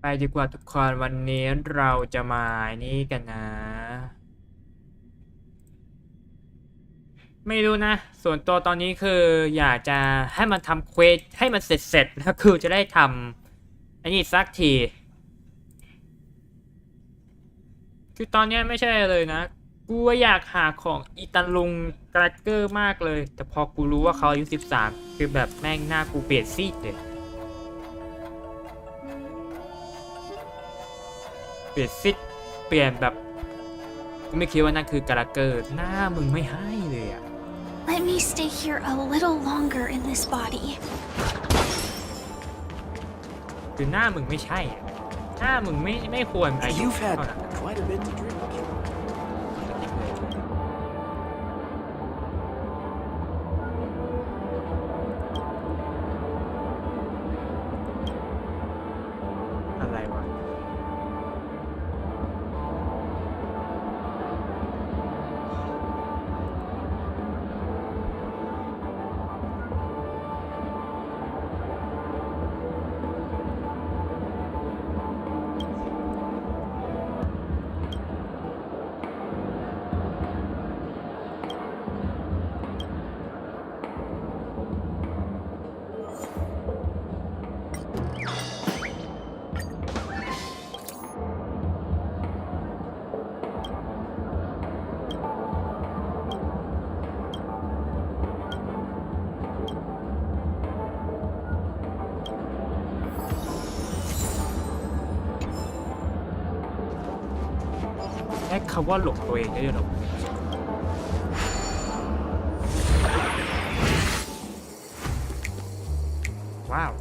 ไปดีกว่าทุกคนวันนี้เราจะมานี่กันนะ ไม่รู้นะส่วนตัวตอนนี้คืออยากจะให้มันทำเควสให้มันเสร็จแล้วคือจะได้ทำอันนี้สักทีคือตอนนี้ไม่ใช่เลยนะกูอยากหาของอีตาลุงกราเกอร์มากเลยแต่พอกูรู้ว่าเขาอายุ13คือแบบแม่งหน้ากูเปลี่ยนซีดเลยเปลี่ยนซีดเปลี่ยนแบบกูไม่คิดว่านั่นคือกราเกอร์หน้ามึงไม่ให้เลยอะLet me stay here a little longer in this body. คือหน้ามึงไม่ใช่หน้ามึงไม่ควรอายุ You've had quite a bit to drink. อะไรวะแค่คำว่าหลงตัวเองได้ด้วยหรอว้าว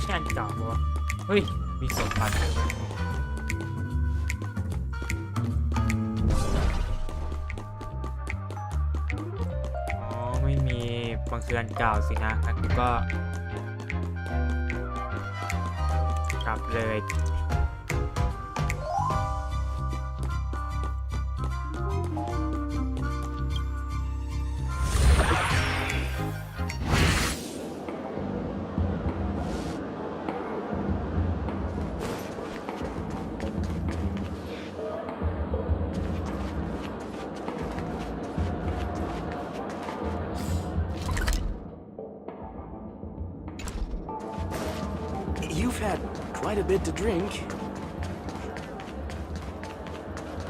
แช่นเก่าวะเฮ้ยมีสมบัติไม่มีบางคืออันเก่าสินะงั้นกูก็กลับเลย You've had quite a bit to drink.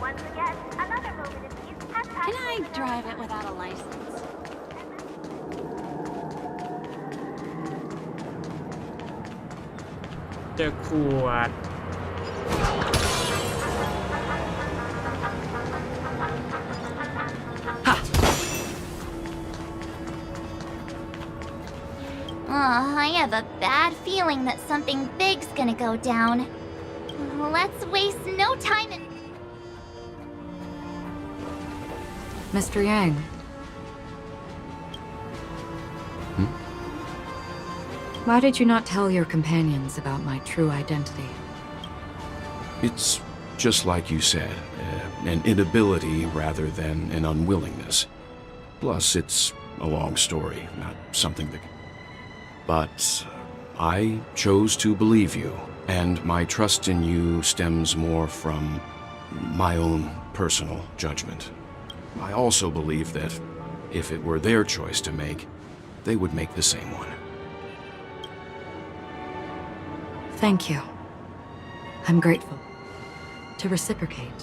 Once again, another moment of peace has passed. Can I drive it without a license? เจอขวดI have a bad feeling that something big's gonna go down. Let's waste no time and... Mr. Yang. Why did you not tell your companions about my true identity? It's just like you said, an inability rather than an unwillingness. Plus, it's a long story, not something that... But I chose to believe you, and my trust in you stems more from my own personal judgment. I also believe that if it were their choice to make, they would make the same one. Thank you. I'm grateful. To reciprocate.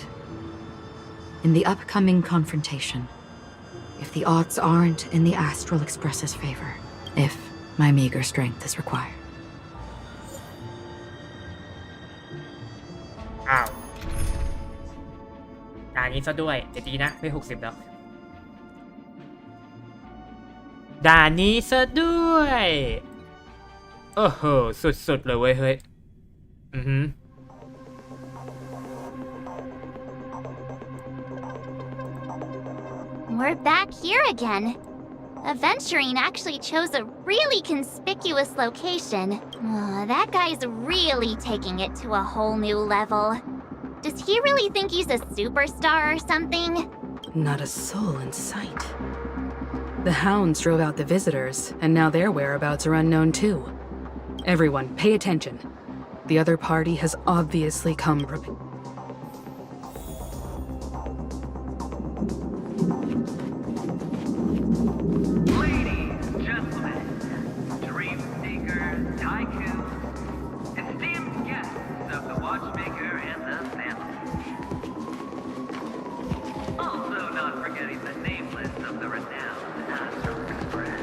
In the upcoming confrontation, if the odds aren't in the Astral Express's favor, if my meager strength is required. อ้าวด่านนี้ซะด้วยจะดีนะไม่60แล้วด่านนี้ซะด้วยโอ้โหสุดๆเลยเว้ยเฮ้ยWe're back here again. Aventurine actually chose a really conspicuous location. That guy's really taking it to a whole new level. Does he really think he's a superstar or something? Not a soul in sight. The hounds drove out the visitors, and now their whereabouts are unknown too. Everyone, pay attention. The other party has obviously come prepared. Ladies and gentlemen, dream seekers, tycoons, esteemed guests of the watchmaker and the family. Also not forgetting the nameless of the renowned Astral Express.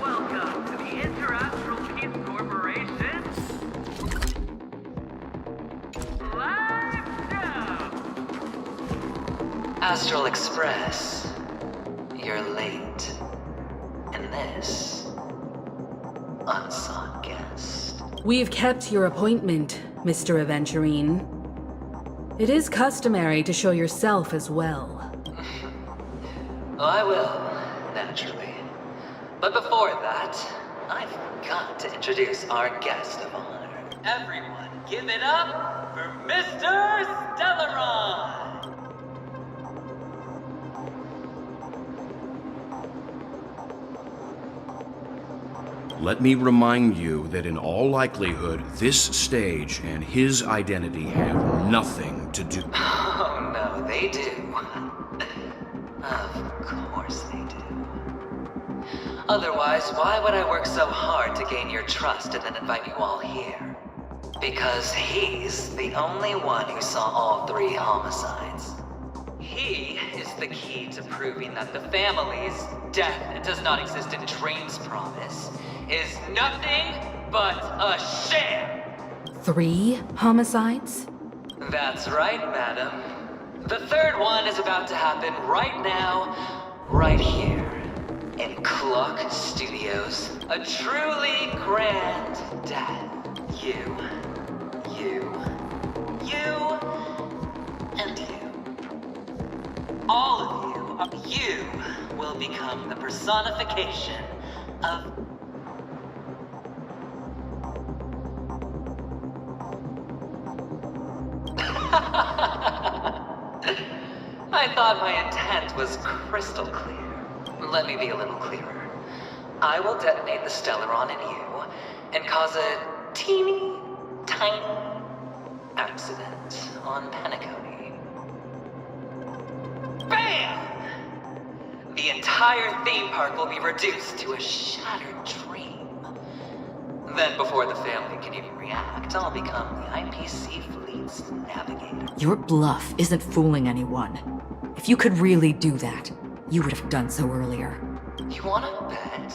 Welcome to the Interastral Peace Corporation live show! Astral Express, you're late. And this unsought guest. We've kept your appointment, Mr. Aventurine. It is customary to show yourself as well. I will, naturally. But before that, I've got to introduce our guest of honor. Everyone, give it up for Mr. Stellaron! Let me remind you that in all likelihood, this stage and his identity have nothing to do. Oh no, they do. Of course they do. Otherwise, why would I work so hard to gain your trust and then invite you all here? Because he's the only one who saw all 3 homicides. He is the key to proving that the family's death does not exist in Dream's promise is nothing but a sham! 3 homicides? That's right, madam. The 3rd one is about to happen right now, right here, in Clock Studios. A truly grand death. You, and you. All of you will become the personification of I thought my intent was crystal clear. Let me be a little clearer. I will detonate the Stellaron in you and cause a teeny, tiny accident on Penacony. Bam! The entire theme park will be reduced to a shattered dream. Then before the family can even react, I'll become the IPC fleet's navigator. Your bluff isn't fooling anyone. If you could really do that, you would have done so earlier. You wanna bet?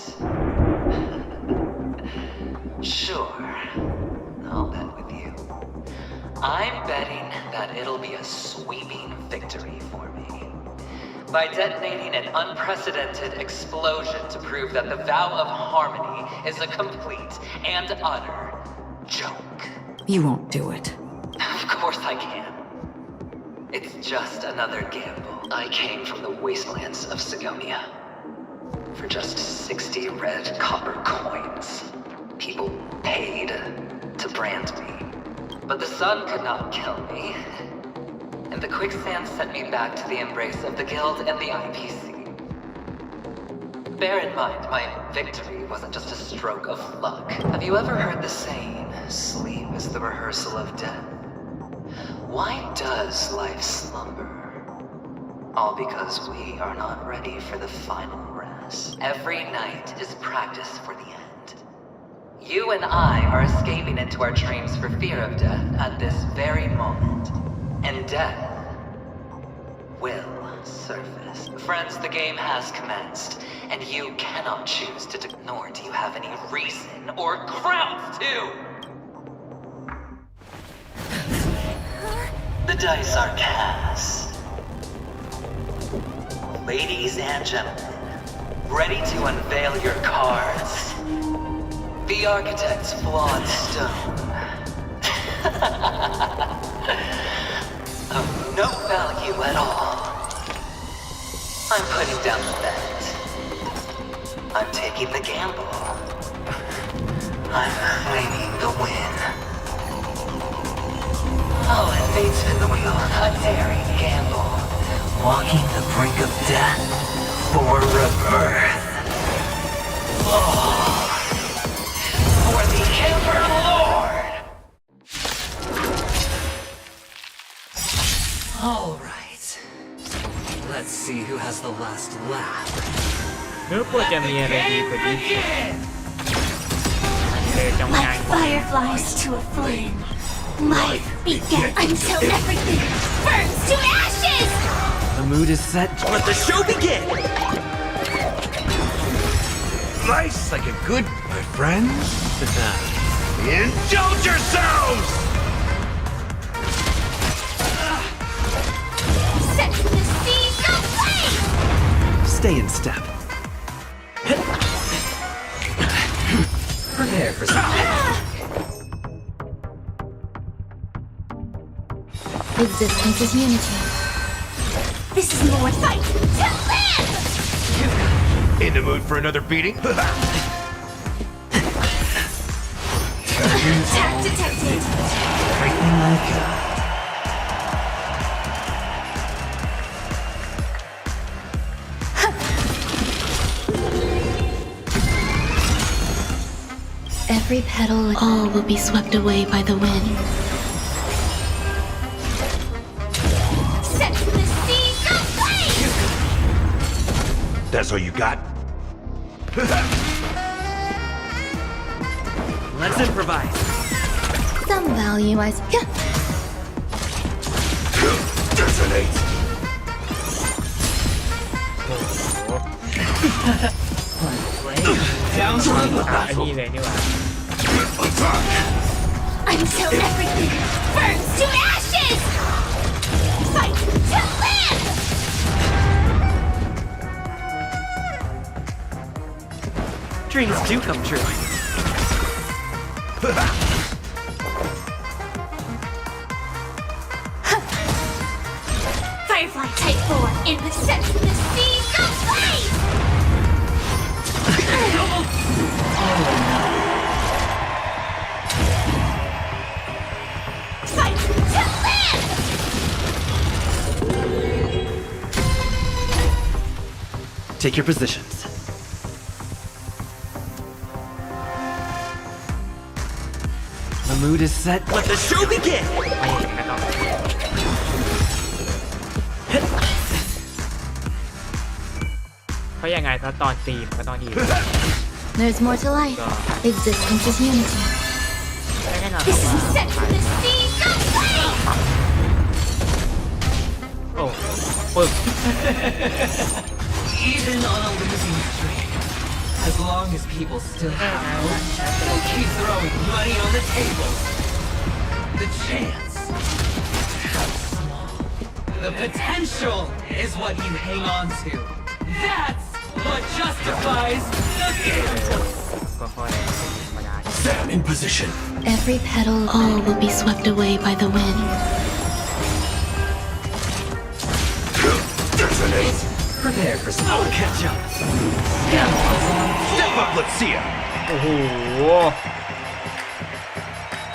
Sure. I'll bet with you. I'm betting that it'll be a sweeping victory for me. By detonating an unprecedented explosion to prove that the vow of harmony is a complete and utter joke. You won't do it. Of course I can. It's just another gamble. I came from the wastelands of Sigonia. For just 60 red copper coins, people paid to brand me. But the sun could not kill me. And the quicksand sent me back to the embrace of the Guild and the IPC. Bear in mind, my victory wasn't just a stroke of luck. Have you ever heard the saying, sleep is the rehearsal of death? Why does life slumber? All because we are not ready for the final rest. Every night is practice for the end. You and I are escaping into our dreams for fear of death at this very moment. And death will surface. Friends, the game has commenced, and you cannot choose to nor do you have any reason or grounds to! The dice are cast. Ladies and gentlemen, ready to unveil your cards. The architect's flawed stone. Of no value at all. I'm putting down the bet. I'm taking the gamble. I'm claiming the win. Oh, and fate spin the wheel. A daring gamble. Walking the brink of death for rebirth. Oh, for the Emperor Lord! Alright. Let's see who has the last laugh. นึกว่าจะมีอะไรดีกว่านี้เธอจงงาน Like fireflies to a flame, life began until everything burns to ashes! The mood is set. Let the show begin! Nice, like a good, my friends. Indulge yourselves! Set the seas aflame! Stay in step. Prepare for some. Existence is unity. This is more fight to live! In the mood for another beating? Attack detected! Everything I've got. Every petal, all will be swept away by the wind. Set the seas aflame! That's all you got? Let's improvise. Some value I... Detonate. อันนี้เลยนี่หว่า Attack. Until everything burns to ashes! Fight to live! Dreams do come true. Firefly Type 4 input set the seas aflame! Fight to live! Take your positions. The mood is set. Let the show begin! ไม่ต้องเพราะยังไงถ้าตอนตีมก็ต้องยืน There's more to life. Existence is unity. แน่นอน This ว่า is set the seas aflame! โอ้ปึก Even on a losing streak, as long as people still have hope, they'll keep throwing money on the table. The chance, how small. The potential is what you hang on to. That's what justifies the gamble. ก็ค่อยธรรมดา Stand in position. Every petal, all will be swept away by the wind. Detonate. Prepare for some. I'll catch up. Step up, let's see ya. โอ้โห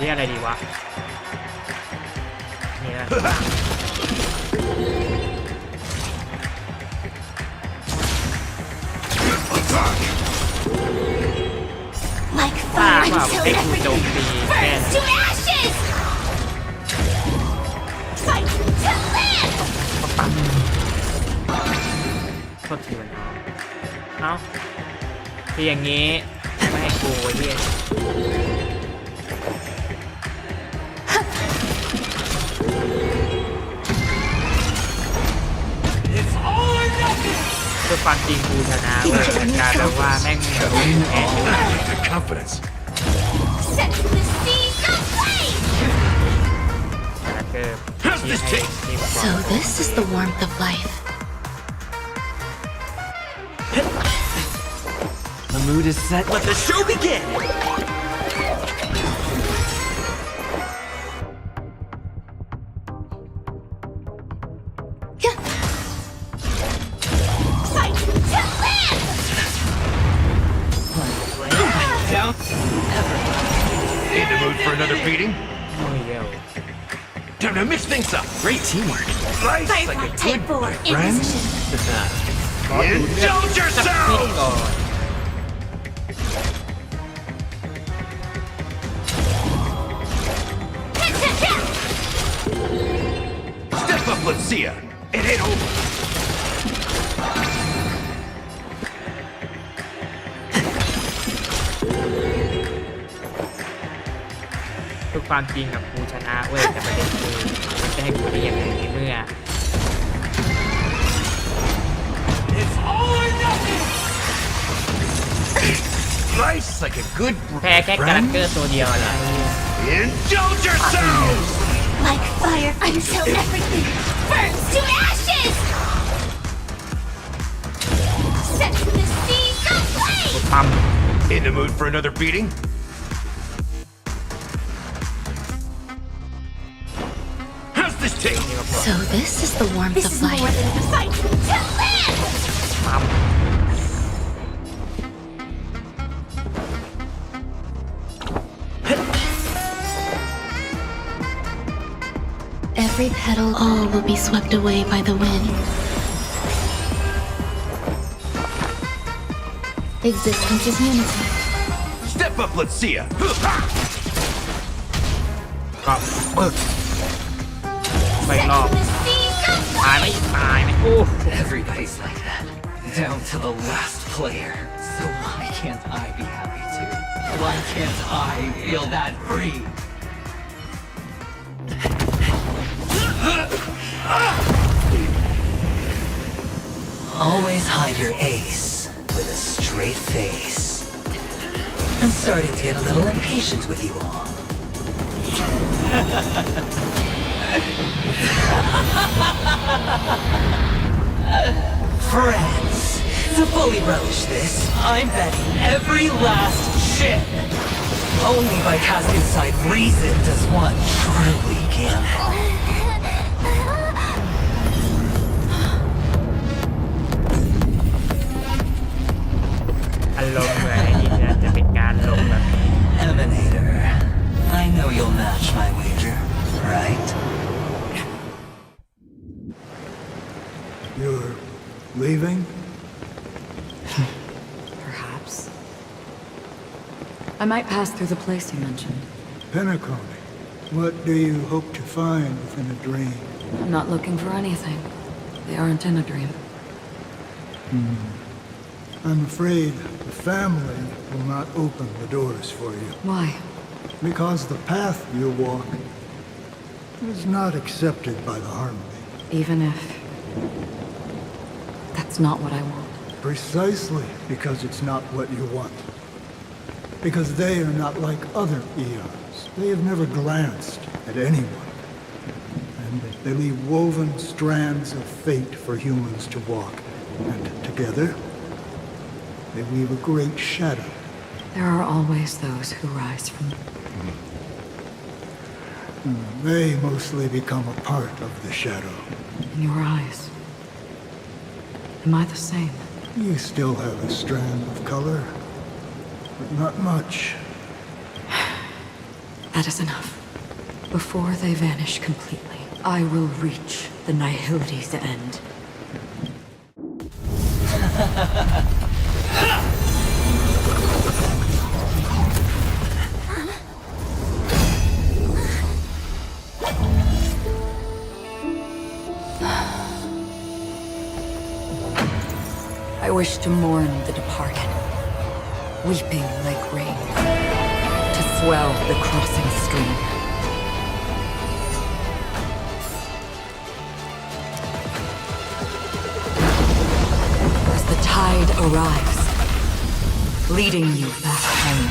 นี่อะไรดีวะนี่นะ Attack. Like ถ้า fire ว่า until ไอ้กูโจม everything ตีแค่ burns to ashes! Fight to live! โทษทีมันเอ้าที่อย่างงี้ไม่ให้กูไว้เรียน It's all or nothing. คือความจริงกูชนะเว้ยแต่กลายเป็นว่าแม่งแพ้อยู่ The confidence. Set the seas aflame! แต่ละเกิร์ How's ที่ this ให้ taste? ทีมก่อน So this is the warmth of life. The mood is set. Let the show begin. Fight to live! Down. In the mood for another beating? โอ้ยเร็ว Time to mix things up. Great teamwork. Slice like a good friend. Indulge นี่ yourself! ก่อน Step up, let's see ya. It ain't over. คือความจริงกับกูชนะเว้ยแต่ประเด็นคือมันจะให้กูได้ยังไงในเมื่อ It's all or nothing. Slice like a good แพ้แค่การ์ friend. เกอร์ตัวเดียวนะ Indulge yourselves! Like fire until everything burns to ashes! Setting the seas ablaze! ปั๊ม In the mood for another beating? How's this taste? So this is the warmth This of is more life. than a fight to live! ปั๊ม Every petal, all will be swept away by the wind. Existence is unity. Step up, let's see ya. ก็ปึ๊กไปอีกรอบ Setting the seas ตายไหม ablaze! ตายไหมโอ้ Everybody's like that, down to the last player. So why can't I be happy too? Why can't I feel that free? Always hide your ace with a straight face. I'm starting to get a little impatient with you all. Friends, to fully relish this, I'm betting every last chip. Only by casting aside reason does one truly gamble. อารมณ์เหมือนไอ้นี่นะจะเป็นการลงแบบ Emanator, I know you'll match my wager, right? You're leaving? Perhaps. I might pass through the place you mentioned. Pinnacle. What do you hope to find within a dream? I'm not looking for anything. They aren't in a dream. I'm afraid the family will not open the doors for you. Why? Because the path you walk is not accepted by the Harmony. Even if... That's not what I want. Precisely because it's not what you want. Because they are not like other eons. They have never glanced at anyone. And they leave woven strands of fate for humans to walk. And together, they weave a great shadow. There are always those who rise from... They mostly become a part of the shadow. In your eyes. Am I the same? You still have a strand of color, but not much. That is enough. Before they vanish completely, I will reach the nihility's end. I wish to mourn the departed, weeping like rain, to swell the crossing stream. As the tide arrives, leading you back home.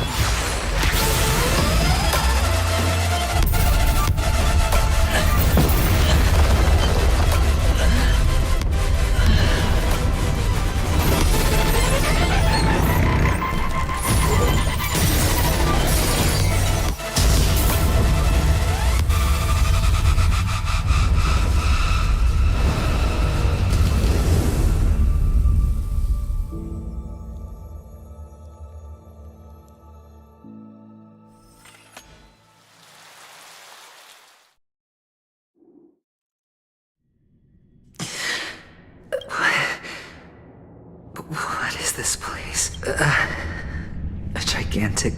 this place? A gigantic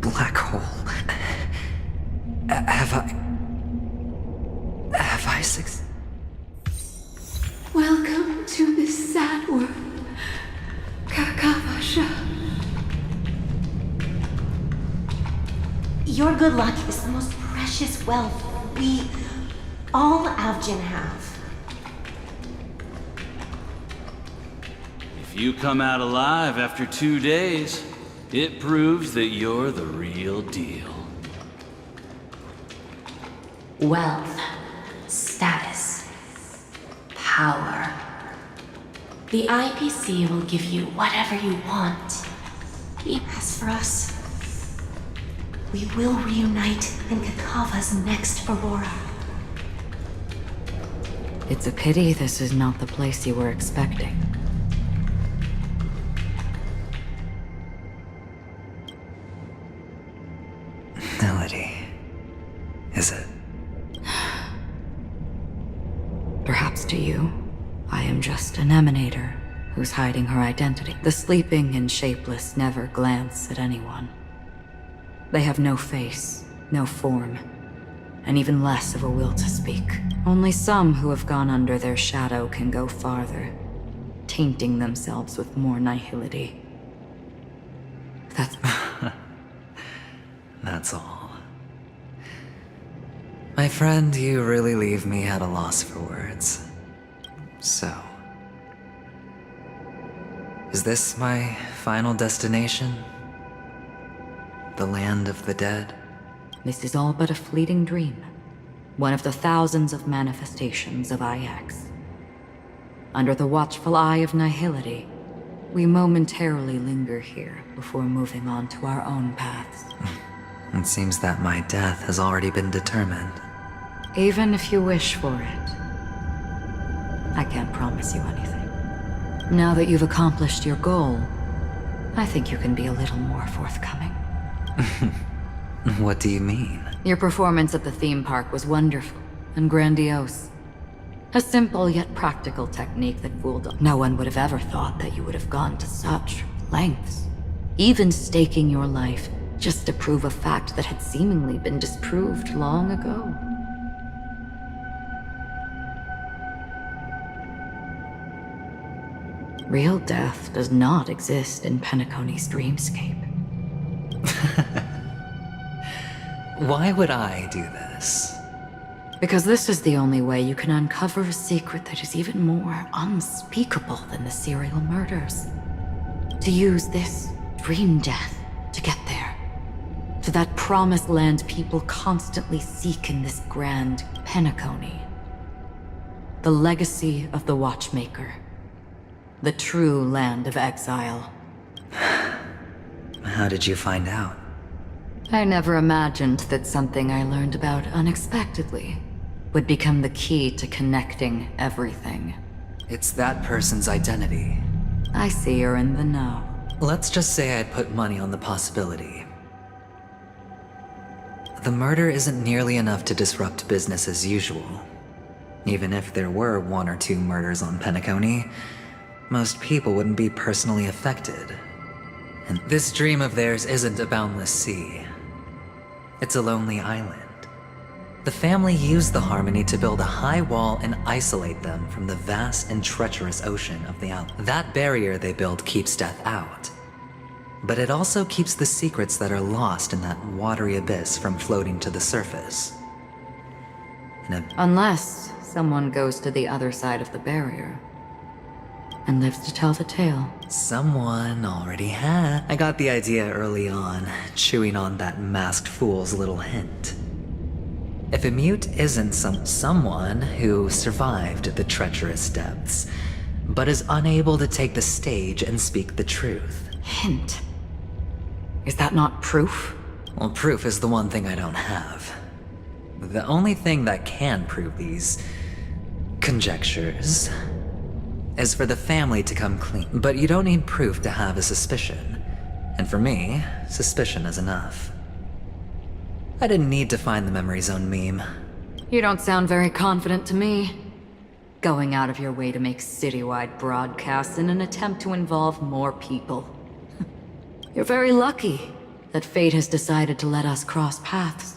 black hole. Have I succeeded? Welcome to this sad world, Kakavasha. Your good luck is the most precious wealth we, all Avgin, have. If you come out alive after 2 days, it proves that you're the real deal. Wealth, status, power. The IPC will give you whatever you want. As for us, we will reunite in Kakava's next Aurora. It's a pity this is not the place you were expecting. Melody. Is it? Perhaps to you, I am just an emanator who's hiding her identity. The sleeping and shapeless never glance at anyone. They have no face, no form, and even less of a will to speak. Only some who have gone under their shadow can go farther, tainting themselves with more nihility. That's all. My friend, you really leave me at a loss for words. So, is this my final destination? The land of the dead? This is all but a fleeting dream. One of the thousands of manifestations of IX. Under the watchful eye of nihility, we momentarily linger here before moving on to our own paths. It seems that my death has already been determined. Even if you wish for it, I can't promise you anything. Now that you've accomplished your goal, I think you can be a little more forthcoming. What do you mean? Your performance at the theme park was wonderful and grandiose. A simple yet practical technique that fooled. No one would have ever thought that you would have gone to such lengths, even staking your life just to prove a fact that had seemingly been disproved long ago. Real death does not exist in Penacony's dreamscape. Why would I do this? Because this is the only way you can uncover a secret that is even more unspeakable than the serial murders. To use this dream death to get there. To that promised land people constantly seek in this grand Penacony. The legacy of the Watchmaker. The true land of exile. How did you find out? I never imagined that something I learned about unexpectedly would become the key to connecting everything. It's that person's identity. I see you're in the know. Let's just say I'd put money on the possibility. The murder isn't nearly enough to disrupt business as usual. Even if there were 1 or 2 murders on Penacony, most people wouldn't be personally affected. And this dream of theirs isn't a boundless sea. It's a lonely island. The family used the Harmony to build a high wall and isolate them from the vast and treacherous ocean of the island. That barrier they built keeps death out. But it also keeps the secrets that are lost in that watery abyss from floating to the surface. Unless someone goes to the other side of the barrier and lives to tell the tale. Someone already had. I got the idea early on, chewing on that masked fool's little hint. If a mute isn't someone who survived the treacherous depths, but is unable to take the stage and speak the truth. Hint? Is that not proof? Well, proof is the one thing I don't have. The only thing that can prove these conjectures is for the family to come clean. But you don't need proof to have a suspicion. And for me, suspicion is enough. I didn't need to find the memory zone meme. You don't sound very confident to me. Going out of your way to make citywide broadcasts in an attempt to involve more people. You're very lucky that fate has decided to let us cross paths.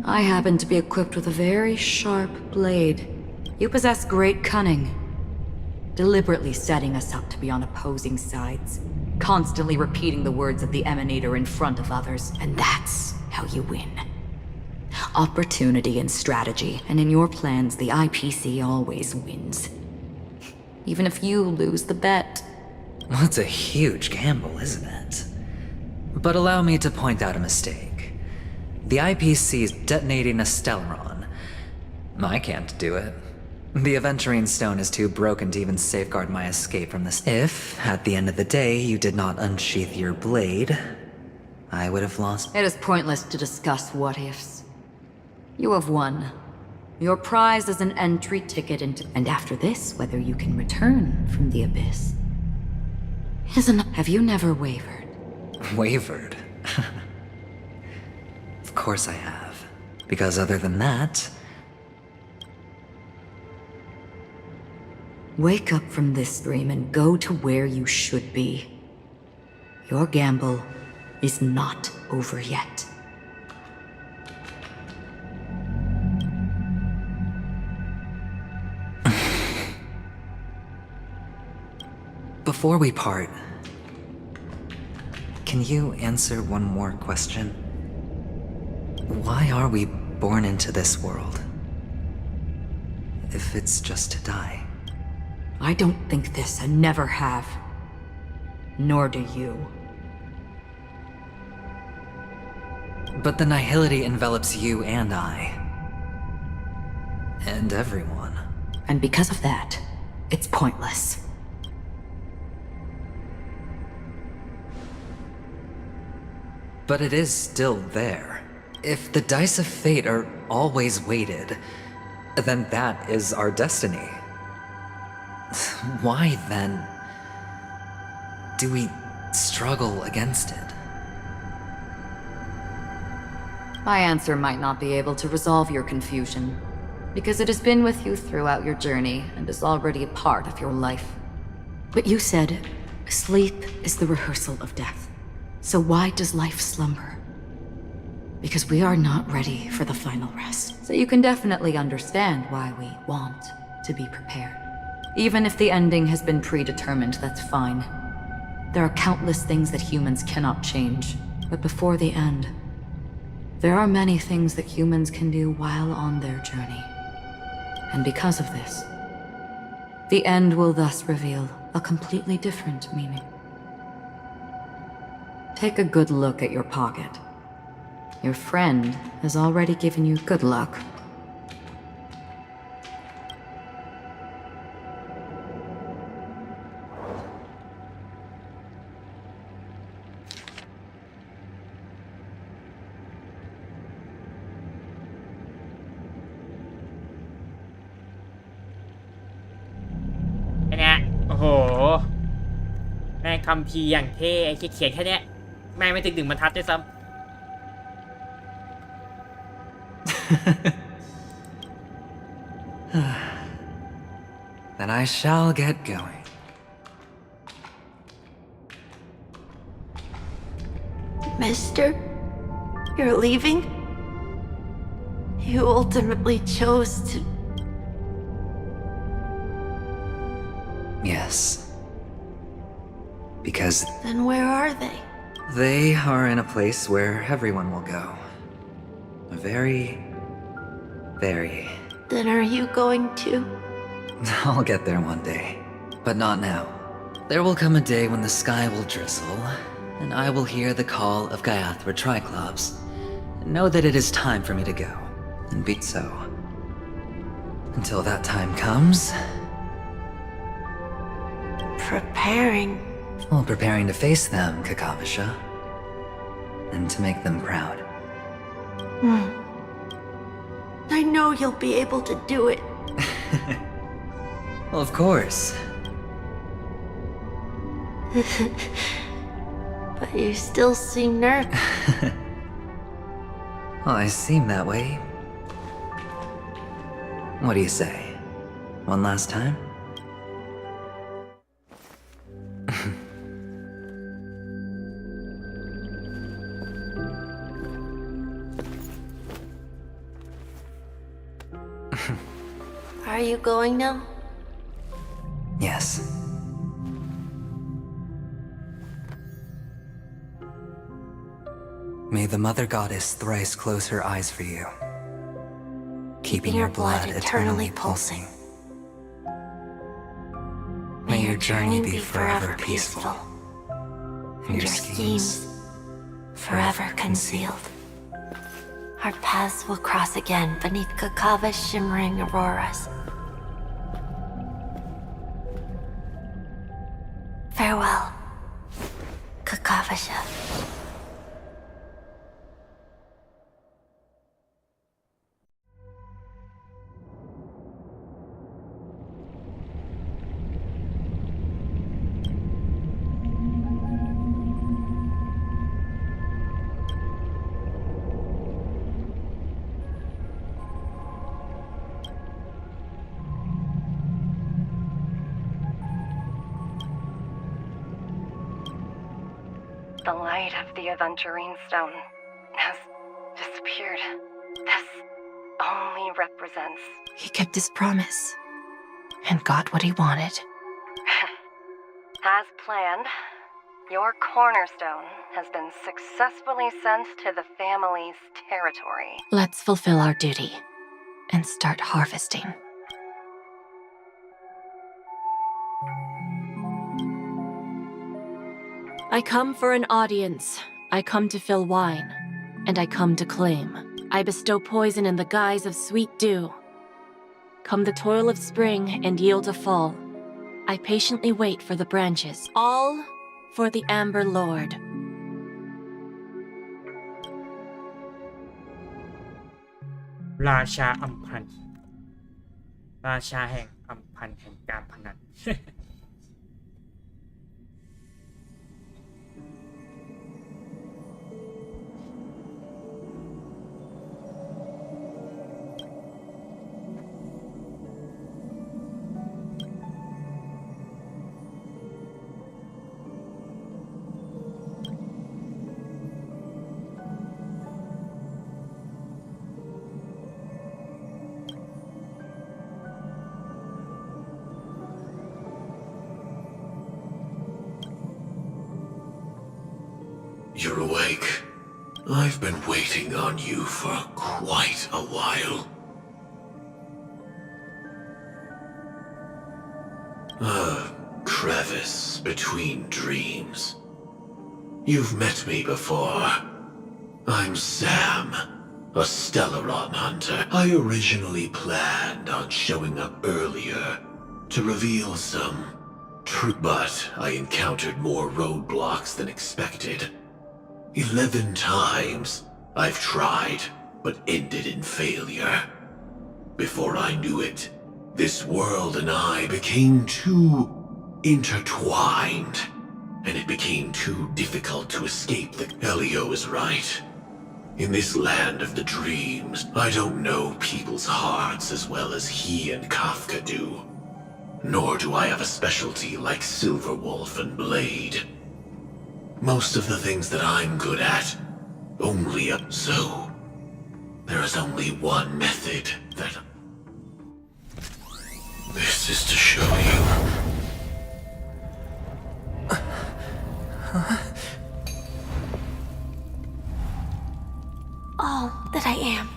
I happen to be equipped with a very sharp blade. You possess great cunning, deliberately setting us up to be on opposing sides, constantly repeating the words of the Emanator in front of others, and that's how you win. Opportunity and strategy, and in your plans, the IPC always wins. Even if you lose the bet. Well, it's a huge gamble, isn't it? But allow me to point out a mistake. The IPC is detonating a Stellaron. I can't do it. The Aventurine Stone is too broken to even safeguard my escape from this. If, at the end of the day, you did not unsheath your blade, I would have lost. It is pointless to discuss what-ifs. You have won. Your prize is an entry ticket into... And after this, whether you can return from the abyss. Have you never wavered? Wavered? Of course I have. Because other than that... Wake up from this dream and go to where you should be. Your gamble is not over yet. Before we part, can you answer one more question? Why are we born into this world? If it's just to die. I don't think this and never have. Nor do you. But the nihility envelops you and I. And everyone. And because of that, it's pointless. But it is still there. If the dice of fate are always weighted, then that is our destiny. Why, then, do we struggle against it? My answer might not be able to resolve your confusion, because it has been with you throughout your journey and is already a part of your life. But you said, sleep is the rehearsal of death. So why does life slumber? Because we are not ready for the final rest. So you can definitely understand why we want to be prepared. Even if the ending has been predetermined, that's fine. There are countless things that humans cannot change. But before the end, there are many things that humans can do while on their journey. And because of this, the end will thus reveal a completely different meaning. Take a good look at your pocket. Your friend has already given you good luck.คัมภีร์อย่างเท่ไอ้เขียนแค่เนี้ยแม่งไม่ถึง1 บรรทัดด้วยซ้ำ Then I shall get going. Mister, you're leaving? You ultimately chose to... Yes. Because... Then where are they? They are in a place where everyone will go. Very... Then are you going to? I'll get there one day. But not now. There will come a day when the sky will drizzle, and I will hear the call of Gaiathra Triclops, and know that it is time for me to go, and be so. Until that time comes... Preparing. Well, preparing to face them, Kakavasha. And to make them proud. I know you'll be able to do it. Well, of course. But you still seem nervous. Well, I seem that way. What do you say? One last time? Are you going now? Yes. May the Mother Goddess thrice close her eyes for you, keeping your blood eternally pulsing. May your journey be forever peaceful, and your schemes forever concealed. Our paths will cross again beneath Kakava's shimmering auroras. Farewell, Kakavasha. The light of the Aventurine Stone has disappeared. This only represents... He kept his promise and got what he wanted. As planned, your cornerstone has been successfully sent to the family's territory. Let's fulfill our duty and start harvesting. I come for an audience. I come to fill wine, and I come to claim. I bestow poison in the guise of sweet dew. Come the toil of spring and yield a fall. I patiently wait for the branches, all for the Amber Lord. ราชาอัมพันธ์ราชาแห่งอัมพันธ์แห่งการพนัน You're awake. I've been waiting on you for quite a while. A crevice between dreams. You've met me before. I'm Sam, a Stellaron hunter. I originally planned on showing up earlier to reveal some truth, but I encountered more roadblocks than expected. 11 times I've tried, but ended in failure. Before I knew it, this world and I became too intertwined, and it became too difficult to escape. Elio is right. In this land of the dreams, I don't know people's hearts as well as he and Kafka do. Nor do I have a specialty like Silverwolf and Blade. Most of the things that I'm good at, only up. So, there is only one method that... This is to show you. All that I am.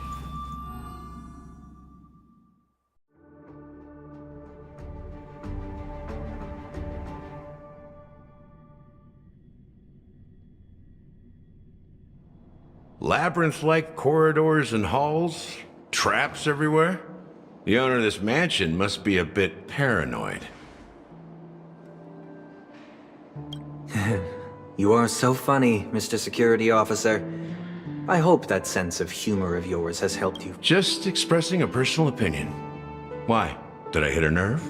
Labyrinth-like corridors and halls? Traps everywhere? The owner of this mansion must be a bit paranoid. You are so funny, Mr. Security Officer. I hope that sense of humor of yours has helped you. Just expressing a personal opinion. Why? Did I hit a nerve?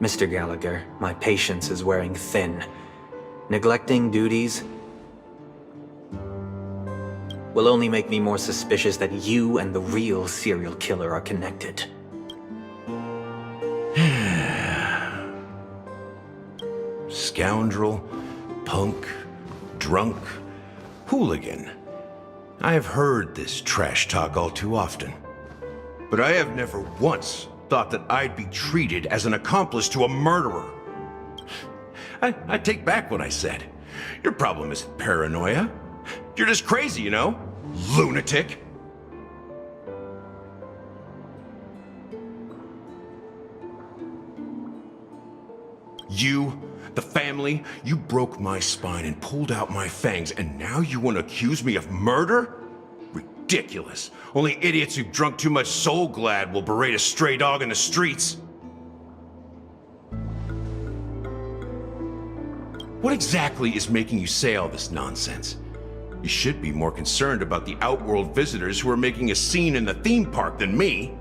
Mr. Gallagher, my patience is wearing thin. Neglecting duties will only make me more suspicious that you and the real serial killer are connected. scoundrel, punk, drunk, hooligan. I have heard this trash talk all too often. But I have never once thought that I'd be treated as an accomplice to a murderer. I take back what I said. Your problem isn't paranoia. You're just crazy, you know? Lunatic. You, the family, you broke my spine and pulled out my fangs, and now you want to accuse me of murder? Ridiculous. Only idiots who've drunk too much Soul Glad will berate a stray dog in the streets. What exactly is making you say all this nonsense? You should be more concerned about the Outworld visitors who are making a scene in the theme park than me.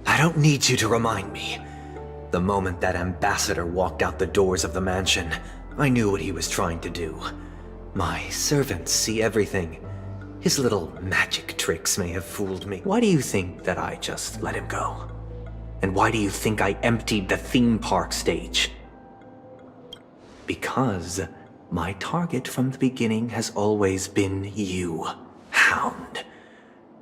I don't need you to remind me. The moment that ambassador walked out the doors of the mansion, I knew what he was trying to do. My servants see everything. His little magic tricks may have fooled me. Why do you think that I just let him go? And why do you think I emptied the theme park stage? Because my target from the beginning has always been you, Hound.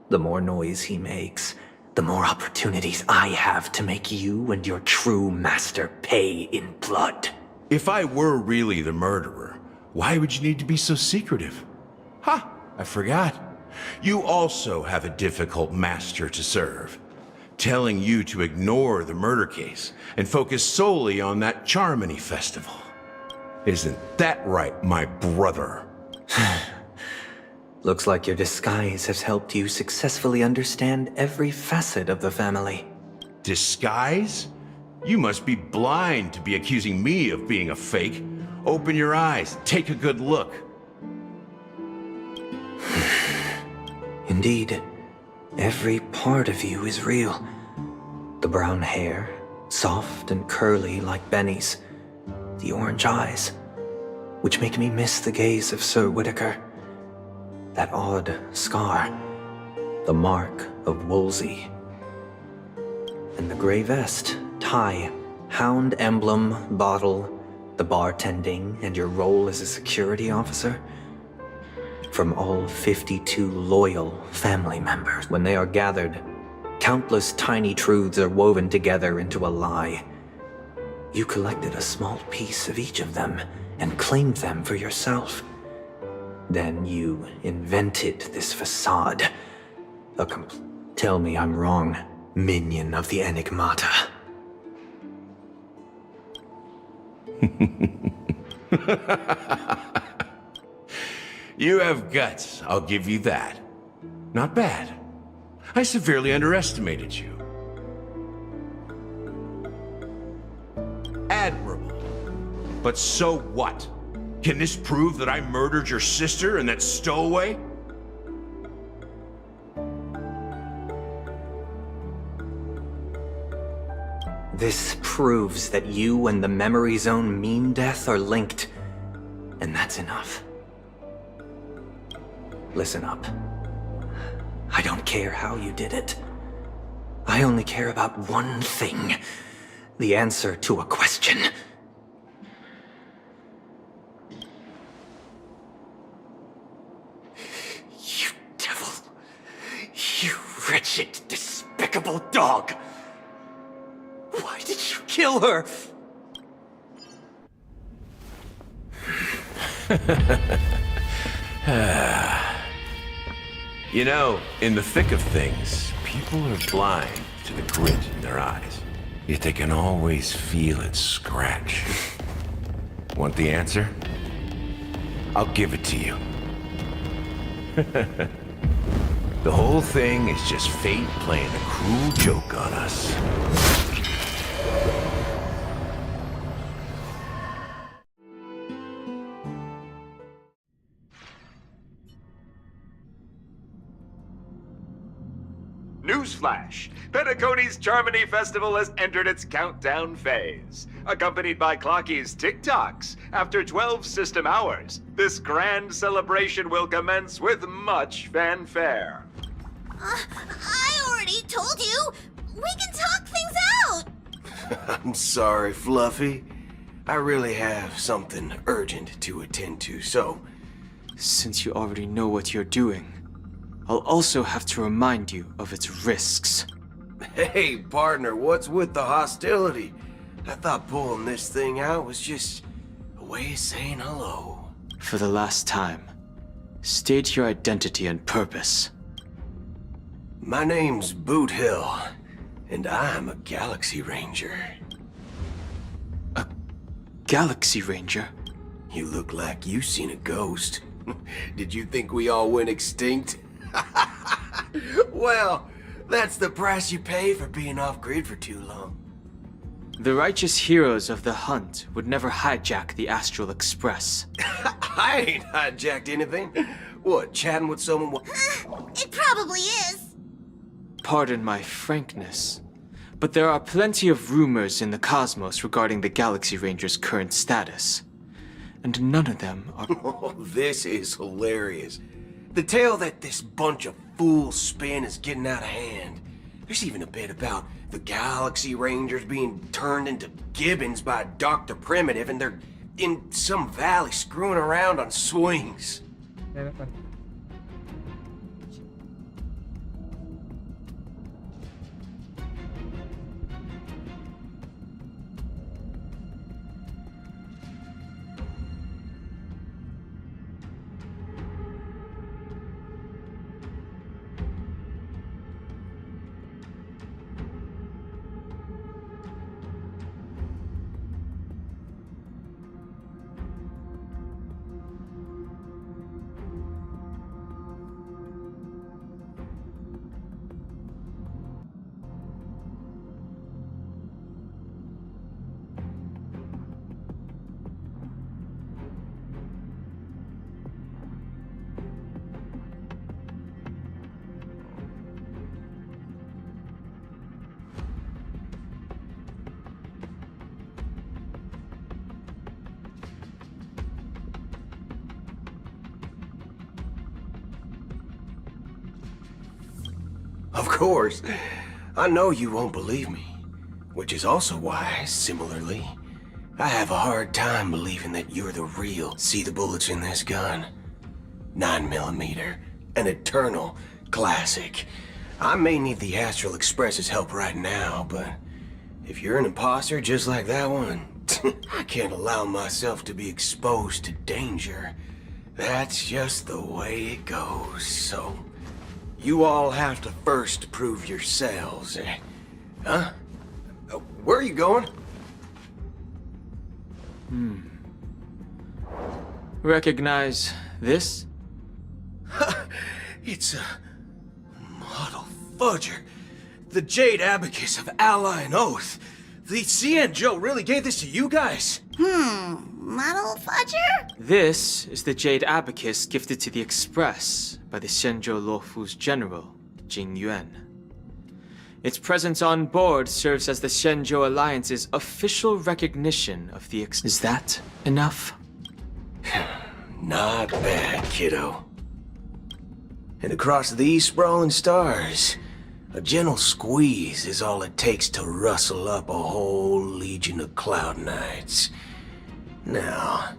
The more noise he makes, the more opportunities I have to make you and your true master pay in blood. If I were really the murderer, why would you need to be so secretive? Ha! I forgot. You also have a difficult master to serve, telling you to ignore the murder case and focus solely on that Charmony festival. Isn't that right, my brother? Looks like your disguise has helped you successfully understand every facet of the family. Disguise? You must be blind to be accusing me of being a fake. Open your eyes, take a good look. Indeed, every part of you is real. The brown hair, soft and curly like Benny's. The orange eyes, which make me miss the gaze of Sir Whitaker. That odd scar, the mark of Wolsey. And the gray vest, tie, hound emblem, bottle, the bartending, and your role as a security officer. From all 52 loyal family members. When they are gathered, countless tiny truths are woven together into a lie. You collected a small piece of each of them and claimed them for yourself. Then you invented this facade. Tell me I'm wrong, minion of the Enigmata. You have guts, I'll give you that. Not bad. I severely underestimated you. Admirable. But so what? Can this prove that I murdered your sister and that stowaway? This proves that you and the Memory Zone meme death are linked, and that's enough. Listen up. I don't care how you did it. I only care about one thing. The answer to a question. You devil. You wretched, despicable dog. Why did you kill her? You know, in the thick of things, people are blind to the grit in their eyes. Yet they can always feel it scratch. Want the answer? I'll give it to you. The whole thing is just fate playing a cruel joke on us. Newsflash! Penacony's Charmony Festival has entered its countdown phase. Accompanied by Clocky's TikToks, after 12 system hours, this grand celebration will commence with much fanfare. I already told you! We can talk things out! I'm sorry, Fluffy. I really have something urgent to attend to, so... Since you already know what you're doing, I'll also have to remind you of its risks. Hey, partner, what's with the hostility? I thought pulling this thing out was just a way of saying hello. For the last time, state your identity and purpose. My name's Boot Hill, and I'm a Galaxy Ranger. A Galaxy Ranger? You look like you've seen a ghost. Did you think we all went extinct? Well, that's the price you pay for being off-grid for too long. The righteous heroes of the hunt would never hijack the Astral Express. I ain't hijacked anything. What, chatting with someone? It probably is. Pardon my frankness, but there are plenty of rumors in the cosmos regarding the Galaxy Ranger's current status, and none of them are... Oh, this is hilarious. The tale that this bunch of fools spin is getting out of hand. There's even a bit about the Galaxy Rangers being turned into gibbons by Dr. Primitive, and they're in some valley screwing around on swings. Of course. I know you won't believe me. Which is also why, similarly, I have a hard time believing that you're the real. See the bullets in this gun? 9mm. An eternal classic. I may need the Astral Express's help right now, but if you're an imposter just like that one, I can't allow myself to be exposed to danger. That's just the way it goes, so... You all have to first prove yourselves, eh? Huh? Where are you going? Recognize this? It's a model fudger. The Jade Abacus of Ally and Oath. The Xianzhou really gave this to you guys? Model fudger? This is the Jade Abacus gifted to the Express by the Xianzhou Luofu's general, Jing Yuan. Its presence on board serves as the Xianzhou Alliance's official recognition of the Is that enough? Not bad, kiddo. And across these sprawling stars, a gentle squeeze is all it takes to rustle up a whole legion of Cloud Knights. Now,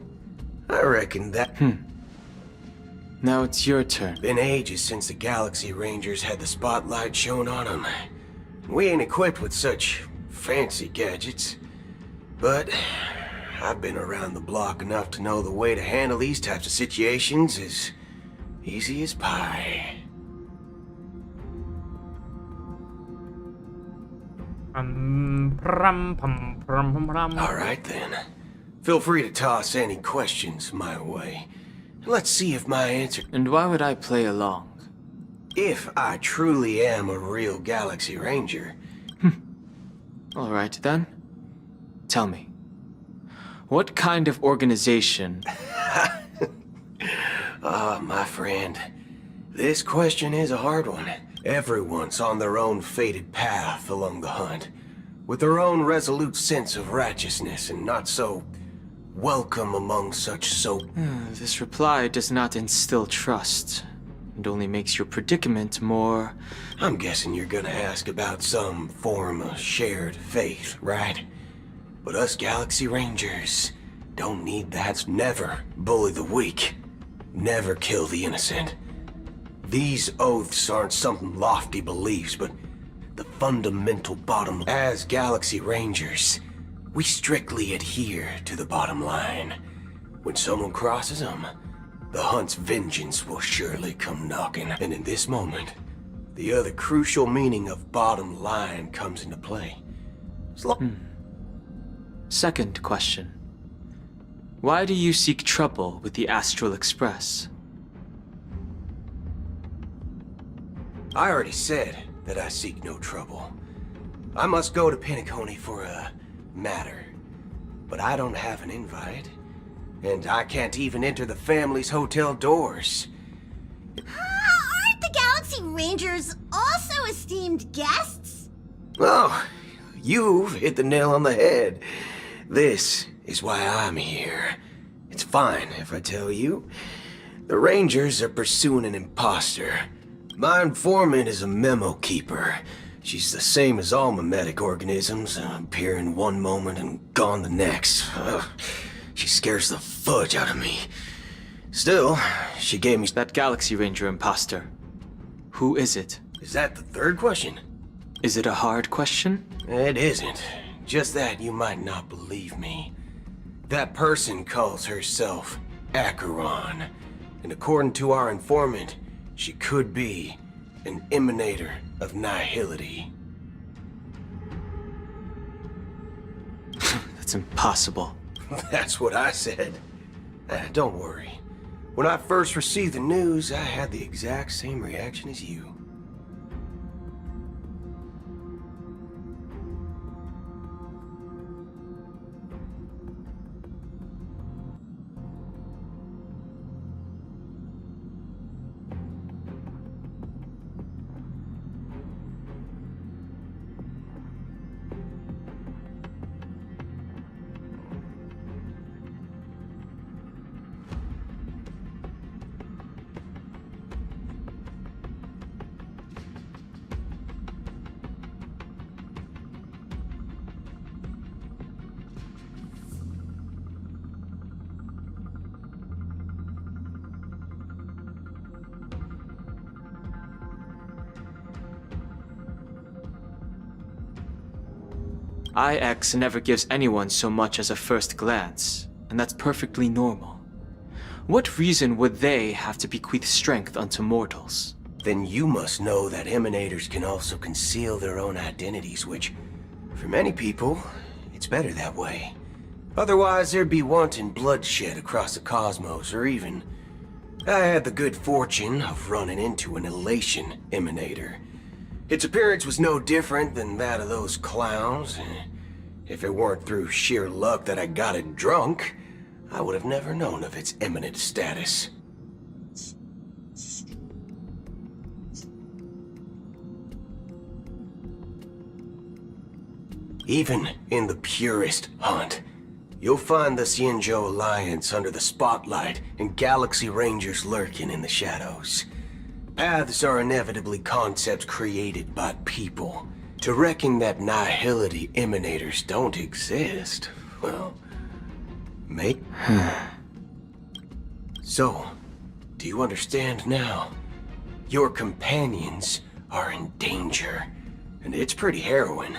I reckon that... Now it's your turn. Been ages since the Galaxy Rangers had the spotlight shown on them. We ain't equipped with such fancy gadgets. But I've been around the block enough to know the way to handle these types of situations is easy as pie. Alright then. Feel free to toss any questions my way. Let's see if my answer... And why would I play along? If I truly am a real Galaxy Ranger. Alright then. Tell me. What kind of organization... My friend. This question is a hard one. Everyone's on their own fated path along the hunt. With their own resolute sense of righteousness and not so... welcome among such This reply does not instill trust. It only makes your predicament more... I'm guessing you're gonna ask about some form of shared faith, right? But us Galaxy Rangers don't need that. Never bully the weak. Never kill the innocent. These oaths aren't some lofty beliefs, but the fundamental bottom. As Galaxy Rangers, we strictly adhere to the bottom line. When someone crosses them, the hunt's vengeance will surely come knocking. And in this moment, the other crucial meaning of bottom line comes into play. Second question. Why do you seek trouble with the Astral Express? I already said that I seek no trouble. I must go to Penacony for a matter. But I don't have an invite. And I can't even enter the family's hotel doors. Aren't the Galaxy Rangers also esteemed guests? Oh, you've hit the nail on the head. This is why I'm here. It's fine if I tell you. The Rangers are pursuing an imposter. My informant is a memo keeper. She's the same as all mimetic organisms, appearing one moment and gone the next. She scares the fudge out of me. Still, she gave me that Galaxy Ranger imposter. Who is it? Is that the third question? Is it a hard question? It isn't. Just that you might not believe me. That person calls herself Acheron. And according to our informant, she could be an emanator of nihility. That's impossible. That's what I said. Don't worry. When I first received the news, I had the exact same reaction as you. IX never gives anyone so much as a first glance, and that's perfectly normal. What reason would they have to bequeath strength unto mortals? Then you must know that emanators can also conceal their own identities, which, for many people, it's better that way. Otherwise, there'd be wanton bloodshed across the cosmos, or even... I had the good fortune of running into an elation emanator. Its appearance was no different than that of those clowns. If it weren't through sheer luck that I got it drunk, I would have never known of its eminent status. Even in the purest hunt, you'll find the Xianzhou Alliance under the spotlight and Galaxy Rangers lurking in the shadows. Paths are inevitably concepts created by people. To reckon that nihility emanators don't exist, well, mate. So, do you understand now? Your companions are in danger, and it's pretty harrowing.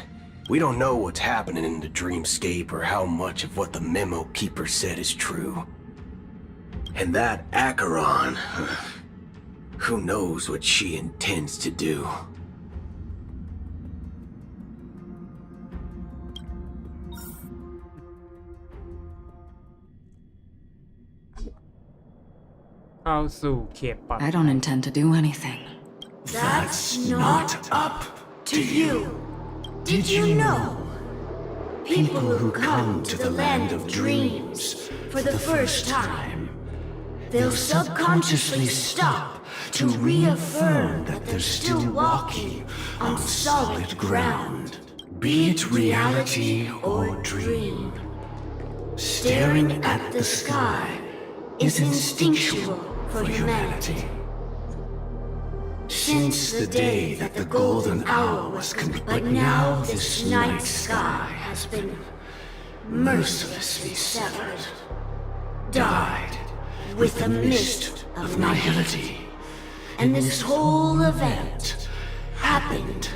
We don't know what's happening in the dreamscape or how much of what the memo keeper said is true. And that Acheron... who knows what she intends to do? I don't intend to do anything. That's not up to you. Did you know? People who come to the land of dreams for the first time, they'll subconsciously stop to reaffirm that they're still walking on solid ground, be it reality or dream. Staring at the sky is instinctual for humanity. Since the day that the golden hour was complete, but now this night sky has been mercilessly severed, died with a mist of nihility. And this whole event happened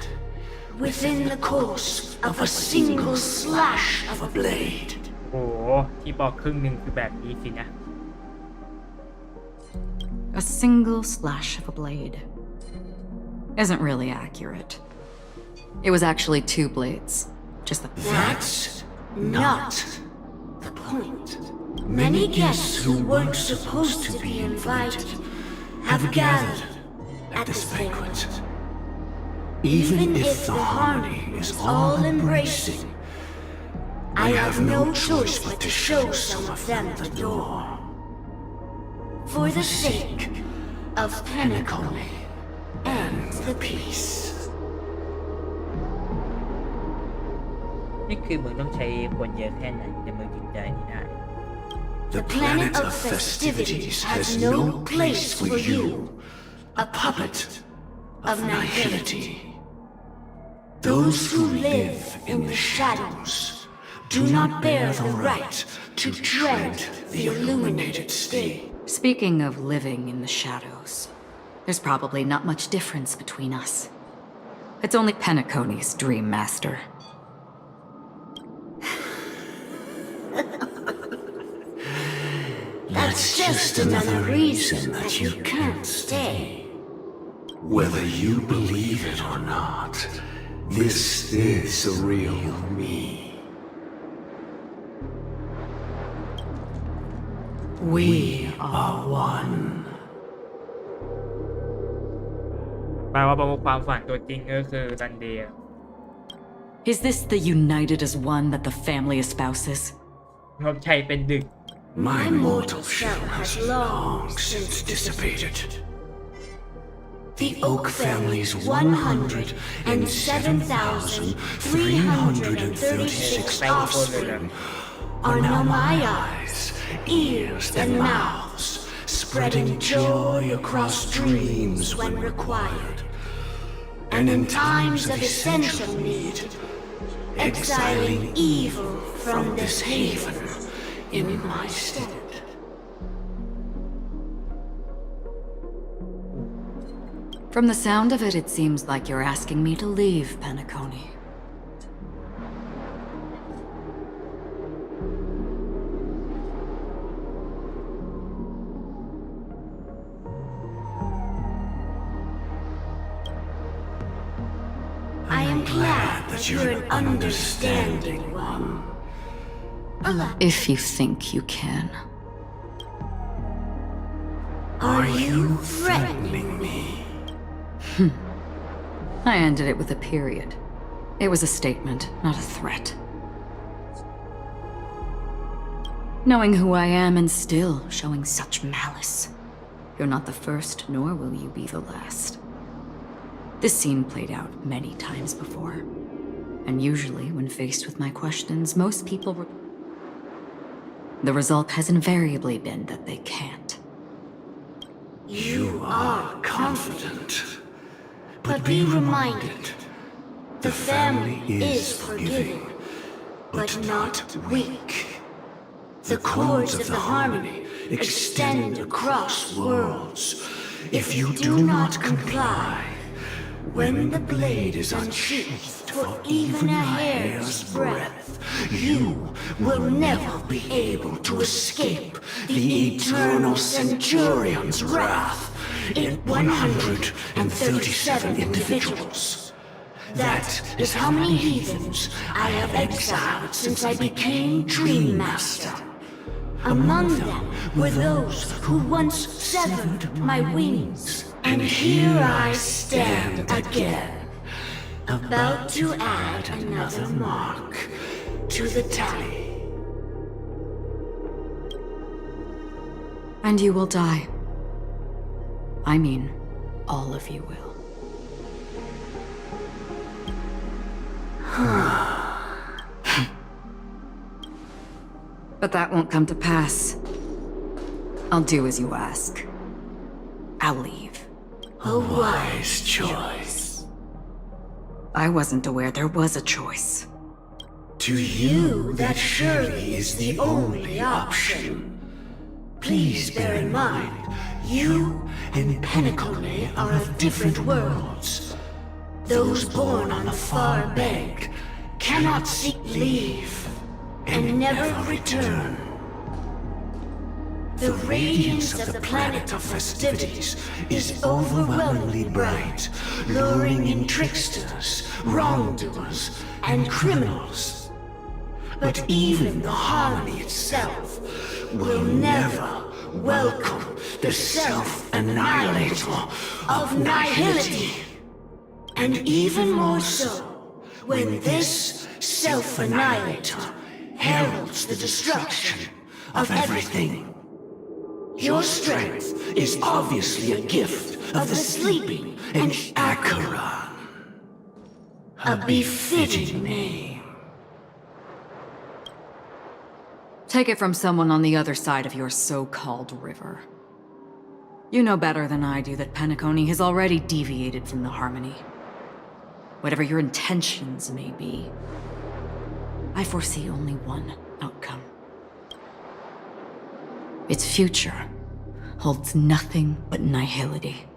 within the course of a single slash of a blade. โอ้ที่บอกครึ่งหนึ่งคือแบบนี้สินะ A single slash of a blade isn't really accurate. It was actually 2 blades. Just the... That's not the point. Many guests who weren't supposed to be invited have gathered at this banquet. Even if the harmony is all-embracing, I have no choice but to show some of them the door. For the sake of Penacony and the peace. นี่คือมึงต้องใช้คนเยอะแค่ไหนในเมืองจิตใจนี้ได้ The planet of festivities has no place for you, a puppet of nihility. Those who live in the shadows do not bear the right to tread the illuminated stage. Speaking of living in the shadows, there's probably not much difference between us. It's only Penacony's dream master. That's just another reason that you can't stay. Whether you believe it or not, this is the real me. We are one. แปลว่าประมุขความฝันตัวจริงก็คือซันเดย์ Is this the united as one that the family espouses? รบชัยเป็นดึก My mortal shell has long since dissipated. The Oak family's 107,336 offspring are now my eyes, ears, and mouths, spreading joy across dreams when required, and in times of essential need, exiling evil from this haven in my stead. From the sound of it, it seems like you're asking me to leave Penacony. I am glad that you're an understanding one. If you think you can. Are you threatening me? I ended it with a period. It was a statement, not a threat. Knowing who I am and still showing such malice. You're not the first, nor will you be the last. This scene played out many times before. And usually, when faced with my questions, most people were... The result has invariably been that they can't. You are confident. But be reminded, the family is forgiving, but not weak. The cords of the harmony extend across worlds. If you do not comply, when the blade is unsheathed for even a hair's breadth, you will never be able to escape the eternal Centurion's wrath in 137 individuals. That is how many heathens I have exiled since I became Dream Master. Among them were those who once severed my wings. And here I stand again, about to add another mark to the tally. And you will die. I mean, all of you will. But that won't come to pass. I'll do as you ask. I'll leave. A wise choice. I wasn't aware there was a choice. To you, that surely is the only option. Please bear in mind, you and Penacone are of different worlds. Those born on the far bank cannot seek leave and never return. The radiance of the planet of festivities is overwhelmingly bright, luring in tricksters, wrongdoers, and criminals. But even the harmony itself will never welcome the self-annihilator of nihility. And even more so, when this self-annihilator heralds the destruction of everything. Your strength is obviously a gift of the sleeping and Akira. A befitting name. Take it from someone on the other side of your so-called river. You know better than I do that Penacone has already deviated from the harmony. Whatever your intentions may be, I foresee only one outcome. Its future holds nothing but nihility.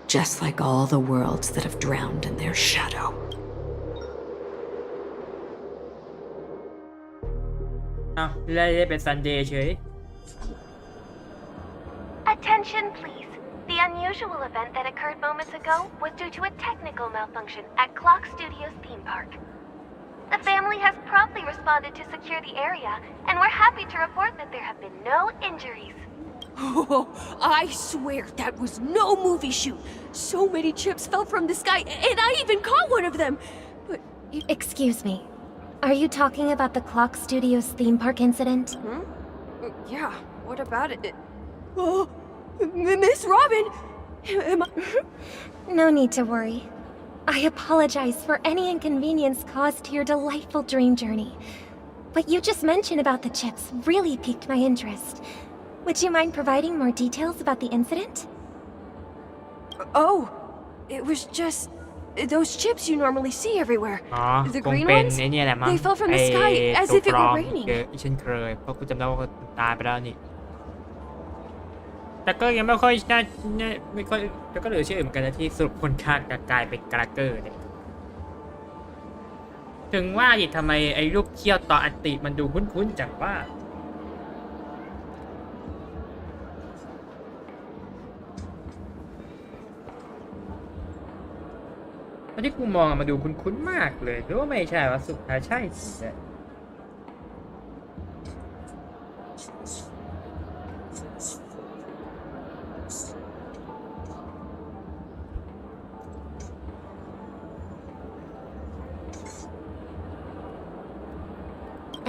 Just like all the worlds that have drowned in their shadow. Attention, please. The unusual event that occurred moments ago was due to a technical malfunction at Clock Studios theme park. The family has promptly responded to secure the area, and we're happy to report that there have been no injuries. Oh, I swear that was no movie shoot. So many chips fell from the sky, and I even caught one of them. But Excuse me. Are you talking about the Clock Studios theme park incident? Yeah, what about it? Oh, Miss Robin! Am I... No need to worry. I apologize for any inconvenience caused to your delightful dream journey. What you just mentioned about the chips really piqued my interest. Would you mind providing more details about the incident? Oh, it was just those chips you normally see everywhere. อ๋อ The คง green เป็น ones? ไอ้เนี่ยแหละมั้ง They fell from the ไอ้ sky as ตัว if it ปลอ were ม raining. เช่นเคยเพราะกูจำได้ว่าตายไปแล้วนี่ แต่ก็ยังไม่ค่อยน่าไม่ค่อยแต่ก็เหลือเชื่อเหมือนกันนะที่สรุปคนฆ่ากลายเป็นกราเกอร์เนี่ยถึงว่าดิทำไมไอ้ลูกเขี้ยวต่ออันติมันดูคุ้นๆจังว่าตอนที่กูมองมาดูคุ้นๆมากเลยหรือว่าไม่ใช่ว่าสุดท้ายใช่สิ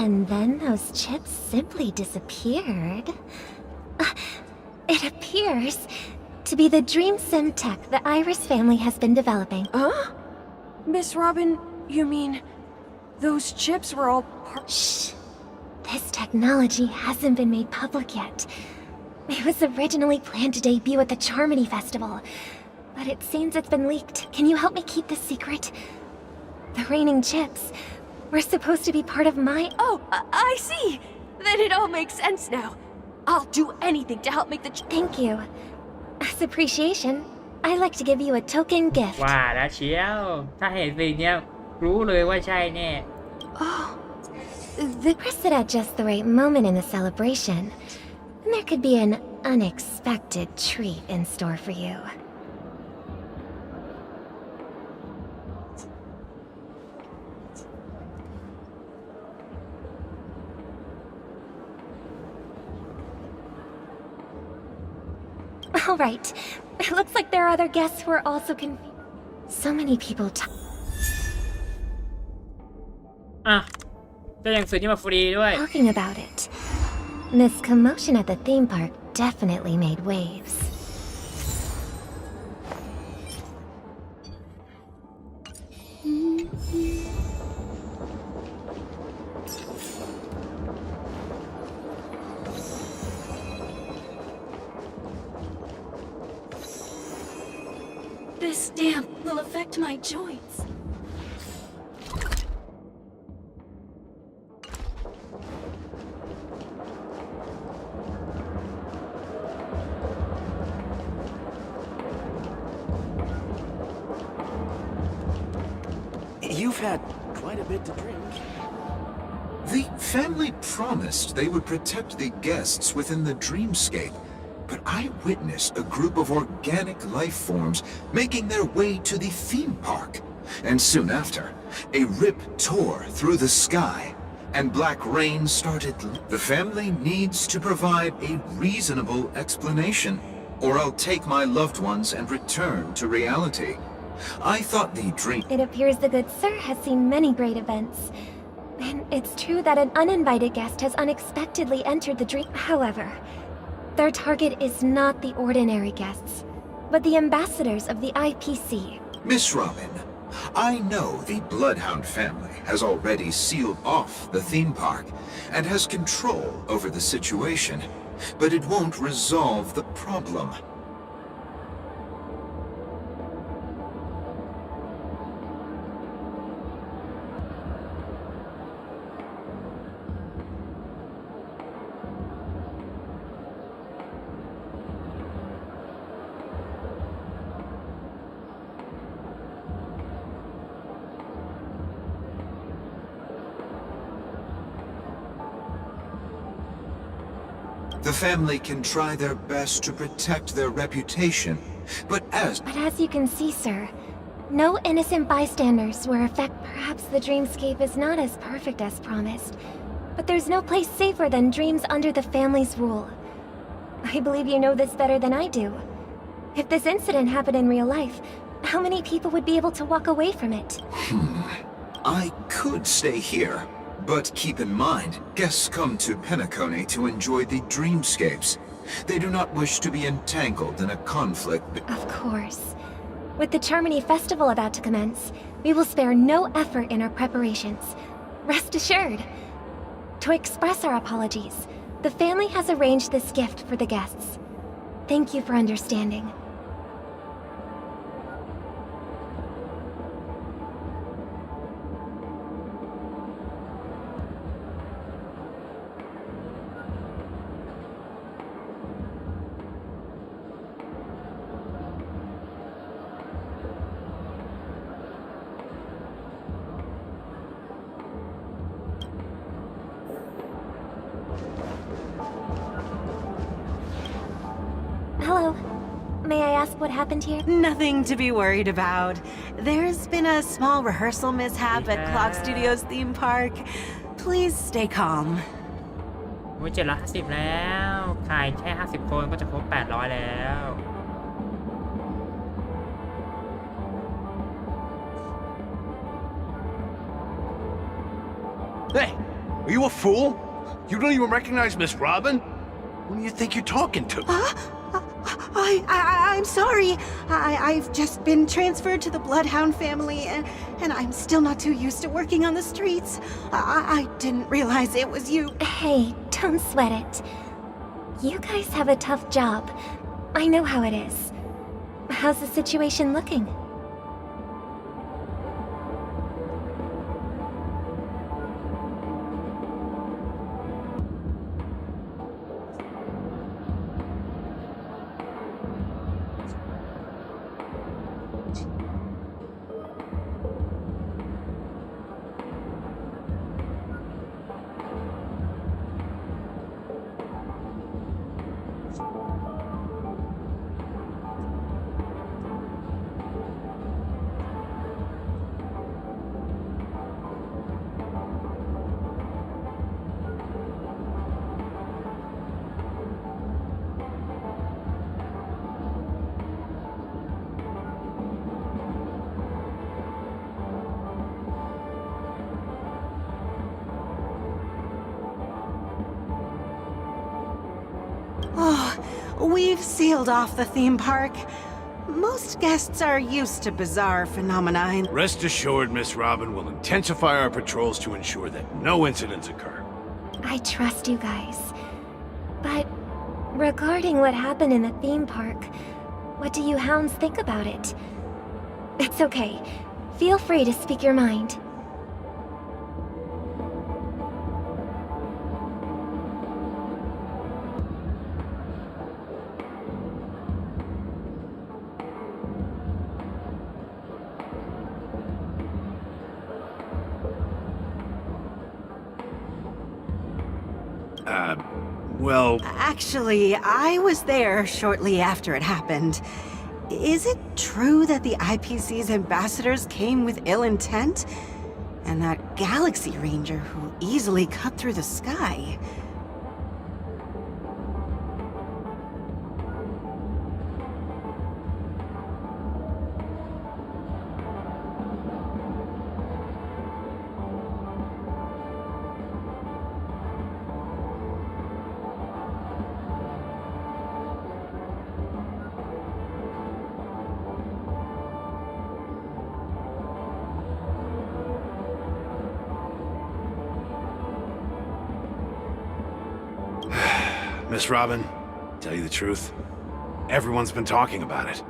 And then those chips simply disappeared. It appears to be the dream sim tech the Iris family has been developing. Huh? Miss Robin, you mean those chips were all part... Shh. This technology hasn't been made public yet. It was originally planned to debut at the Charmony Festival, but it seems it's been leaked. Can you help me keep this secret? The raining chips were supposed to be part of my... Oh, I see! Then it all makes sense now. I'll do anything to help make the... Thank you. As appreciation, I'd like to give you a token gift. ว่าแล้วเชียวถ้าเห็นสิ่งเนี้ยรู้เลยว่าใช่แน่ Oh, the press it at just the right moment in the celebration. There could be an unexpected treat in store for you. All right. It looks like there are other guests who are also confused. So many people อ่ะได้หนังสือนี้มาฟรีด้วย talking about it. This commotion at the theme park definitely made waves. This damp will affect my joints. had quite a bit to drink. The family promised they would protect the guests within the dreamscape, but I witnessed a group of organic life forms making their way to the theme park. And soon after, a rip tore through the sky, and black rain started. The family needs to provide a reasonable explanation, or I'll take my loved ones and return to reality. I thought the dream... It appears the good sir has seen many great events. And it's true that an uninvited guest has unexpectedly entered the dream. However, their target is not the ordinary guests, but the ambassadors of the IPC. Miss Robin, I know the Bloodhound family has already sealed off the theme park and has control over the situation, but it won't resolve the problem. The family can try their best to protect their reputation, but as you can see, sir, no innocent bystanders were affected. Perhaps the dreamscape is not as perfect as promised, but there's no place safer than dreams under the family's rule. I believe you know this better than I do. If this incident happened in real life, how many people would be able to walk away from it? I could stay here. But keep in mind, guests come to Penacony to enjoy the dreamscapes. They do not wish to be entangled in a conflict. Of course. With the Charmony Festival about to commence, we will spare no effort in our preparations. Rest assured. To express our apologies, the family has arranged this gift for the guests. Thank you for understanding. Hello. May I ask what happened here? Nothing to be worried about. There's been a small rehearsal mishap at Clock Studios theme park. Please stay calm. 750แล้วถ่ายแค่50คนก็จะครบ800แล้ว Hey, are you a fool? You don't even recognize Miss Robin? Who do you think you're talking to? I'm sorry. I've just been transferred to the Bloodhound family, and I'm still not too used to working on the streets. I didn't realize it was you. Hey, don't sweat it. You guys have a tough job. I know how it is. How's the situation looking? Oh, we've sealed off the theme park. Most guests are used to bizarre phenomena. Rest assured, Miss Robin will intensify our patrols to ensure that no incidents occur. I trust you guys. But regarding what happened in the theme park, what do you hounds think about it? It's okay. Feel free to speak your mind. Well... Actually, I was there shortly after it happened. Is it true that the IPC's ambassadors came with ill intent? And that Galaxy Ranger who easily cut through the sky? Miss Robin, tell you the truth, everyone's been talking about it.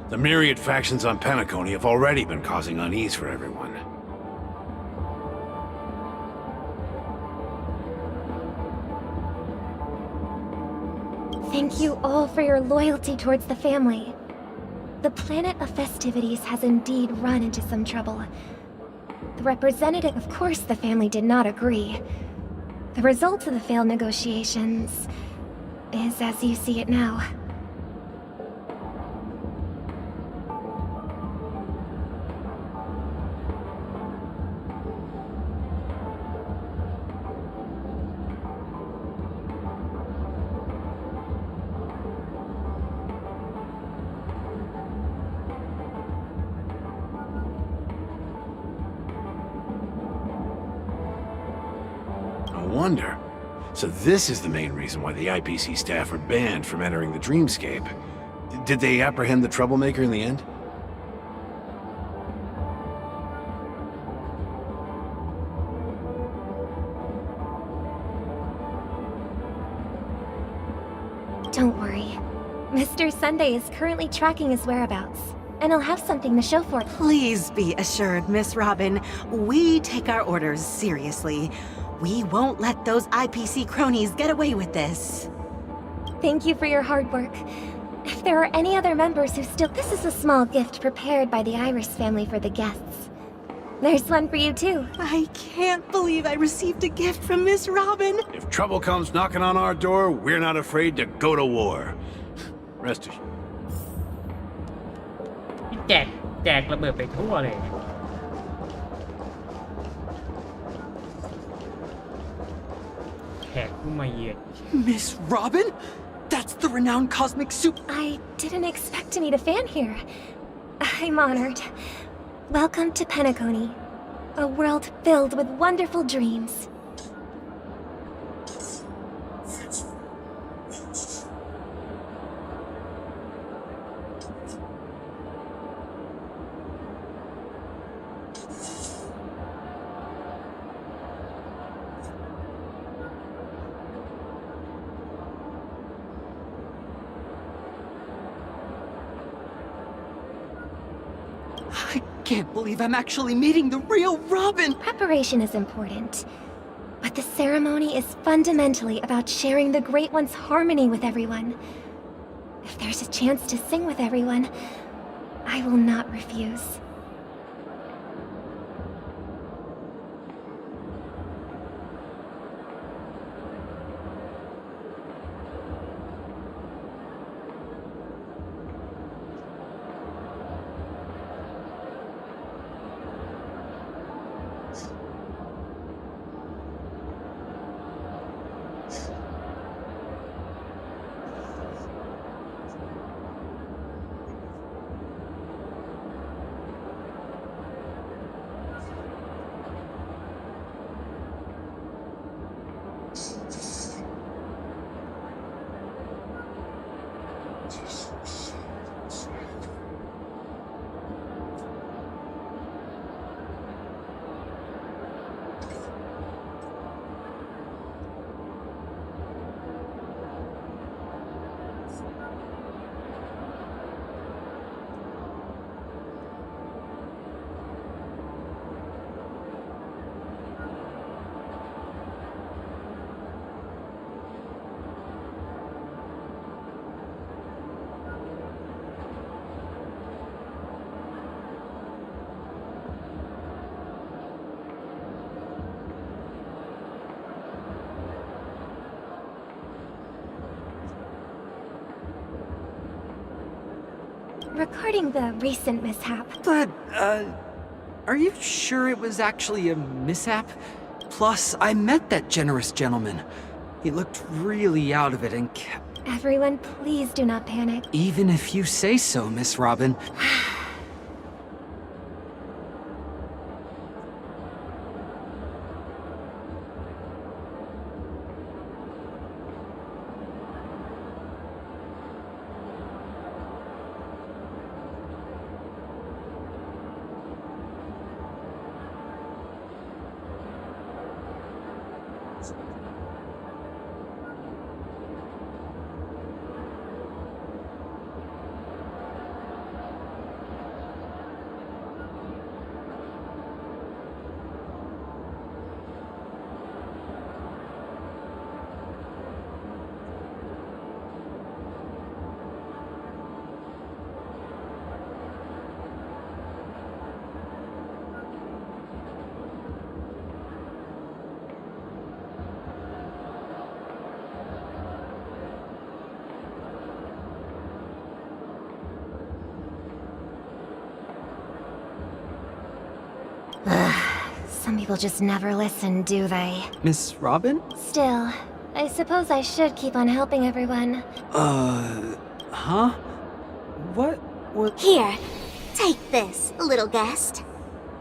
The myriad factions on Penacony have already been causing unease for everyone. Thank you all for your loyalty towards the family. The planet of festivities has indeed run into some trouble. The representative, of course, the family did not agree. The result of the failed negotiations is as you see it now. No wonder. So this is the main reason why the IPC staff are banned from entering the Dreamscape. Did they apprehend the troublemaker in the end? Don't worry. Mr. Sunday is currently tracking his whereabouts, and he'll have something to show for it. Please be assured, Miss Robin, we take our orders seriously. We won't let those IPC cronies get away with this. Thank you for your hard work. If there are any other members who still... This is a small gift prepared by the Iris family for the guests. There's one for you, too. I can't believe I received a gift from Miss Robin. If trouble comes knocking on our door, we're not afraid to go to war. Rest assured. แจกระเบิดไปทั่วเลยแขกผู้มาเยือน Miss Robin? That's the renowned cosmic soup. I didn't expect to meet a fan here. I'm honored. Welcome to Penacony, a world filled with wonderful dreams. I can't believe I'm actually meeting the real Robin! Preparation is important, but the ceremony is fundamentally about sharing the Great One's harmony with everyone. If there's a chance to sing with everyone, I will not refuse. regarding the recent mishap. But, are you sure it was actually a mishap? Plus, I met that generous gentleman. He looked really out of it and kept... Everyone, please do not panic. Even if you say so, Miss Robin. Some people just never listen, do they? Miss Robin? Still, I suppose I should keep on helping everyone. Huh? What? Here, take this, little guest.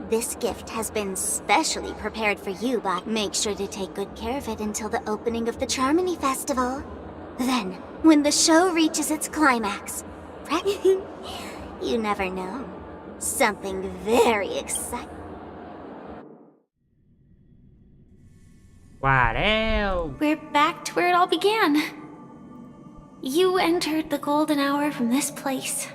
This gift has been specially prepared for you, but make sure to take good care of it until the opening of the Charmony Festival. Then, when the show reaches its climax, you never know. Something very exciting. ว่าแล้ว We're back to where it all began. You entered the golden hour from this place.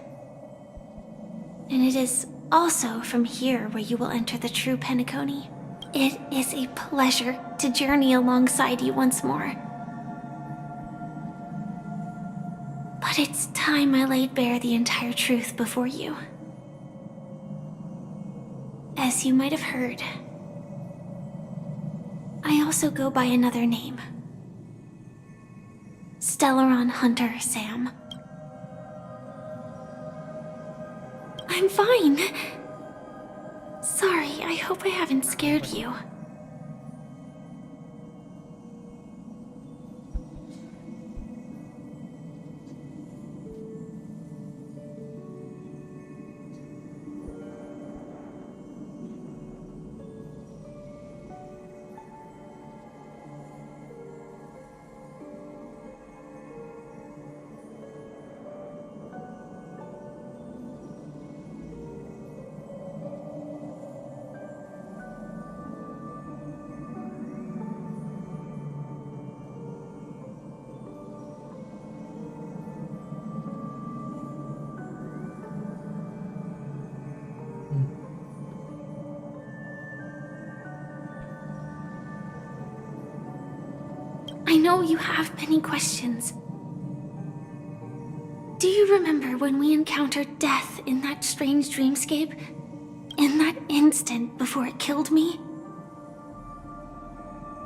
And it is also from here where you will enter the true Penacony. It is a pleasure to journey alongside you once more. But it's time I laid bare the entire truth before you. As you might have heard, I also go by another name. Stellaron Hunter Sam. I'm fine. Sorry, I hope I haven't scared you. I know you have many questions. Do you remember when we encountered death in that strange dreamscape? In that instant before it killed me?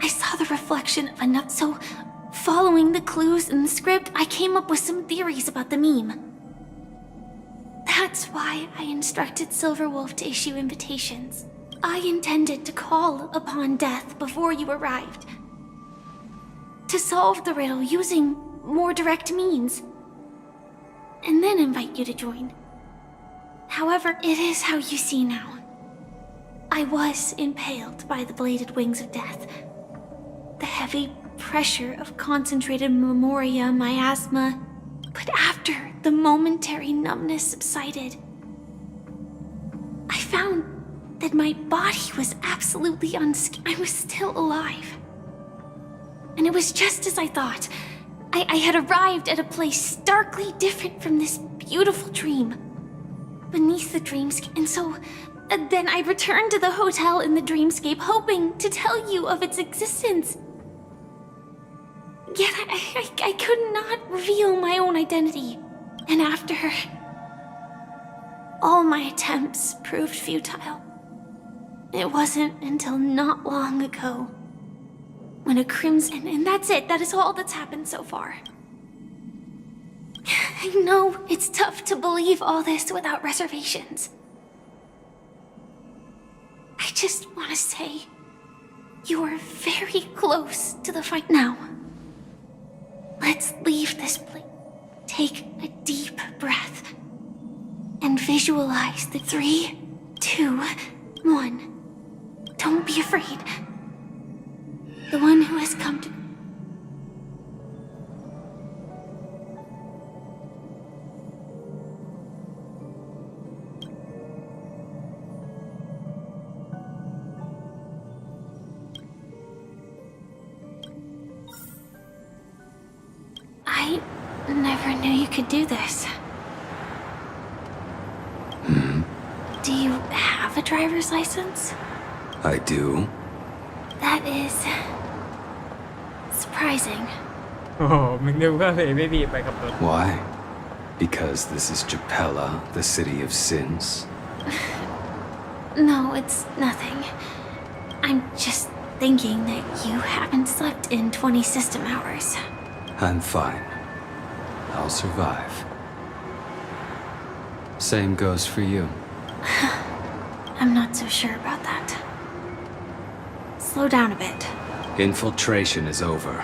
I saw the reflection of a nut, so following the clues in the script, I came up with some theories about the meme. That's why I instructed Silverwolf to issue invitations. I intended to call upon death before you arrived. To solve the riddle using more direct means. And then invite you to join. However, it is how you see now. I was impaled by the bladed wings of death. The heavy pressure of concentrated memoria, miasma. But after the momentary numbness subsided, I found that my body was absolutely I was still alive. And it was just as I thought. I had arrived at a place starkly different from this beautiful dream. Beneath the dreamscape, and so then I returned to the hotel in the dreamscape, hoping to tell you of its existence. Yet I could not reveal my own identity. And after all my attempts proved futile. It wasn't until not long ago when a crimson, and that's it, that is all that's happened so far. I know it's tough to believe all this without reservations. I just want to say, you are very close to the fight now. Let's leave this place. Take a deep breath and visualize the 3, 2, 1. Don't be afraid. The one who has come to... I never knew you could do this. Do you have a driver's license? I do. That is... surprising. โอ้โหมึงนึกว่าเพย์ไม่มีไปกับรถ Why? Because this is Japella, the city of sins? No, it's nothing. I'm just thinking that you haven't slept in 20 system hours. I'm fine. I'll survive. Same goes for you. I'm not so sure about that. Slow down a bit. Infiltration is over.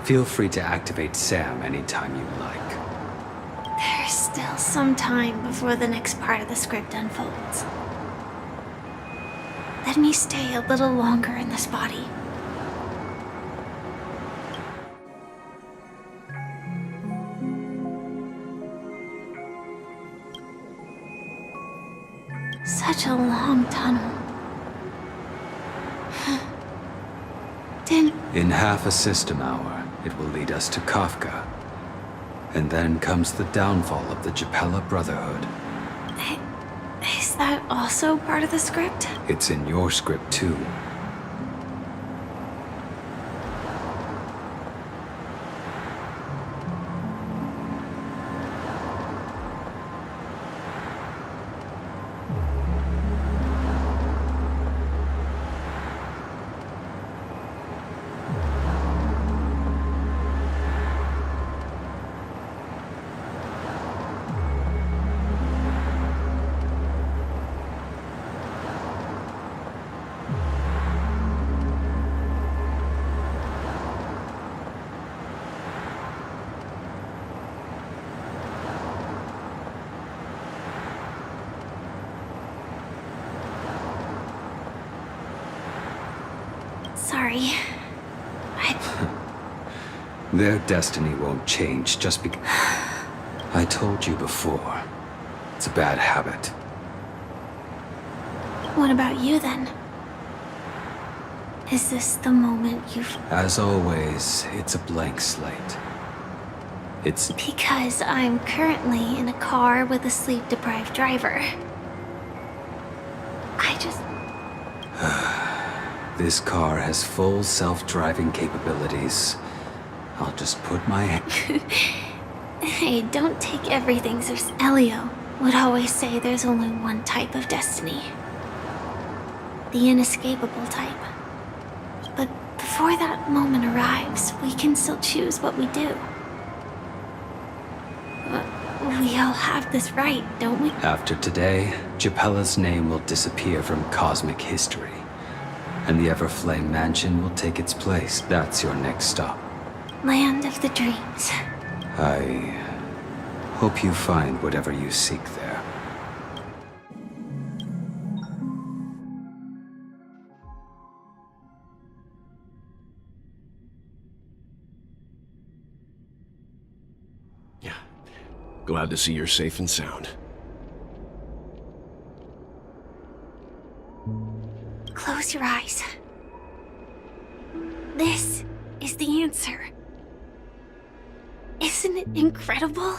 Feel free to activate Sam anytime you like. There's still some time before the next part of the script unfolds. Let me stay a little longer in this body. Such a long tunnel. In half a system hour, it will lead us to Kafka. And then comes the downfall of the Japella Brotherhood. Is that also part of the script? It's in your script too. Sorry. Their destiny won't change just because... I told you before. It's a bad habit. What about you then? Is this the moment you've... As always, it's a blank slate. It's... Because I'm currently in a car with a sleep-deprived driver. I just... This car has full self-driving capabilities. I'll just put my... Hey, don't take everything so... Elio would always say there's only one type of destiny. The inescapable type. But before that moment arrives, we can still choose what we do. We all have this right, don't we? After today, Japella's name will disappear from cosmic history. And the Everflame Mansion will take its place. That's your next stop. Land of the dreams. I hope you find whatever you seek there. Yeah. Glad to see you're safe and sound. Close your eyes. This is the answer. Isn't it incredible?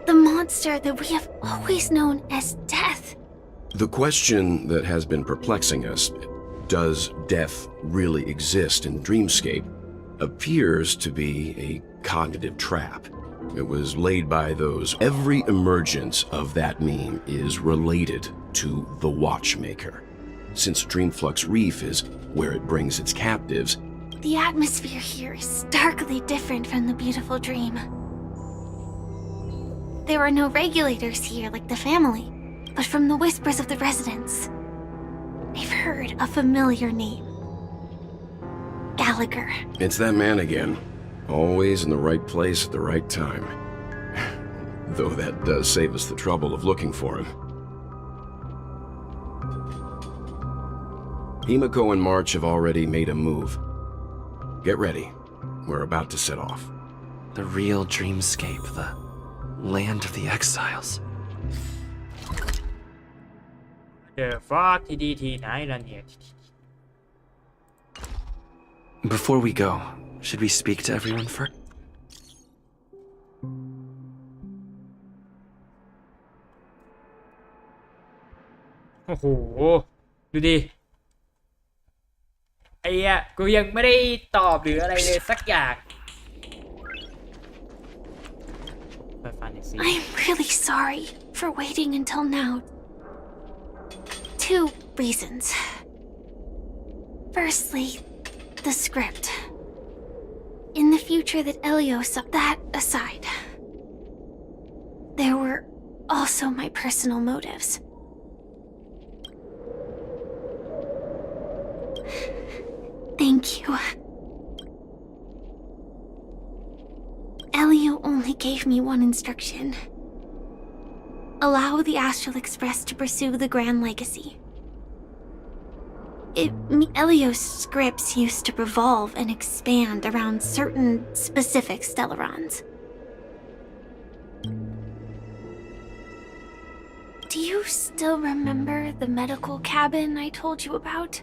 The monster that we have always known as death. The question that has been perplexing us, does death really exist in Dreamscape, appears to be a cognitive trap. It was laid by those. Every emergence of that meme is related to the Watchmaker. Since Dreamflux Reef is where it brings its captives, The atmosphere here is starkly different from the beautiful dream. there are no regulators here like the family, but from the whispers of the residents, I've heard a familiar name. Gallagher. It's that man again. Always in the right place at the right time. Though that does save us the trouble of looking for him. Himiko and March have already made a move. Get ready. We're about to set off. The real dreamscape, the land of the exiles. The fuck TDT ไหนล่ะเนี่ย Before we go, should we speak to everyone first? โอ้โหดูดิไอ้อะกูยังไม่ได้ตอบหรืออะไรเลยสักอย่าง I'm really sorry for waiting until now. 2 reasons. Firstly, the script. In the future that Elio set that aside. There were also my personal motives. Thank you. Elio only gave me one instruction. Allow the Astral Express to pursue the Grand Legacy. Elio's scripts used to revolve and expand around certain specific Stellarons. Do you still remember the medical cabin I told you about?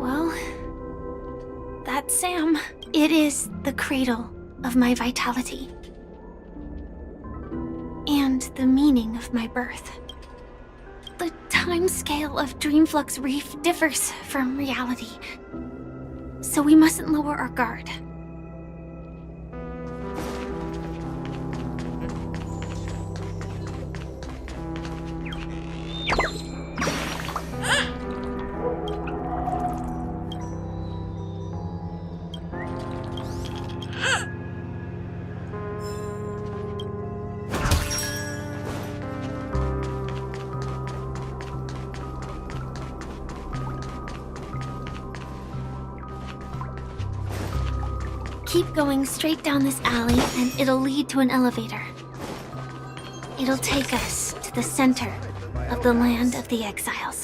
Well, that's Sam. It is the cradle of my vitality. And the meaning of my birth. The timescale of Dreamflux Reef differs from reality, so we mustn't lower our guard. Keep going straight down this alley and it'll lead to an elevator. It'll take us to the center of the land of the exiles.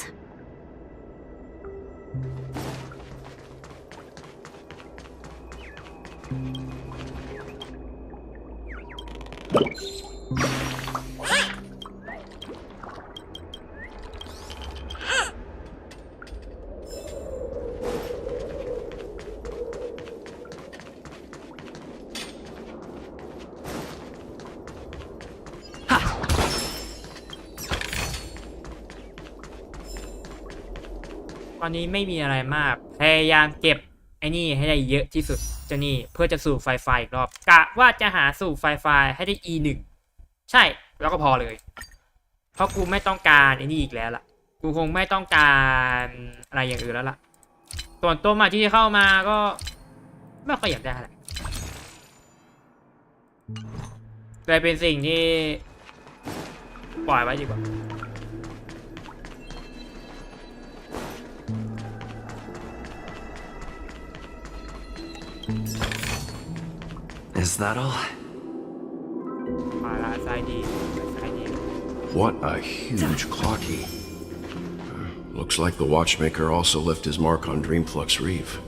ตอนนี้ไม่มีอะไรมากพยายามเก็บไอ้นี่ให้ได้เยอะที่สุดจะนี่เพื่อจะสู่ไฟไฟอีกรอบกะว่าจะหาสู่ไฟไฟให้ได้ E1 ใช่แล้วก็พอเลยเพราะกูไม่ต้องการไอ้นี่อีกแล้วล่ะกูคงไม่ต้องการอะไรอย่างอื่นแล้วล่ะส่วนตัวใหม่ที่เข้ามาก็ไม่ค่อยอยากได้อะไรเลยเป็นสิ่งที่ปล่อยไว้ดีกว่า Is that all? What a huge clocky. Looks like the watchmaker also left his mark on Dreamflux Reef.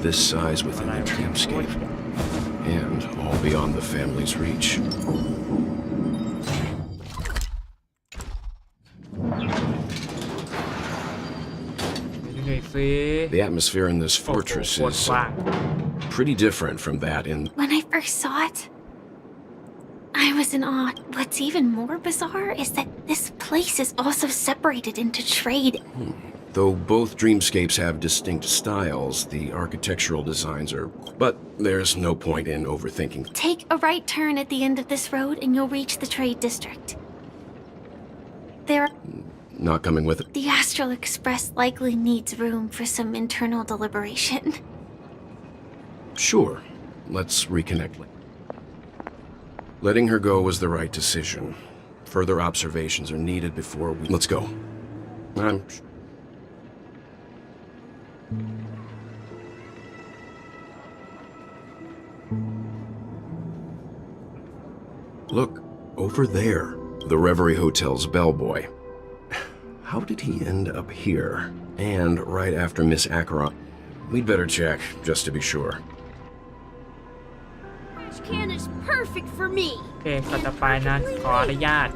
this size within the dreamscape, and all beyond the family's reach. The atmosphere in this fortress is pretty different from that in... When I first saw it, I was in awe. What's even more bizarre is that this place is also separated into trade. Though both dreamscapes have distinct styles, the architectural designs are... But there's no point in overthinking. Take a right turn at the end of this road and you'll reach the trade district. There... Not coming with it. The Astral Express likely needs room for some internal deliberation. Sure. Let's reconnect. Letting her go was the right decision. Further observations are needed before we... Let's go. Look, over there. The Reverie Hotel's bellboy. How did he end up here? And right after Miss Acheron? We'd better check, just to be sure. This can is perfect for me. โอเคก่อนต่อไปนั้นขออนุญาต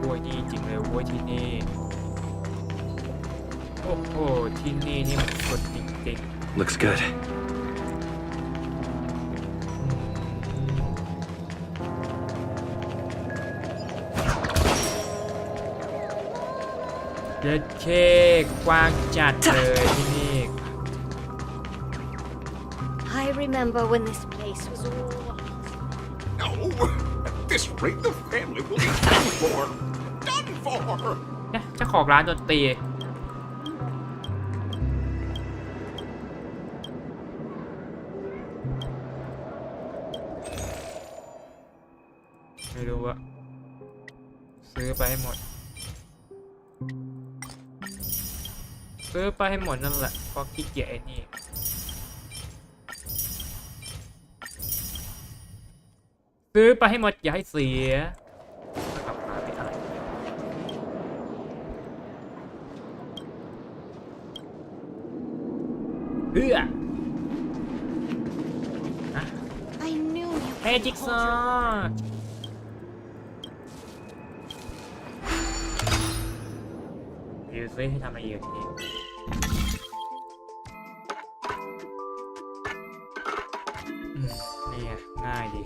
โว้ยดีจริงเลยโว้ยที่นี่โอ้โหที่นี่นี่มันสดจริงๆ Looks good.เด็ดเคกว้างจัดเลยที่นี่ I remember when this place was all... No! At this rate, the family will be done for! Done for! เนี่ยเจ้าของร้านดนตรีไม่รู้อะซื้อไปให้หมดซื้อไปให้หมดนั่นแหละเพราะขี้เกียจไอ้นี่ซื้อไปให้หมดอย่าให้เสียกลับมาเป็นอะไรเฮ้ยเฮ้ยจิ๊กซอว์ดูซิให้ทำอะไรอยู่ที่นี่นี่ไงง่ายดี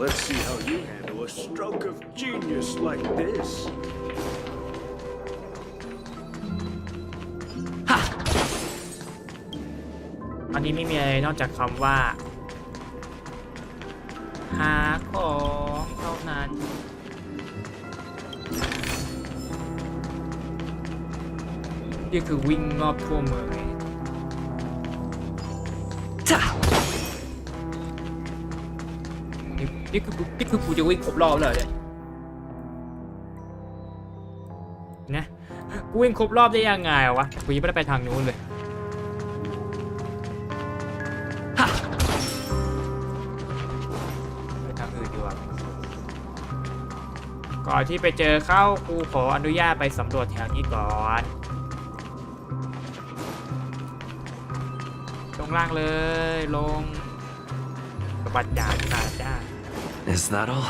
Let's see how you handle a stroke of genius like this. อันนี้ไม่มีอะไรนอกจากคำว่าหาของเท่านั้นนี่คือวิ่งรอบทั่วเมืองเลยนี่คือกูจะวิ่งครบรอบเลยเนี่ยนะกูวิ่งครบรอบได้ยังไงวะกูยังไม่ได้ไปทางนู้นเลยไปทางอื่นดีกว่าก่อนที่ไปเจอเข้ากูขออนุญาตไปสำรวจแถวนี้ก่อนลงล่างเลยลงกระบัดจ่าจ้าIs that all? โ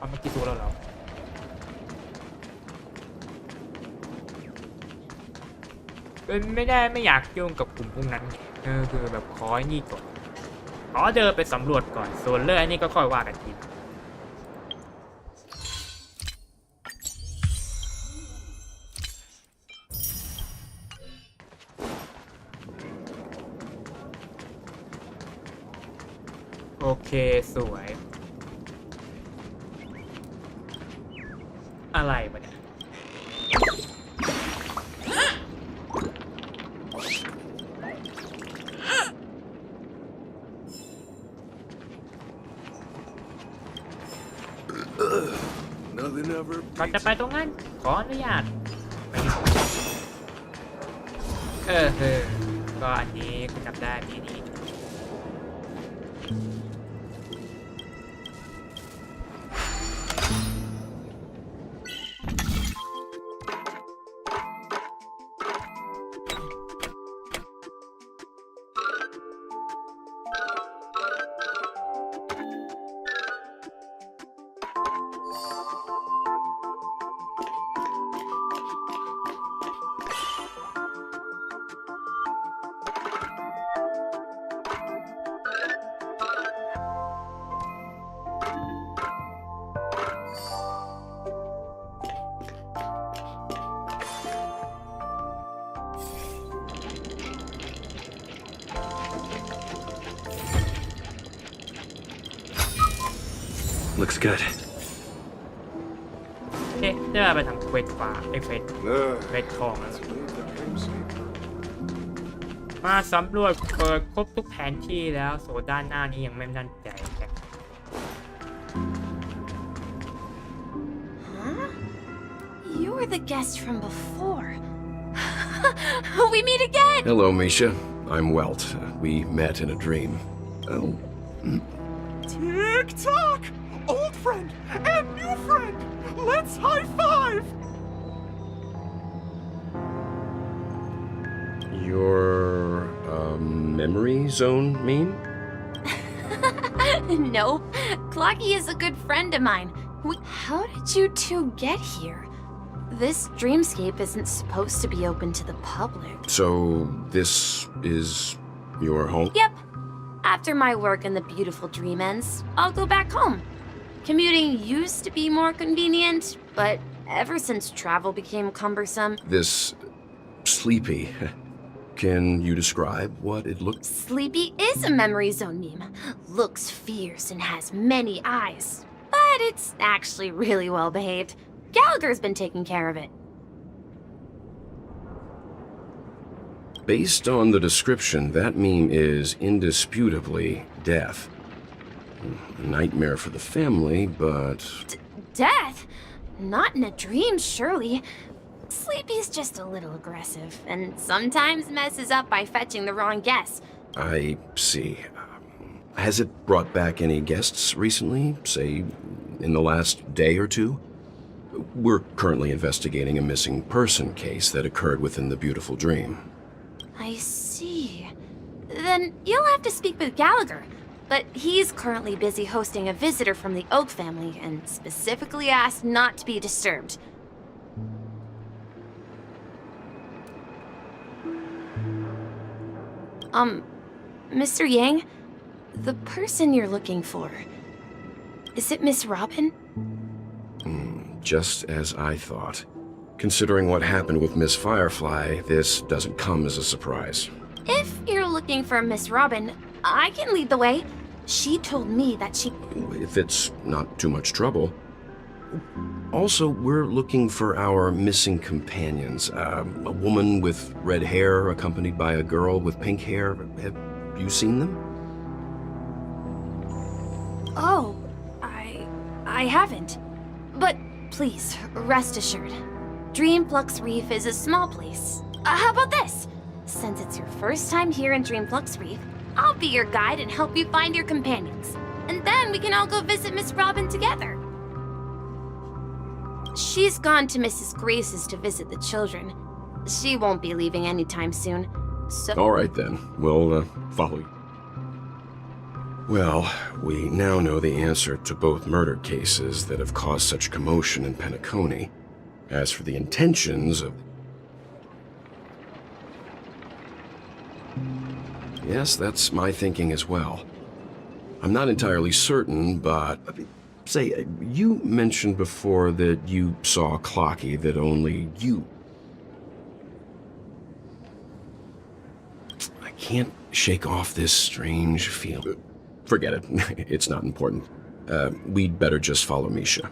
เอามากี่ตัวแล้วเหรอไม่อยากยุ่งกับกลุ่มพวกนั้นคือแบบขอไอ้นี่ก่อนขอเดินไปสำรวจก่อนส่วนเรื่องไอ้นี่ก็ค่อยว่ากันทีโอเคสวยอะไรวะเนี่ยก่อนจะไปตรงนั้นขออนุญาตก็อันนี้คุณจำได้นี่Looks good. โอเคได้ไปทำเควสฟ้าเควสทองแล้วมาสำรวจเปิดครบทุกแผนที่แล้วโซด้านหน้านี้ยังไม่มั่นใจครับ Huh? You're the guest from before. We meet again! Hello, Misha. I'm Welt. We met in a dream. Oh. Tick-tock! Old friend and new friend! Let's high-five! Your, memory zone meme? Nope. Clocky is a good friend of mine. How did you two get here? This dreamscape isn't supposed to be open to the public. So, this is your home? Yep. After my work in the beautiful dream ends, I'll go back home. Commuting used to be more convenient, but ever since travel became cumbersome... This... Sleepy. Can you describe what it looks... Sleepy is a memory zone meme. Looks fierce and has many eyes. But it's actually really well behaved. Gallagher's been taking care of it. Based on the description, that meme is indisputably death. A nightmare for the family, but... Death? Not in a dream, surely. Sleepy's just a little aggressive, and sometimes messes up by fetching the wrong guess. I see. Has it brought back any guests recently? Say, in the last day or two? We're currently investigating a missing person case that occurred within the beautiful dream. I see. Then you'll have to speak with Gallagher. But he's currently busy hosting a visitor from the Oak family and specifically asked not to be disturbed. Mr. Yang, the person you're looking for, is it Miss Robin? Just as I thought. Considering what happened with Miss Firefly, this doesn't come as a surprise. If you're looking for Miss Robin, I can lead the way. She told me that she... If it's not too much trouble. Also, we're looking for our missing companions. A woman with red hair accompanied by a girl with pink hair. Have you seen them? Oh, I haven't. But please, rest assured. Dreamflux Reef is a small place. How about this? Since it's your first time here in Dreamflux Reef, I'll be your guide and help you find your companions. And then we can all go visit Miss Robin together. She's gone to Mrs. Grace's to visit the children. She won't be leaving anytime soon, so... All right then, we'll follow you. Well, we now know the answer to both murder cases that have caused such commotion in Penacony. As for the intentions of... Yes, that's my thinking as well. I'm not entirely certain, but... Say, you mentioned before that you saw Clocky that only you... I can't shake off this strange feeling. Forget it. It's not important. We'd better just follow Misha.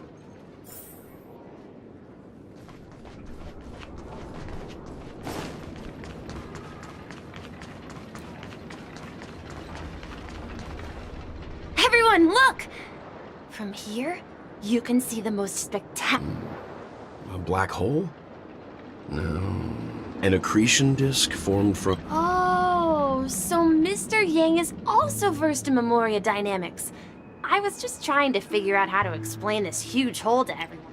Everyone, look! From here, you can see the most spectacular... A black hole? No. An accretion disk formed from... Oh, so Mr. Yang is also versed in Memoria dynamics. I was just trying to figure out how to explain this huge hole to everyone.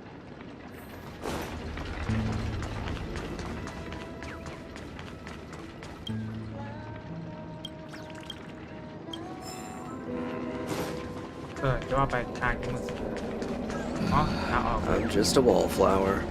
I'm just a wallflower.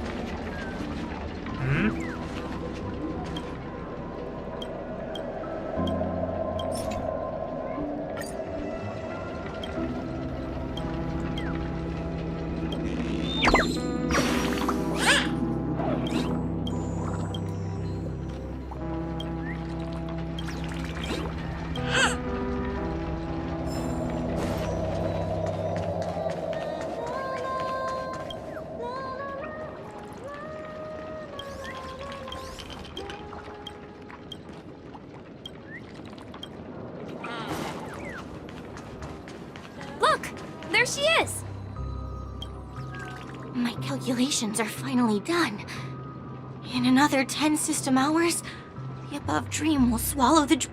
There she is! My calculations are finally done. In another 10 system hours, the above dream will swallow the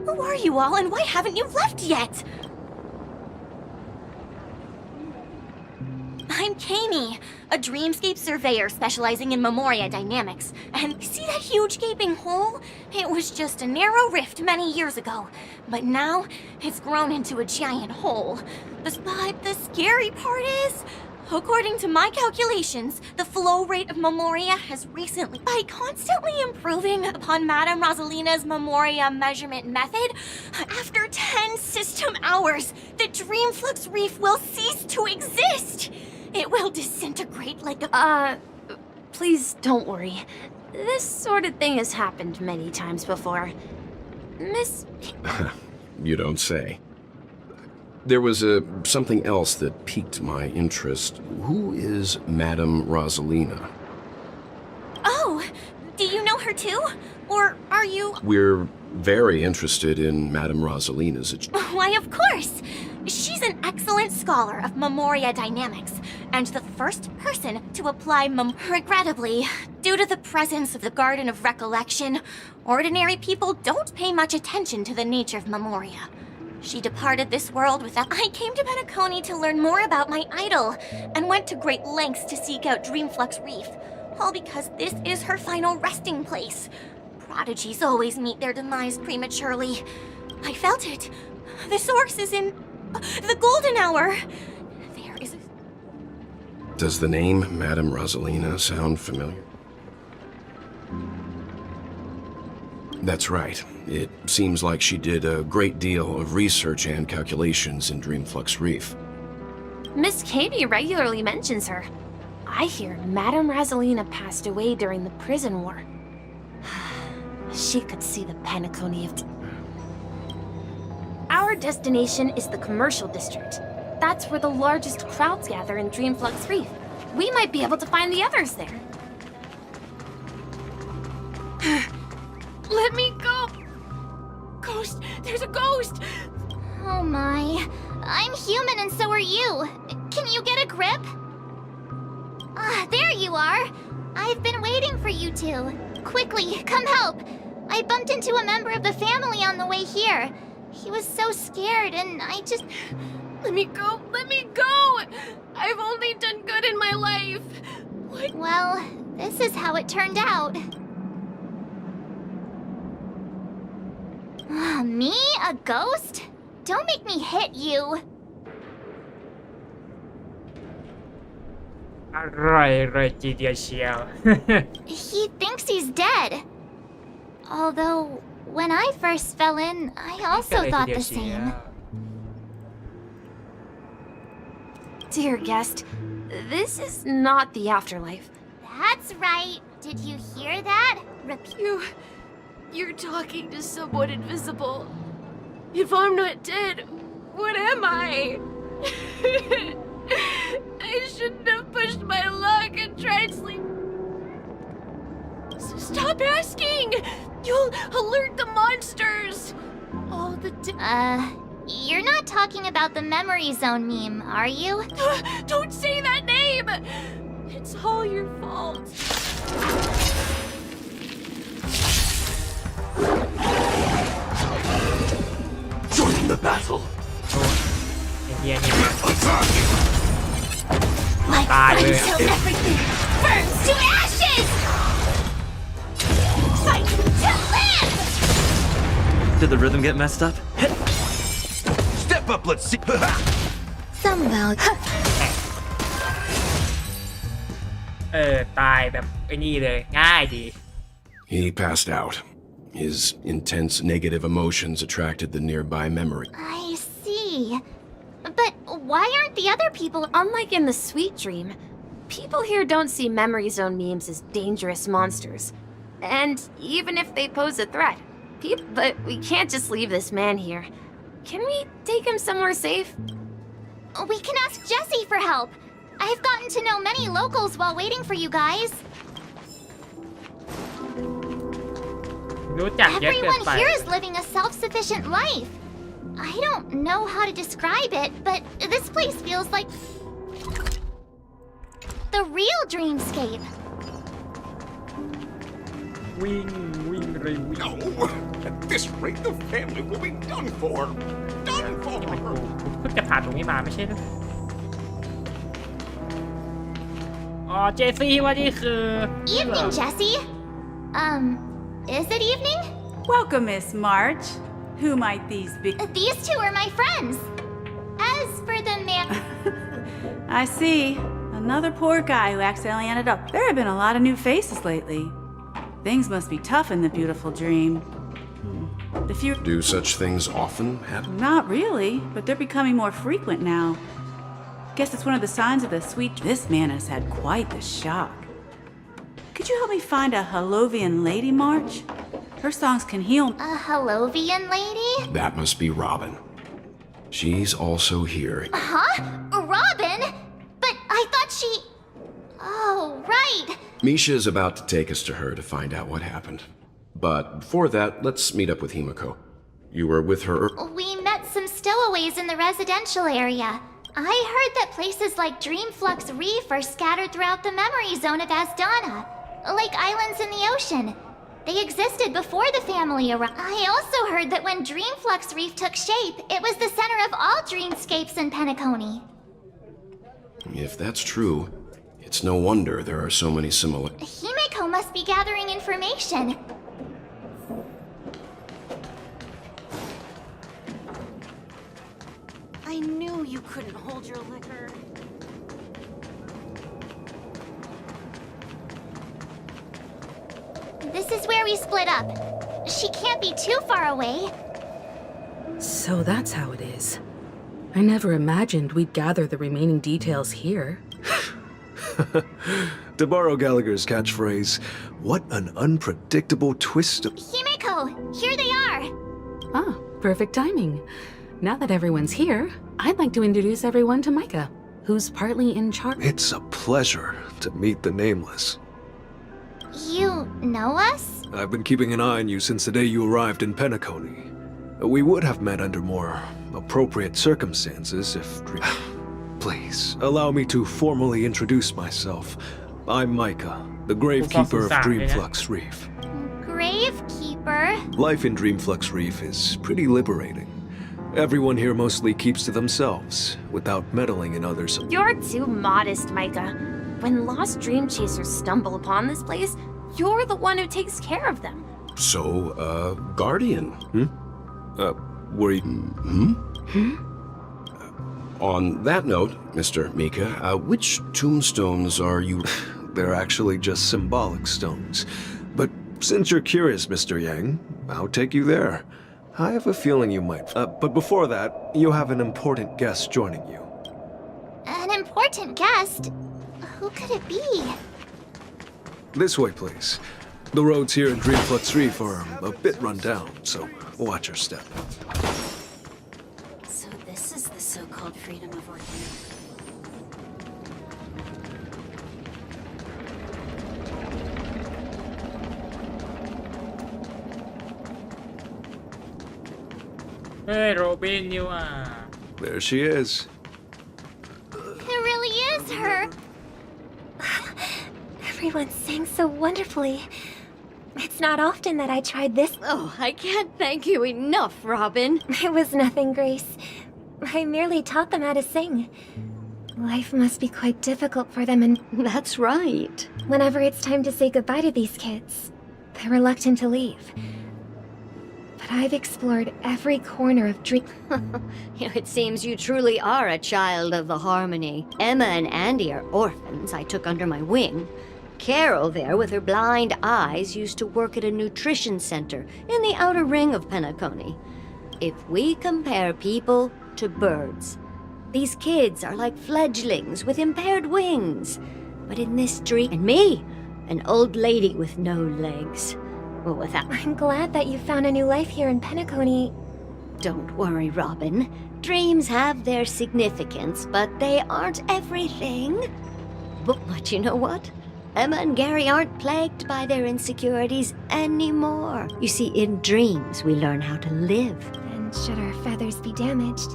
Who are you all, and why haven't you left yet? I'm Kami, a dreamscape surveyor specializing in Memoria dynamics. And see that huge gaping hole? It was just a narrow rift many years ago, but now it's grown into a giant hole. But the scary part is, according to my calculations, the flow rate of Memoria has recently, by constantly improving upon Madame Rosalina's Memoria measurement method, after 10 system hours, the Dreamflux Reef will cease to exist. It will disintegrate like a... please don't worry. This sort of thing has happened many times before. Miss... You don't say. There was something else that piqued my interest. Who is Madame Rosalina? Oh, do you know her too? Or are you... We're very interested in Madame Rosalina's... Why, of course! She's an excellent scholar of Memoria dynamics, and the first person to apply Regrettably, due to the presence of the Garden of Recollection, ordinary people don't pay much attention to the nature of Memoria. She departed this world without... I came to Penacony to learn more about my idol, and went to great lengths to seek out Dreamflux Reef, all because this is her final resting place. Prodigies always meet their demise prematurely. I felt it. The source is in... the golden hour. There is a... Does the name Madame Rosalina sound familiar? That's right. It seems like she did a great deal of research and calculations in Dreamflux Reef. Miss Katie regularly mentions her. I hear Madame Rosalina passed away during the prison war. She could see the Penacony of... Our destination is the commercial district. That's where the largest crowds gather in Dreamflux Reef. We might be able to find the others there. Let me go! Ghost! There's a ghost! Oh my. I'm human and so are you. Can you get a grip? Ah, there you are. I've been waiting for you two. Quickly, come help. I bumped into a member of the family on the way here. He was so scared and I just... Let me go! Let me go! I've only done good in my life. What? Well, this is how it turned out. Me? A ghost? don't make me hit you. อร่อยเลยทีเดียวเชียว He thinks he's dead. Although, when I first fell in, I also thought the same. Dear guest, this is not the afterlife. That's right. Did you hear that? You're talking to someone invisible. If I'm not dead, what am I? I shouldn't have pushed my luck and tried sleep. Stop asking! You'll alert the monsters! All the You're not talking about the memory zone meme, are you? Don't say that name! It's all your fault. Join the battle. ไอ้เหี้ยนี่ Like ตายเลย until everything burns to ashes! Fight to live! Did the rhythm get messed up? Step up, let's see. Some value. ตายแบบไอ้นี่เลยง่ายดี He passed out. His intense negative emotions attracted the nearby memory. I see. But why aren't the other people? Unlike in the Sweet Dream, people here don't see memory zone memes as dangerous monsters. And even if they pose a threat, but we can't just leave this man here. Can we take him somewhere safe? We can ask Jessie for help. I've gotten to know many locals while waiting for you guys. รู้จักเยอะเกิน Everyone ไป here is living a self-sufficient life. I don't know how to describe it, but this place feels like the real dreamscape. วิ่งเลยวิ่ง No! At this rate, the family will be done for. Done for. เพิ่งจะผ่านตรงนี้มาไม่ใช่หรออ๋อเจซี่ว่านี่คือ Evening, Jessie. Is it evening? Welcome, Miss March. Who might these be? These two are my friends. As for the man... I see. Another poor guy who accidentally ended up. There have been a lot of new faces lately. Things must be tough in the beautiful dream. The few... Do such things often happen? Not really, but they're becoming more frequent now. Guess it's one of the signs of the sweet... This man has had quite the shock. Could you help me find a Halovian lady, March? Her songs can heal... A Halovian lady? That must be Robin. She's also here. Huh? Robin? But I thought she... Oh, right. Misha is about to take us to her to find out what happened. But before that, let's meet up with Himiko. You were with her... We met some stowaways in the residential area. I heard that places like Dreamflux Reef are scattered throughout the memory zone of Asdana, like islands in the ocean. They existed before the family arrived. I also heard that when Dreamflux Reef took shape, it was the center of all dreamscapes in Penacony. If that's true, it's no wonder there are so many similar... Himiko must be gathering information. I knew you couldn't hold your liquor. This is where we split up. She can't be too far away. So that's how it is. I never imagined we'd gather the remaining details here. To borrow Gallagher's catchphrase, what an unpredictable twist of... Himiko, here they are. Ah, perfect timing. Now that everyone's here, I'd like to introduce everyone to Micah, who's partly in charge. It's a pleasure to meet the Nameless. You know us? I've been keeping an eye on you since the day you arrived in Penacony. We would have met under more appropriate circumstances if... Please, allow me to formally introduce myself. I'm Micah, the Gravekeeper of Dreamflux Reef. Gravekeeper? Life in Dreamflux Reef is pretty liberating. Everyone here mostly keeps to themselves, without meddling in others. You're too modest, Micah. When lost dream chasers stumble upon this place, you're the one who takes care of them. So, Guardian? Were you... On that note, Mr. Mika, which tombstones are you... They're actually just symbolic stones. But since you're curious, Mr. Yang, I'll take you there. I have a feeling you might... but before that, you have an important guest joining you. An important guest? Who could it be? This way, please. The roads here in Dreamflux Reef are a bit run down, so watch your step. So this is the so-called freedom of organic. Hey, Robin, you are. There she is. It really is her! Everyone sang so wonderfully. It's not often that I tried this. Oh, I can't thank you enough, Robin. It was nothing, Grace. I merely taught them how to sing. Life must be quite difficult for them, and... That's right. Whenever it's time to say goodbye to these kids, they're reluctant to leave. But I've explored every corner of Dream... It seems you truly are a child of the Harmony. Emma and Andy are orphans I took under my wing. Carol there, with her blind eyes, used to work at a nutrition center in the outer ring of Penacony. If we compare people to birds, these kids are like fledglings with impaired wings. But in this dream... And me, an old lady with no legs. Well, without... I'm glad that you found a new life here in Penacony. Don't worry, Robin. Dreams have their significance, but they aren't everything. But you know what? Emma and Gary aren't plagued by their insecurities anymore. You see, in dreams, we learn how to live. And should our feathers be damaged,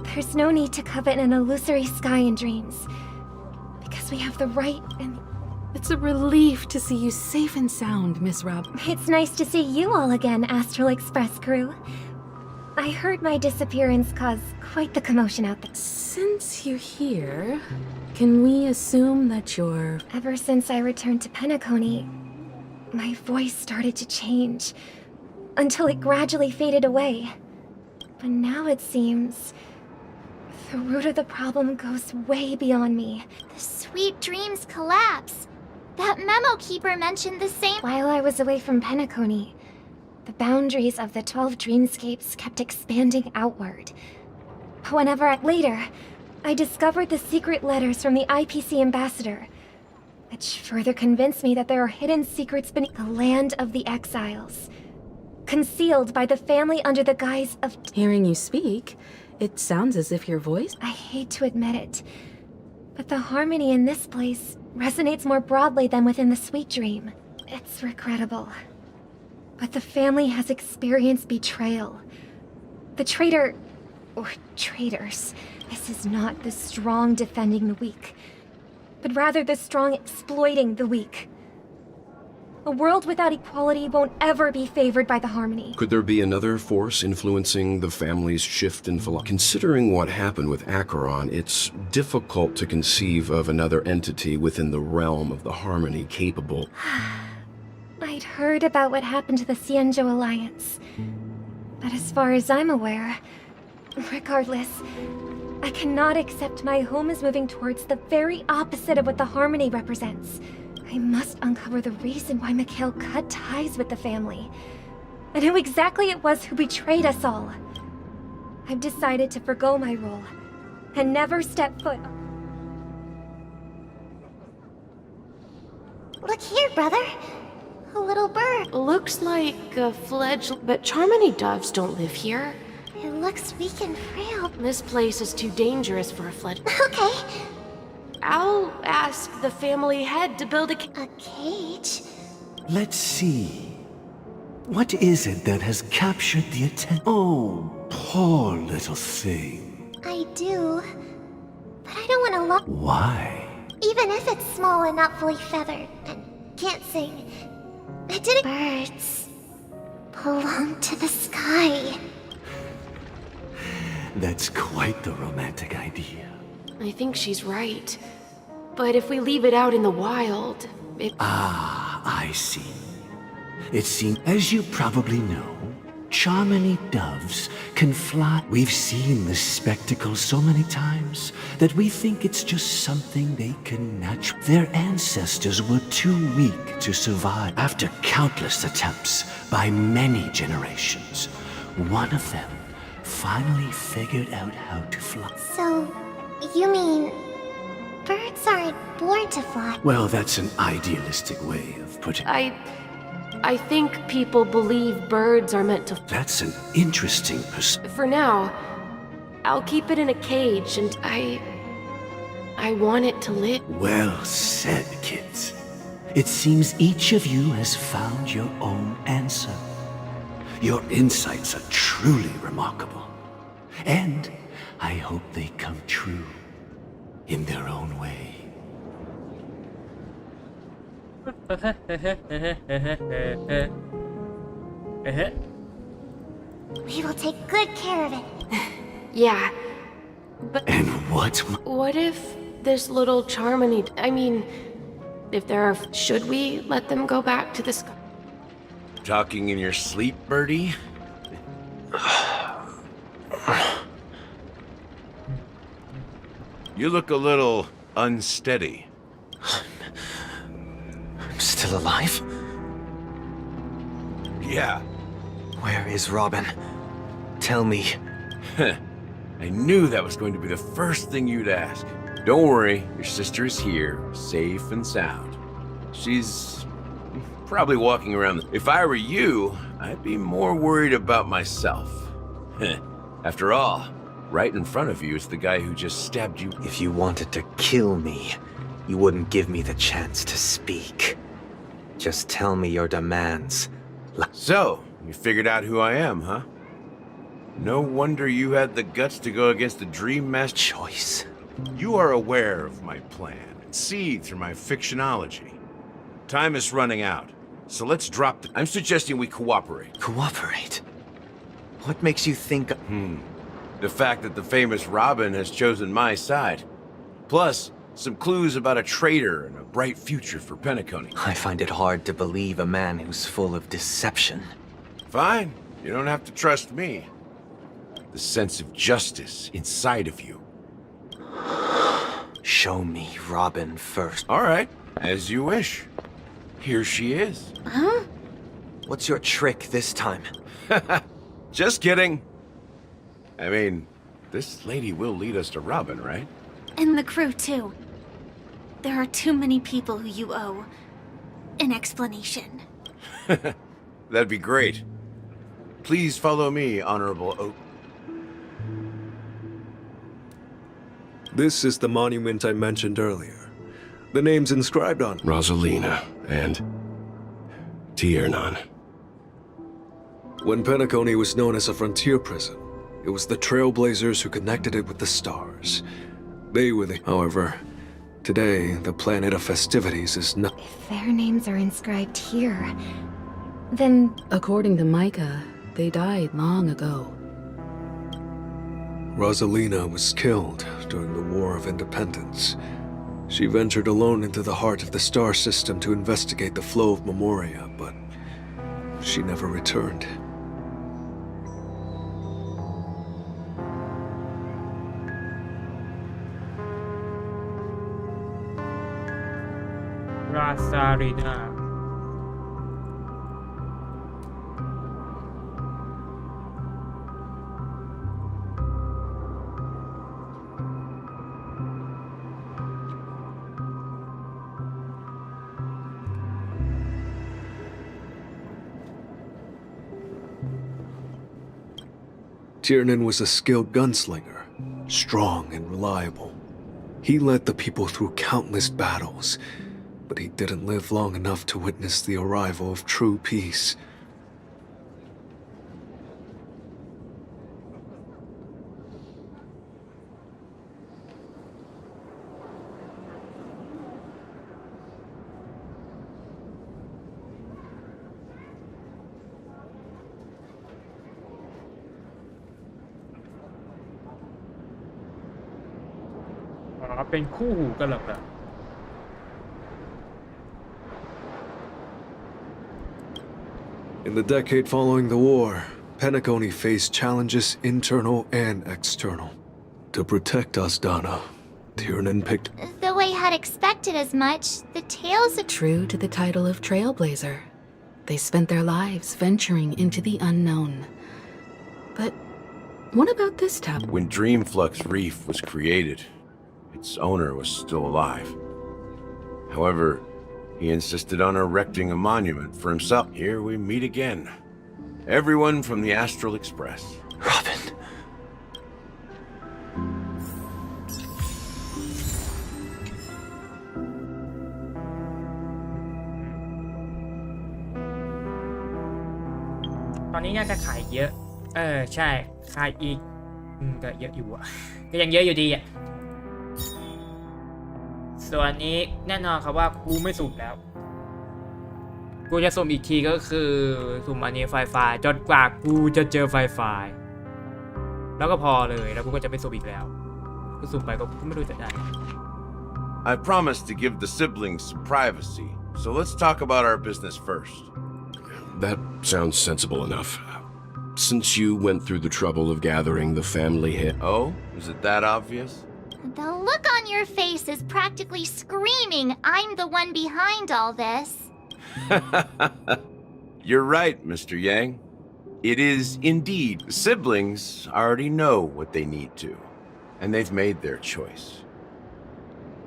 there's no need to covet an illusory sky in dreams. Because we have the right and... It's a relief to see you safe and sound, Miss Rob. It's nice to see you all again, Astral Express crew. I heard my disappearance caused quite the commotion out there. Since you're here, can we assume that you're... Ever since I returned to Penacony, my voice started to change, until it gradually faded away. But now it seems... the root of the problem goes way beyond me. The sweet dreams collapse. That memo keeper mentioned the same... While I was away from Penacony, the boundaries of the 12 dreamscapes kept expanding outward. Later, I discovered the secret letters from the IPC ambassador, which further convinced me that there are hidden secrets beneath the land of the exiles, concealed by the family under the guise of... Hearing you speak, it sounds as if your voice... I hate to admit it, but the harmony in this place resonates more broadly than within the sweet dream. It's regrettable, but the family has experienced betrayal. The traitor... or traitors... This is not the strong defending the weak, but rather the strong exploiting the weak. A world without equality won't ever be favored by the Harmony. Could there be another force influencing the family's shift in philosophy? Considering what happened with Acheron, it's difficult to conceive of another entity within the realm of the Harmony capable... I'd heard about what happened to the Xianzhou Alliance, but as far as I'm aware, regardless, I cannot accept my home is moving towards the very opposite of what the Harmony represents. I must uncover the reason why Mikhail cut ties with the family, and who exactly it was who betrayed us all. I've decided to forgo my role, and never step foot... Look here, brother. A little bird. Looks like a fledgling, but Charmony doves don't live here. It looks weak and frail. This place is too dangerous for a fledgling. Okay. I'll ask the family head to build a cage? Let's see. What is it that has captured the attention? Oh, poor little thing. I do. But I don't want to look... Why? Even if it's small and not fully feathered and can't sing, I didn't... Birds belong to the sky. That's quite the romantic idea. I think she's right. But if we leave it out in the wild, it... Ah, I see. It seems, as you probably know, Charmony doves can fly. We've seen this spectacle so many times that we think it's just something they can naturally. Their ancestors were too weak to survive. After countless attempts by many generations, one of them finally figured out how to fly. So, you mean birds aren't born to fly? Well, that's an idealistic way of putting it. I think people believe birds are meant to. That's an interesting perspective. For now, I'll keep it in a cage and I want it to live. Well said, kids. It seems each of you has found your own answer. Your insights are truly remarkable. And I hope they come true in their own way. We will take good care of it. Yeah, but. And what? What if this little Charmony. I mean, if there are. Should we let them go back to the sky? Talking in your sleep, Birdie? You look a little unsteady. I'm still alive? Yeah. Where is Robin? Tell me. I knew that was going to be the first thing you'd ask. Don't worry, your sister is here, safe and sound. She's probably walking around. If I were you, I'd be more worried about myself. After all, right in front of you is the guy who just stabbed you. If you wanted to kill me, you wouldn't give me the chance to speak. Just tell me your demands. So, you figured out who I am, huh? No wonder you had the guts to go against the Dream Master. Choice. You are aware of my plan and see through my fictionology. Time is running out, so let's drop the... I'm suggesting we cooperate. Cooperate? What makes you think... The fact that the famous Robin has chosen my side. Plus, some clues about a traitor and a bright future for Penacony. I find it hard to believe a man who's full of deception. Fine. You don't have to trust me. The sense of justice inside of you. Show me Robin first. All right. As you wish. Here she is. Huh? What's your trick this time? Just kidding. I mean, this lady will lead us to Robin, right? And the crew, too. There are too many people who you owe an explanation. That'd be great. Please follow me, Honorable Oak. This is the monument I mentioned earlier. The names inscribed on Rosalina and Tiernan. When Penacony was known as a frontier prison, it was the Trailblazers who connected it with the stars. They were the... However, today, the planet of festivities is not... If their names are inscribed here, then... According to Micah, they died long ago. Rosalina was killed during the War of Independence. She ventured alone into the heart of the star system to investigate the flow of Memoria, but she never returned. Rosalina. Tiernan was a skilled gunslinger, strong and reliable. He led the people through countless battles, but he didn't live long enough to witness the arrival of true peace.อ๋อเป็นคู่หูกันเหรอครับ In the decade following the war, Penacony faced challenges internal and external. To protect Asdana, Tiernan picked... Though I had expected as much, the tales of... True to the title of Trailblazer, they spent their lives venturing into the unknown. But what about this tab? When Dreamflux Reef was created, its owner was still alive. However, he insisted on erecting a monument for himself. Here we meet again. Everyone from the Astral Express. Robin. ตอนนี้น่าจะขายเยอะ ใช่ ขายอีกก็เยอะอยู่อะก็ยังเยอะอยู่ดีอะส่วนนี้แน่นอนครับว่ากูไม่สุ่มแล้ว กูจะสุ่มอีกทีก็คือสุ่มอันนี้ไฟจนกว่ากูจะเจอไฟแล้วก็พอเลยแล้วกูก็จะไม่สุ่มอีกแล้วกูสุ่มไปก็ไม่รู้จะได้ I promised to give the siblings some privacy, so let's talk about our business first. That sounds sensible enough. Since you went through the trouble of gathering the family here... Oh? Is it that obvious? The look on your face is practically screaming, I'm the one behind all this. You're right, Mr. Yang. It is indeed. The siblings already know what they need to, and they've made their choice.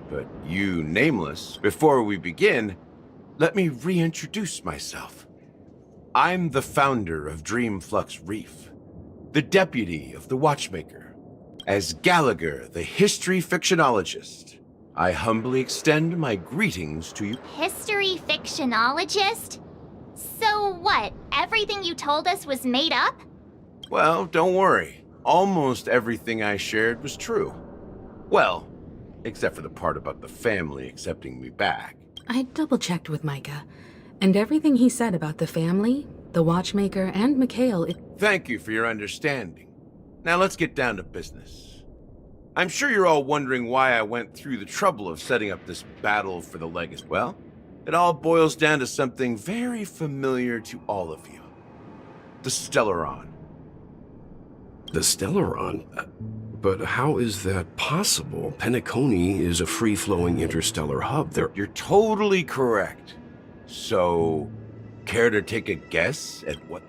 But you, Nameless, before we begin, let me reintroduce myself. I'm the founder of Dreamflux Reef, the deputy of the Watchmaker. As Gallagher, the history fictionologist, I humbly extend my greetings to you. History fictionologist? So what, everything you told us was made up? Well, don't worry. Almost everything I shared was true. Well, except for the part about the family accepting me back. I double-checked with Micah, and everything he said about the family, the Watchmaker, and Mikhail... Thank you for your understanding. Now let's get down to business. I'm sure you're all wondering why I went through the trouble of setting up this battle for the legacy. Well, it all boils down to something very familiar to all of you. The Stellaron. The Stellaron? But how is that possible? Penacony is a free-flowing interstellar hub. You're totally correct. So, care to take a guess at what...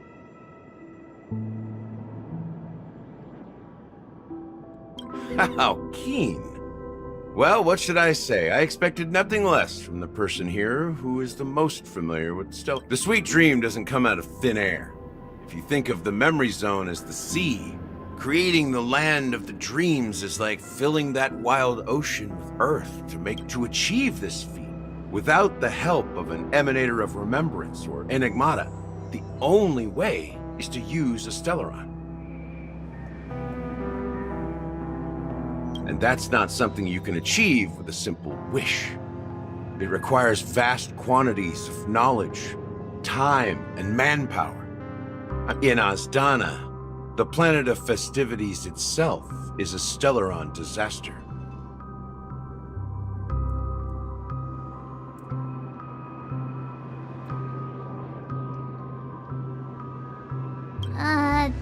How keen. Well, what should I say? I expected nothing less from the person here who is the most familiar with stealth. The sweet dream doesn't come out of thin air. If you think of the memory zone as the sea, creating the land of the dreams is like filling that wild ocean with earth to achieve this feat. Without the help of an emanator of remembrance or enigmata, the only way is to use a Stellaron. And that's not something you can achieve with a simple wish. It requires vast quantities of knowledge, time, and manpower. In Asdana, the planet of festivities itself is a Stellaron disaster.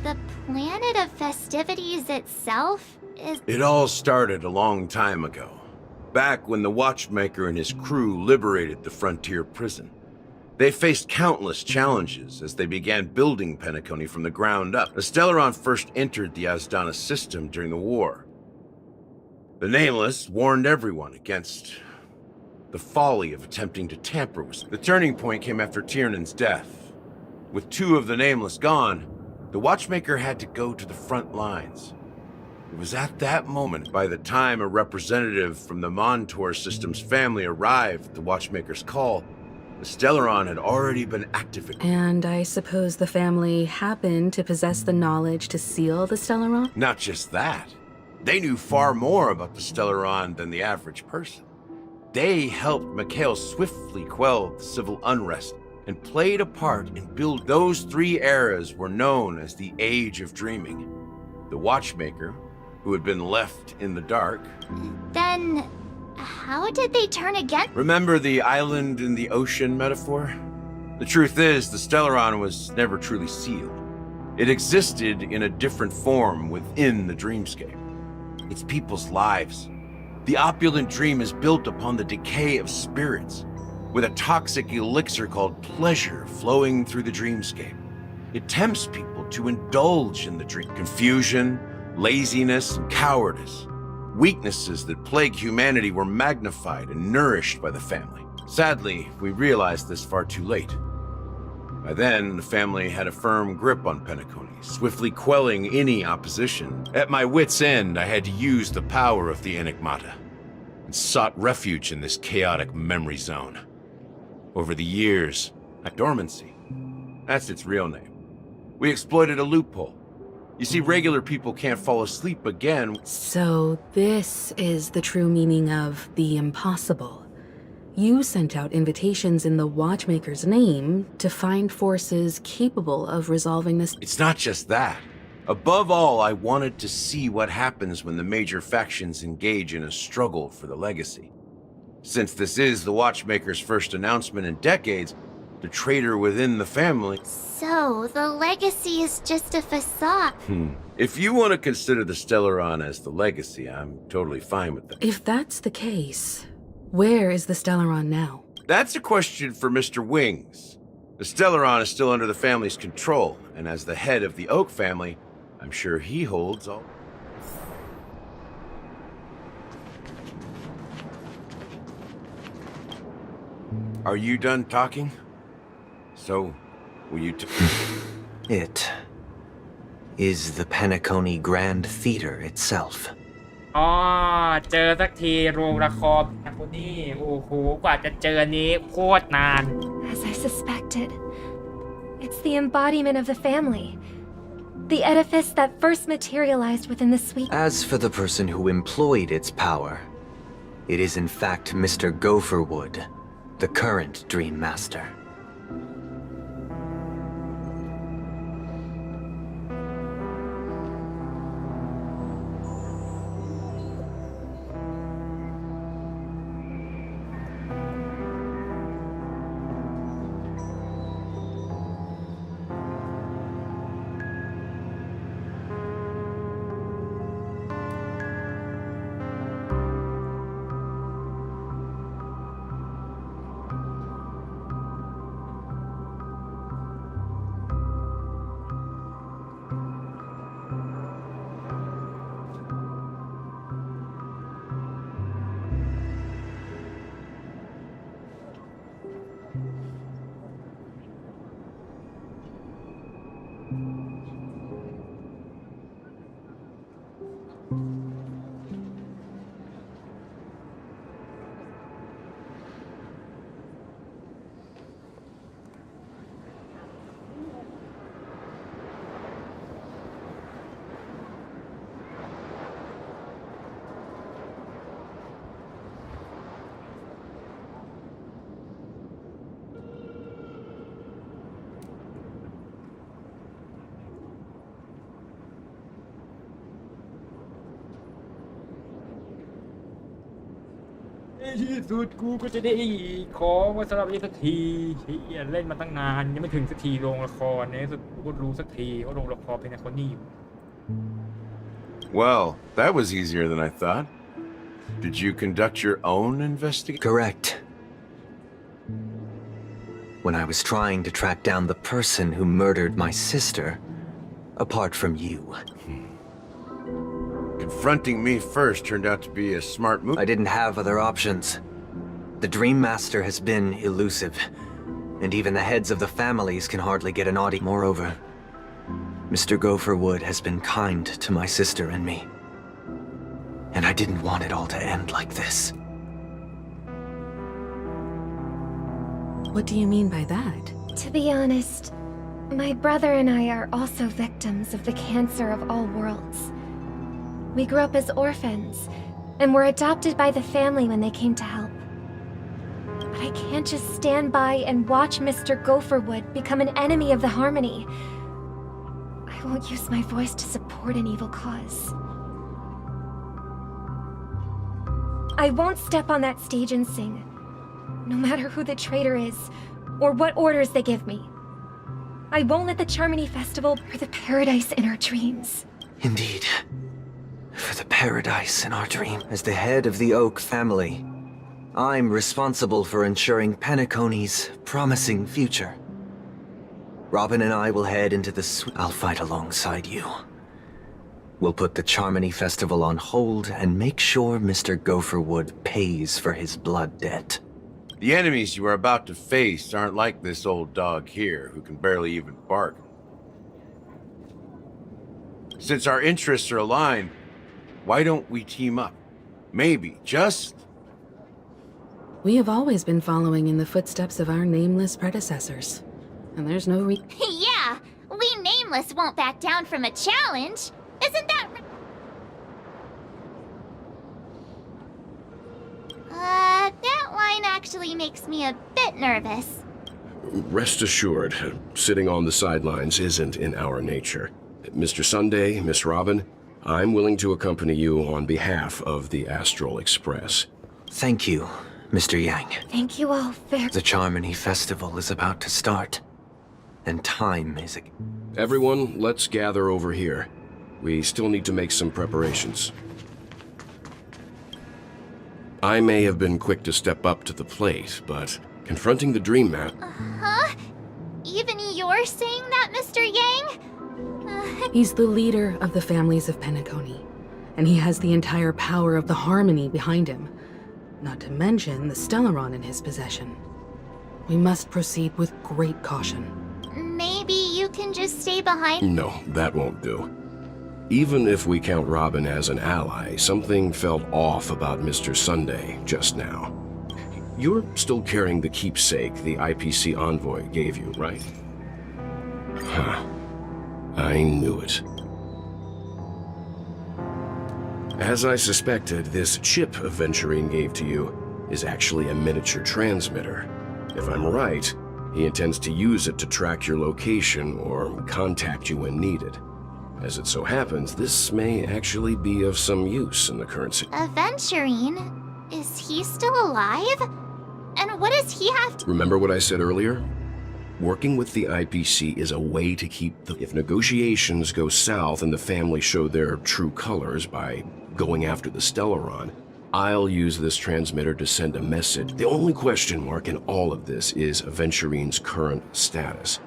The planet of festivities itself is... It all started a long time ago, back when the Watchmaker and his crew liberated the frontier prison. They faced countless challenges as they began building Penacony from the ground up. The Stellaron first entered the Asdana system during the war. The Nameless warned everyone against the folly of attempting to tamper with. The turning point came after Tiernan's death. With two of the Nameless gone, the Watchmaker had to go to the front lines. It was at that moment, by the time a representative from the Montour system's family arrived at the Watchmaker's call, the Stellaron had already been activated. And I suppose the family happened to possess the knowledge to seal the Stellaron? Not just that. They knew far more about the Stellaron than the average person. They helped Mikhail swiftly quell the civil unrest and played a part in building. Those three eras were known as the Age of Dreaming. The Watchmaker, who had been left in the dark. Then, how did they turn again? Remember the island in the ocean metaphor? The truth is, the Stellaron was never truly sealed. It existed in a different form within the dreamscape. It's people's lives. The opulent dream is built upon the decay of spirits, with a toxic elixir called pleasure flowing through the dreamscape. It tempts people to indulge in the dream. Confusion, laziness, and cowardice. Weaknesses that plague humanity were magnified and nourished by the family. Sadly, we realized this far too late. By then, the family had a firm grip on Penacony, swiftly quelling any opposition. At my wit's end, I had to use the power of the Enigmata, and sought refuge in this chaotic memory zone. Over the years, dormancy. That's its real name. We exploited a loophole. You see, regular people can't fall asleep again. So this is the true meaning of the impossible. You sent out invitations in the Watchmaker's name to find forces capable of resolving this. It's not just that. Above all, I wanted to see what happens when the major factions engage in a struggle for the legacy. Since this is the Watchmaker's first announcement in decades, the traitor within the family... So, the legacy is just a facade. If you want to consider the Stellaron as the legacy, I'm totally fine with that. If that's the case, where is the Stellaron now? That's a question for Mr. Wings. The Stellaron is still under the family's control, and as the head of the Oak family, I'm sure he holds all... Are you done talking? So, will you It is the Penacony Grand Theater itself. อ๋อเจอสักทีโรงละครแคมปนี่โอ้โหกว่าจะเจอนี้โคตรนาน As I suspected, it's the embodiment of the family. The edifice that first materialized within the suite. As for the person who employed its power, it is in fact Mr. Gopherwood, the current Dream Master.ที่สุดกูก็จะได้ของมาสำหรับเล่นสักทีเล่นมาตั้งนานยังไม่ถึงสักทีโรงละครในที่สุดกูก็รู้สักทีว่าโรงละครเป็นคนนี้อยู่ Well, that was easier than I thought. Did you conduct your own investigation? Correct. When I was trying to track down the person who murdered my sister, apart from you. Confronting me first turned out to be a smart move. I didn't have other options. The Dream Master has been elusive, and even the heads of the families can hardly get an audience. Moreover, Mr. Gopherwood has been kind to my sister and me. And I didn't want it all to end like this. What do you mean by that? To be honest, my brother and I are also victims of the cancer of all worlds. We grew up as orphans, and were adopted by the family when they came to help. But I can't just stand by and watch Mr. Gopherwood become an enemy of the Harmony. I won't use my voice to support an evil cause. I won't step on that stage and sing, no matter who the traitor is, or what orders they give me. I won't let the Charmony Festival or the paradise in our dreams. Indeed. For the paradise in our dream. As the head of the Oak family, I'm responsible for ensuring Penacony's promising future. Robin and I will head into the I'll fight alongside you. We'll put the Charmony Festival on hold and make sure Mr. Gopherwood pays for his blood debt. The enemies you are about to face aren't like this old dog here, who can barely even bark. Since our interests are aligned, why don't we team up? Maybe, just... We have always been following in the footsteps of our nameless predecessors. And there's no Yeah, we Nameless won't back down from a challenge. Isn't that... that line actually makes me a bit nervous. Rest assured, sitting on the sidelines isn't in our nature. Mr. Sunday, Miss Robin, I'm willing to accompany you on behalf of the Astral Express. Thank you, Mr. Yang. Thank you all very... The Charmony Festival is about to start, and time is... Everyone, let's gather over here. We still need to make some preparations. I may have been quick to step up to the plate, but confronting the Dream Map... Huh? Even you're saying that, Mr. Yang? He's the leader of the families of Penacony, and he has the entire power of the Harmony behind him, not to mention the Stellaron in his possession. We must proceed with great caution. Maybe you can just stay behind? No, that won't do. Even if we count Robin as an ally, something felt off about Mr. Sunday just now. You're still carrying the keepsake the IPC envoy gave you, right? Huh. I knew it. As I suspected, this chip Aventurine gave to you is actually a miniature transmitter. If I'm right, he intends to use it to track your location or contact you when needed. As it so happens, this may actually be of some use in the current situation. Aventurine? Is he still alive? And what does he have to— Remember what I said earlier? Working with the IPC is a way to keep the... If negotiations go south and the family show their true colors by going after the Stellaron, I'll use this transmitter to send a message. The only question mark in all of this is Aventurine's current status.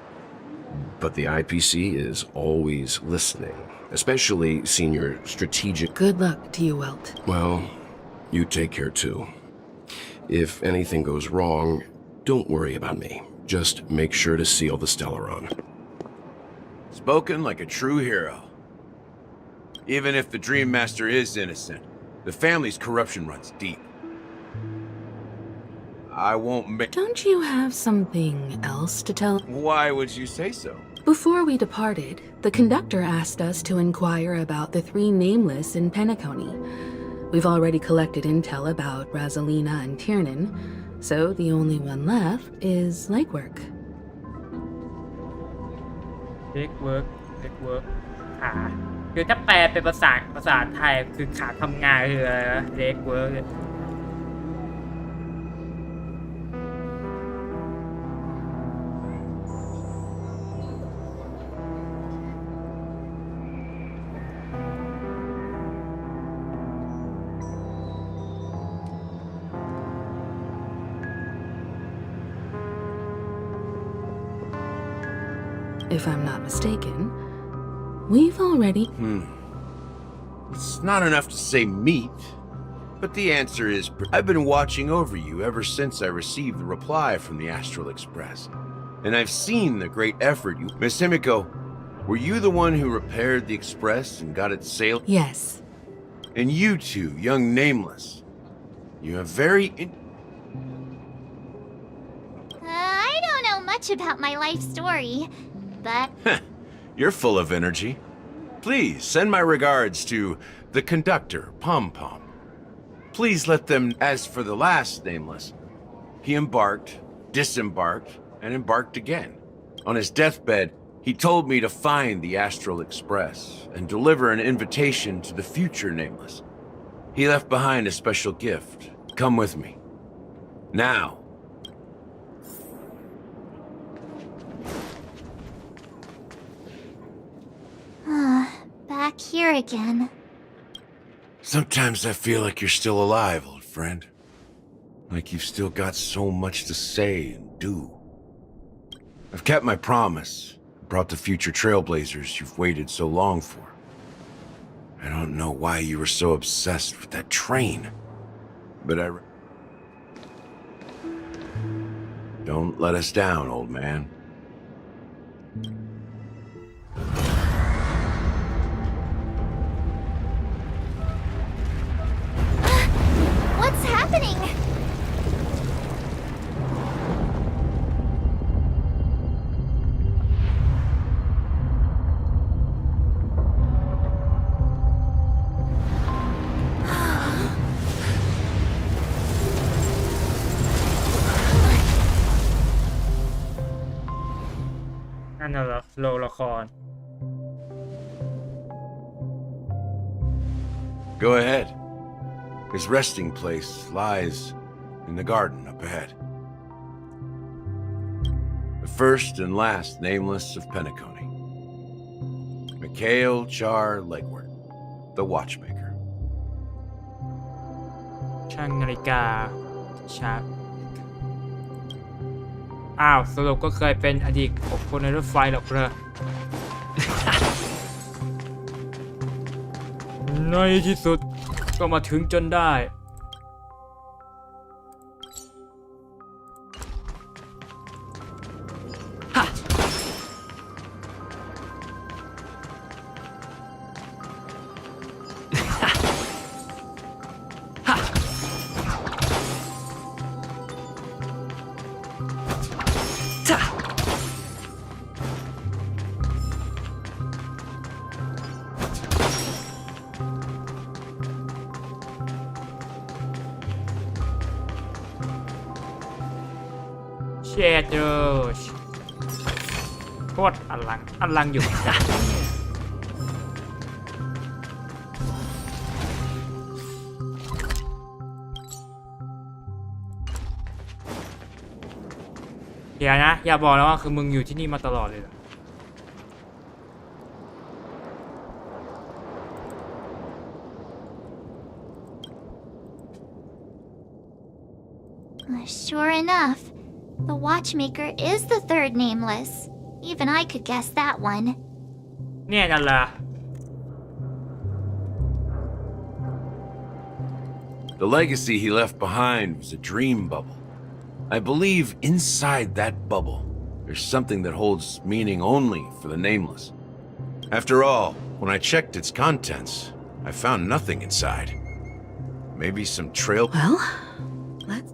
But the IPC is always listening, especially senior strategic... Good luck to you, Welt. Well, you take care too. If anything goes wrong, don't worry about me. Just make sure to seal the Stellaron. Spoken like a true hero. Even if the Dream Master is innocent, the family's corruption runs deep. I won't make... Don't you have something else to tell? Why would you say so? Before we departed, the conductor asked us to inquire about the 3 Nameless in Penacony. We've already collected intel about Rosalina and Tiernan, so the only one left is legwork. Legwork ขาคือถ้าแปลเป็นภาษาไทยคือขาทำงานคืออะไรนะ Legwork If I'm not mistaken, we've already... It's not enough to say meet, but the answer is... I've been watching over you ever since I received the reply from the Astral Express. And I've seen the great effort you... Miss Himiko, were you the one who repaired the Express and got it sailed? Yes. And you two, young Nameless, you have very... I don't know much about my life story, but... You're full of energy. Please, send my regards to the conductor, Pom Pom. Please let them... As for the last Nameless, he embarked, disembarked, and embarked again. On his deathbed, he told me to find the Astral Express and deliver an invitation to the future Nameless. He left behind a special gift. Come with me. Now. back here again. Sometimes I feel like you're still alive, old friend. Like you've still got so much to say and do. I've kept my promise. Brought the future trailblazers you've waited so long for. I don't know why you were so obsessed with that train. But Don't let us down, old man. What's happening?นั่นน่ะเหรอโรงละคร Go ahead. His resting place lies in the garden up ahead. The first and last nameless of Penacony. Mikhail Char Legward, the watchmaker. ช่างนาฬิกาชาอ้าวสรุปก็เคยเป็นอดีตคนในรถไฟหรอกเหรอ ในที่สุดก็มาถึงจนได้ เชดเดอร์โคตรอลังอยู่ เดี๋ยวนะอย่าบอกนะว่าคือมึงอยู่ที่นี่มาตลอดเลยเหรอ Sure enough, the watchmaker is the third nameless. Even I could guess that one. เนี่ยนั่นแหละ The legacy he left behind was a dream bubble. I believe inside that bubble, there's something that holds meaning only for the nameless. After all, when I checked its contents, I found nothing inside. Maybe some trail... Well, let's...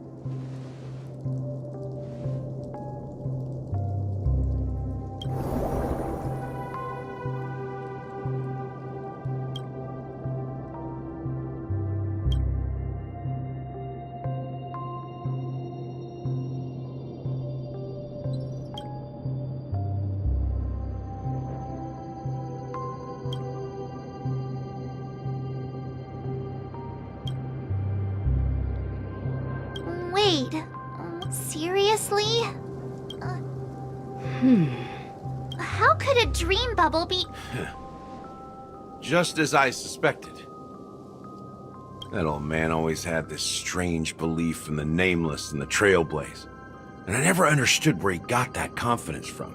Wait, seriously? How could a dream bubble be... Just as I suspected. That old man always had this strange belief in the nameless and the trailblaze. And I never understood where he got that confidence from.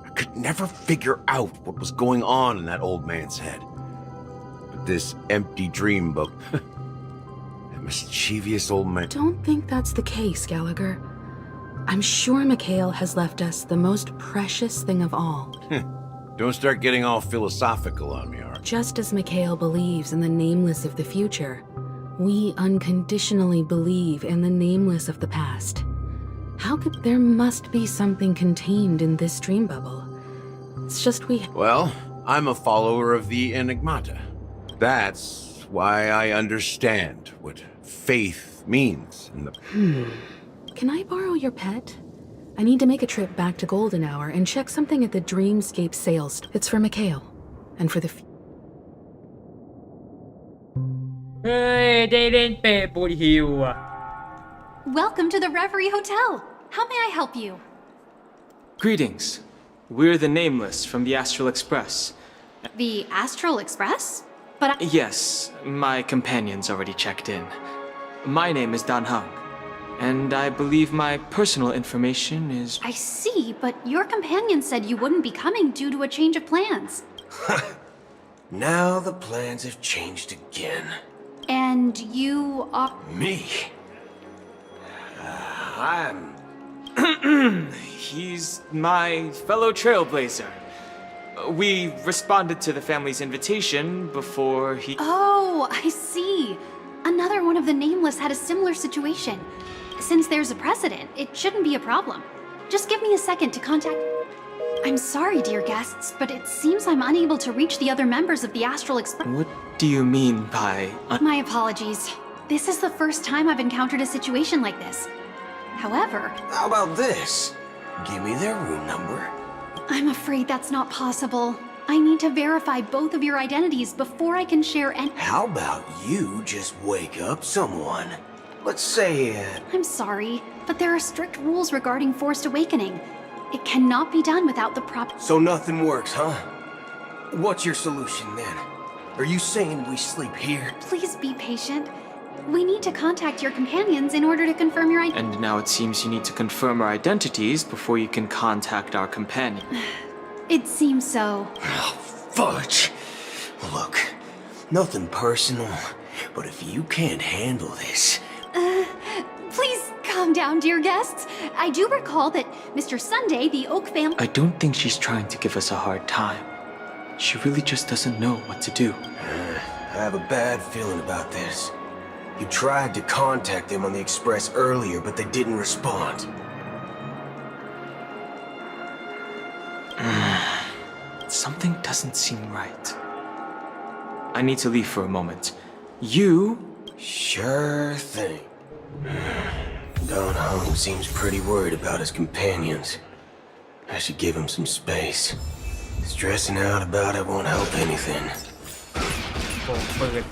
I could never figure out what was going on in that old man's head. But this empty dream book... that mischievous old man... Don't think that's the case, Gallagher. I'm sure Mikhail has left us the most precious thing of all. Don't start getting all philosophical on me, Art. Just as Mikhail believes in the nameless of the future, we unconditionally believe in the nameless of the past. How could there must be something contained in this dream bubble? It's just we... Well, I'm a follower of the Enigmata. That's why I understand what faith means in the... Can I borrow your pet? I need to make a trip back to Golden Hour and check something at the Dreamscape sales. It's for Mikhail. And for the... Hey, they didn't pay for you. Welcome to the Reverie Hotel. How may I help you? Greetings. We're the Nameless from the Astral Express. The Astral Express? But Yes, my companion's already checked in. My name is Dan Hung, and I believe my personal information is... I see, but your companion said you wouldn't be coming due to a change of plans. Now the plans have changed again. And you are... Me? I'm... He's my fellow trailblazer. We responded to the family's invitation before he... Oh, I see. Another one of the Nameless had a similar situation. Since there's a precedent, it shouldn't be a problem. Just give me a second to contact... I'm sorry, dear guests, but it seems I'm unable to reach the other members of the Astral Express. What do you mean by... My apologies. This is the first time I've encountered a situation like this. However... How about this? Give me their room number. I'm afraid that's not possible. I need to verify both of your identities before I can share any... How about you just wake up someone? Let's say, I'm sorry, but there are strict rules regarding forced awakening. It cannot be done without the proper... So nothing works, huh? What's your solution then? Are you saying we sleep here? Please be patient. We need to contact your companions in order to confirm your identity. And now it seems you need to confirm our identities before you can contact our companion. It seems so. Oh, fudge. Look, nothing personal, but if you can't handle this... Please calm down, dear guests. I do recall that Mr. Sunday, the Oak family... I don't think she's trying to give us a hard time. She really just doesn't know what to do. I have a bad feeling about this. You tried to contact them on the express earlier, but they didn't respond. Something doesn't seem right. I need to leave for a moment. You... Sure thing. Don Hung seems pretty worried about his companions. I should give him some space. Stressing out about it won't help anything. โอ้เปิด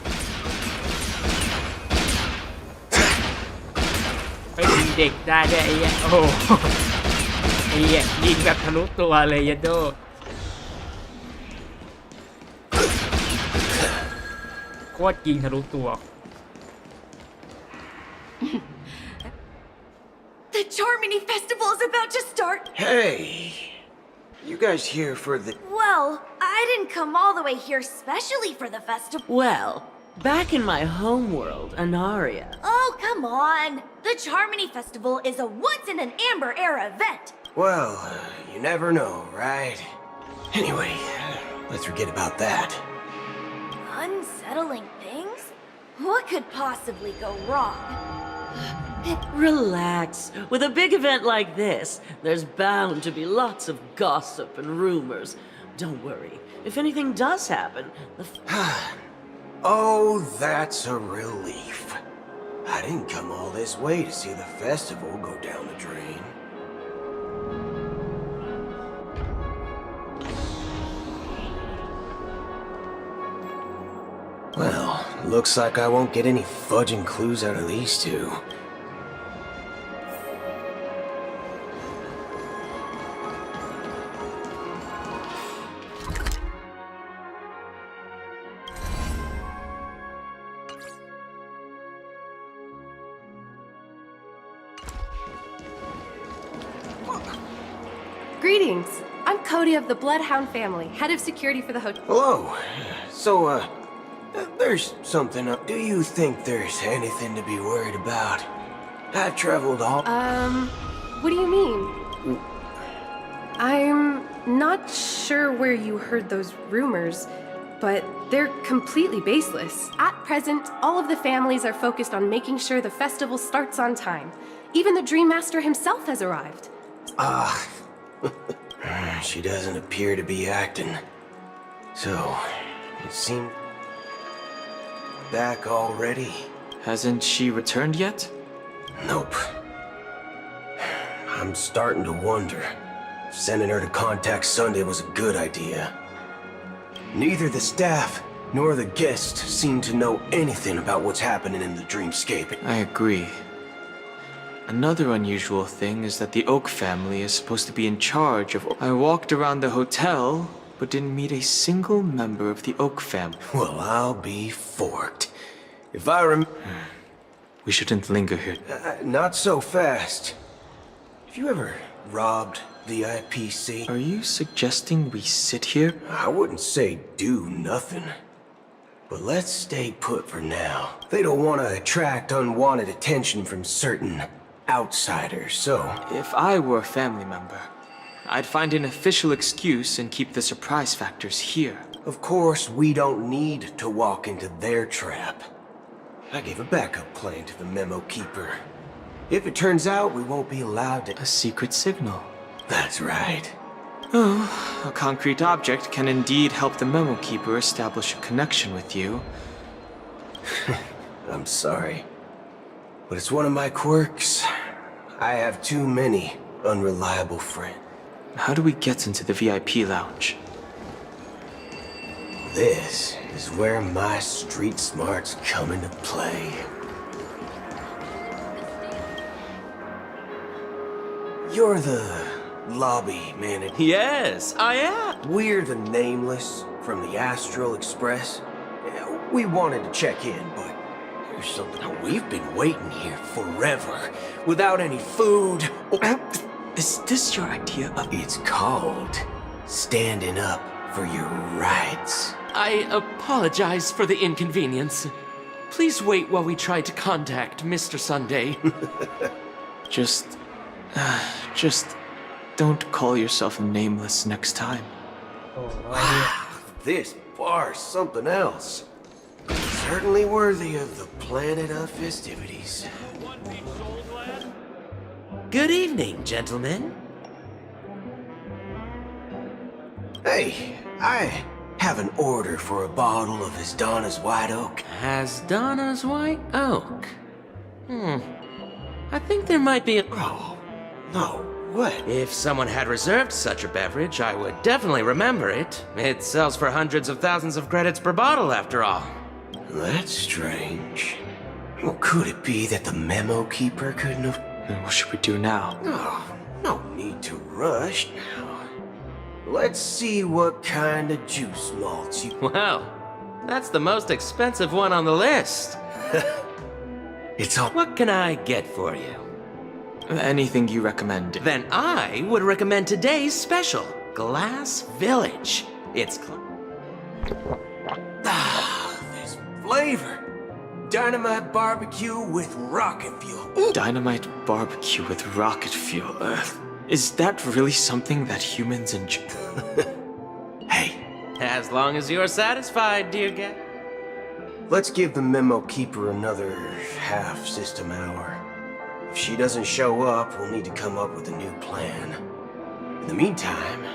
ไปยิงเด็กได้ด้วยไอ้เหี้ยโอ้โหไอ้เหี้ยยิงแบบทะลุตัวเลยยันโดโคตรยิงทะลุตัว The Charmony Festival is about to start! Hey! You guys here for the... Well, I didn't come all the way here specially for the festival. Well, back in my homeworld, Anaria. Oh, come on! The Charmony Festival is a once-in-an-Amber Era event! Well, you never know, right? Anyway, let's forget about that. Unsettling things? What could possibly go wrong? Relax. With a big event like this, there's bound to be lots of gossip and rumors. Don't worry. If anything does happen, Oh, that's a relief. I didn't come all this way to see the festival go down the drain. Well, looks like I won't get any fudging clues out of these two. Greetings. I'm Cody of the Bloodhound family, head of security for the hotel. Hello. So, there's something up. Do you think there's anything to be worried about? I've traveled all... What do you mean? I'm not sure where you heard those rumors, but they're completely baseless. At present, all of the families are focused on making sure the festival starts on time. Even the Dream Master himself has arrived. She doesn't appear to be acting. So, it seemed... back already? Hasn't she returned yet? Nope. I'm starting to wonder if sending her to contact Sunday was a good idea. Neither the staff nor the guests seem to know anything about what's happening in the dreamscape. I agree. Another unusual thing is that the Oak family is supposed to be in charge of... I walked around the hotel, but didn't meet a single member of the Oak family. Well, I'll be forked. If I We shouldn't linger here. Not so fast. Have you ever robbed the IPC? Are you suggesting we sit here? I wouldn't say do nothing. But let's stay put for now. They don't want to attract unwanted attention from certain outsiders, so... If I were a family member, I'd find an official excuse and keep the surprise factors here. Of course, we don't need to walk into their trap. I gave a backup plan to the memo keeper. If it turns out we won't be allowed to... A secret signal. That's right. Oh, a concrete object can indeed help the memo keeper establish a connection with you. I'm sorry, but it's one of my quirks. I have too many unreliable friends. How do we get into the VIP lounge? This is where my street smarts come into play. You're the lobby manager. Yes, I am. We're the Nameless from the Astral Express. We wanted to check in, but there's something. We've been waiting here forever, without any food. Is this your idea of... It's called standing up for your rights. I apologize for the inconvenience. Please wait while we try to contact Mr. Sunday. Just don't call yourself Nameless next time. Wow, this bar's something else. Certainly worthy of the planet of festivities. Good evening, gentlemen. Hey, I have an order for a bottle of Hasdana's White Oak. Hasdana's White Oak? I think there might be a... Oh, no, what? If someone had reserved such a beverage, I would definitely remember it. It sells for hundreds of thousands of credits per bottle, after all. That's strange. Well, could it be that the memo keeper couldn't have... What should we do now? Oh, no need to rush now. Let's see what kind of juice malts you... Well, that's the most expensive one on the list. It's all... What can I get for you? Anything you recommend. Then I would recommend today's special, Glass Village. It's... this flavor. Dynamite barbecue with rocket fuel. Dynamite barbecue with rocket fuel. Is that really something that humans enjoy? Hey. As long as you're satisfied, dear guest. Let's give the memo keeper another half-system hour. If she doesn't show up, we'll need to come up with a new plan. In the meantime,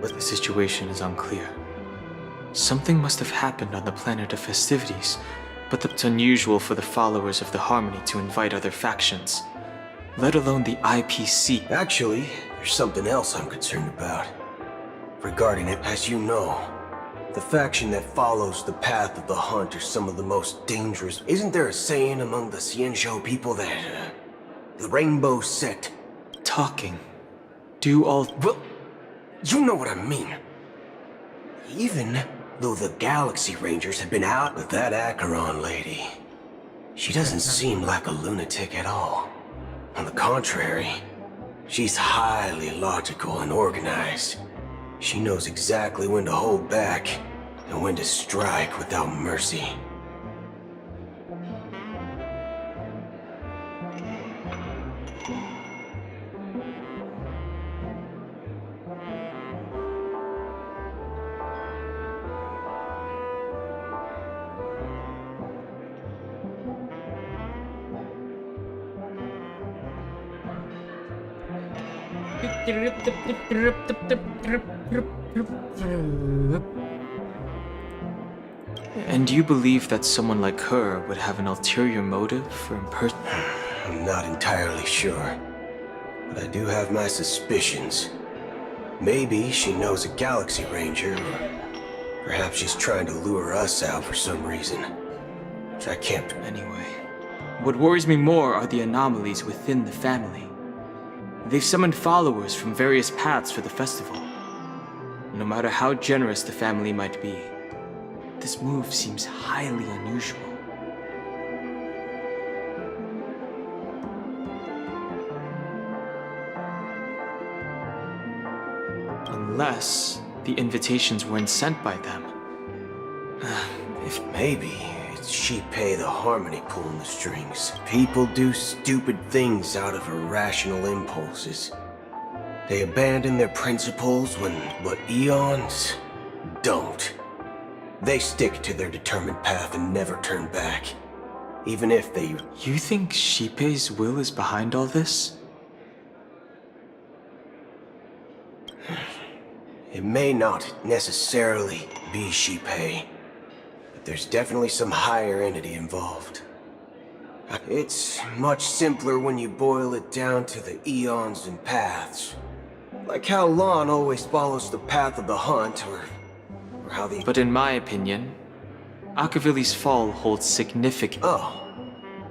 the situation is unclear. Something must have happened on the planet of festivities, but it's unusual for the followers of the Harmony to invite other factions, let alone the IPC. Actually, there's something else I'm concerned about. Regarding it, as you know, the faction that follows the path of the hunt are some of the most dangerous. Isn't there a saying among the Xianzhou people that... the Rainbow Sect... Talking. Do all... Well, you know what I mean. Even though the Galaxy Rangers have been out with that Acheron lady, she doesn't seem like a lunatic at all. On the contrary, she's highly logical and organized. She knows exactly when to hold back and when to strike without mercy. And you believe that someone like her would have an ulterior motive for I'm not entirely sure, but I do have my suspicions. Maybe she knows a Galaxy Ranger, or perhaps she's trying to lure us out for some reason, which I can't... Anyway, what worries me more are the anomalies within the family. They've summoned followers from various paths for the festival. No matter how generous the family might be, this move seems highly unusual. Unless the invitations weren't sent by them. If maybe it's Shipei the Harmony pulling the strings. People do stupid things out of irrational impulses. They abandon their principles but Eons don't. They stick to their determined path and never turn back. Even if they... You think Shipei's will is behind all this? It may not necessarily be Shipei, but there's definitely some higher entity involved. It's much simpler when you boil it down to the eons and paths. Like how Lon always follows the path of the hunt, or how the... But in my opinion, Akavili's fall holds significant... Oh.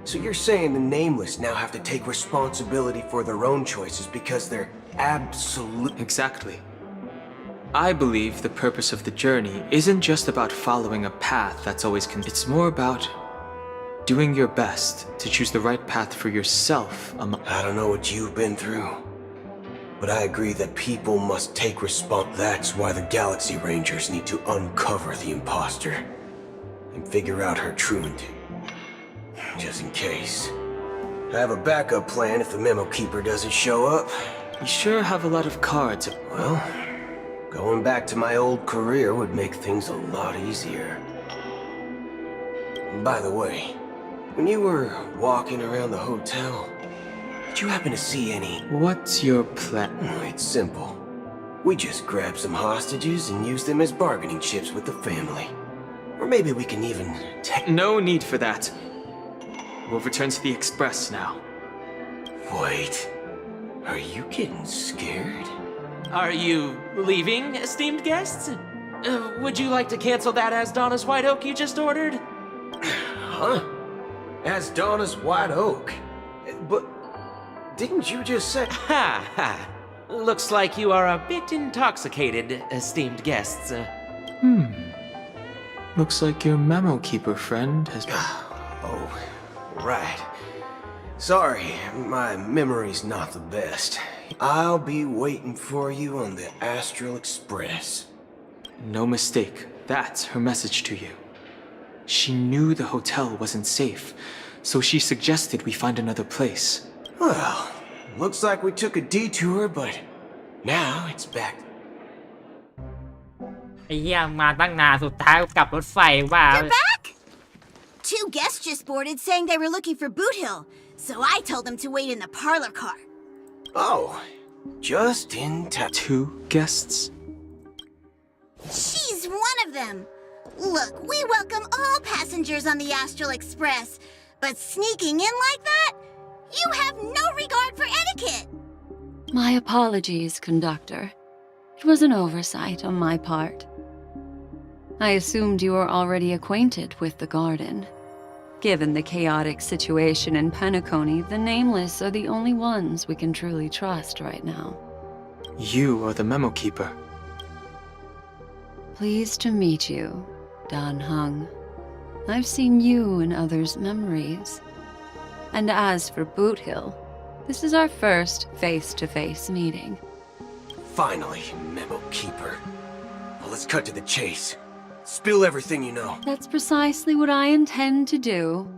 So you're saying the Nameless now have to take responsibility for their own choices because they're absolute... Exactly. I believe the purpose of the journey isn't just about following a path that's always it's more about doing your best to choose the right path for yourself among... I don't know what you've been through, but I agree that people must take That's why the Galaxy Rangers need to uncover the imposter and figure out her true intent. Just in case. I have a backup plan if the Memo Keeper doesn't show up. You sure have a lot of cards. Well, going back to my old career would make things a lot easier. By the way, when you were walking around the hotel, did you happen to see any... What's your plan? It's simple. We just grab some hostages and use them as bargaining chips with the family. Or maybe we can even take... No need for that. We'll return to the Express now. Wait. Are you getting scared? Are you leaving, esteemed guests? Would you like to cancel that As Donna's White Oak you just ordered? Huh? As Donna's White Oak? But didn't you just say... Ha ha. Looks like you are a bit intoxicated, esteemed guests. Looks like your Memo Keeper friend has... Oh, right. Sorry, my memory's not the best. I'll be waiting for you on the Astral Express. No mistake. That's her message to you. She knew the hotel wasn't safe, so she suggested we find another place. Well, looks like we took a detour, but now it's back. ไอ้เหี้ยมาตั้งนานสุดท้ายก็กลับรถไฟว่า They're back! Two guests just boarded saying they were looking for Boot Hill, so I told them to wait in the parlor car. Oh, just in time. Two guests? She's one of them. Look, we welcome all passengers on the Astral Express, but sneaking in like that? You have no regard for etiquette. My apologies, conductor. It was an oversight on my part. I assumed you were already acquainted with the garden. Given the chaotic situation in Penacony, the Nameless are the only ones we can truly trust right now. You are the Memo Keeper. Pleased to meet you, Dan Hung. I've seen you in others' memories. And as for Boot Hill, this is our first face-to-face meeting. Finally, Memo Keeper. Well, let's cut to the chase. Spill everything you know. That's precisely what I intend to do.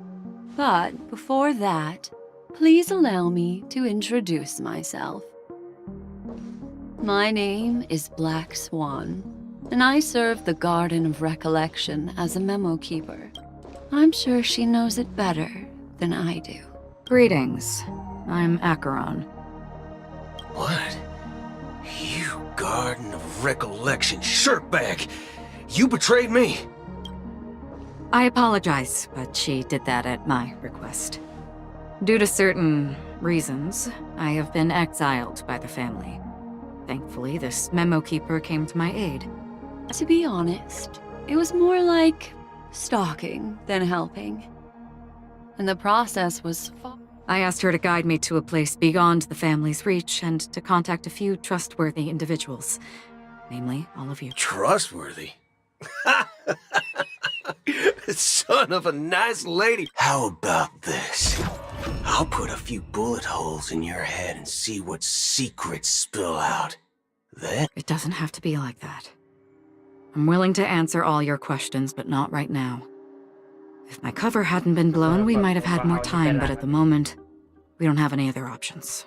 But before that, please allow me to introduce myself. My name is Black Swan, and I serve the Garden of Recollection as a Memo Keeper. I'm sure she knows it better than I do. Greetings. I'm Acheron. What? You Garden of Recollection shirtbag! You betrayed me! I apologize, but she did that at my request. Due to certain reasons, I have been exiled by the family. Thankfully, this Memo Keeper came to my aid. To be honest, it was more like stalking than helping. And the process was I asked her to guide me to a place beyond the family's reach and to contact a few trustworthy individuals. namely all of you. Trustworthy? Son of a nice lady. How about this? I'll put a few bullet holes in your head and see what secrets spill out. Then... It doesn't have to be like that. I'm willing to answer all your questions, but not right now. If my cover hadn't been blown, we might have had more time, but at the moment, we don't have any other options.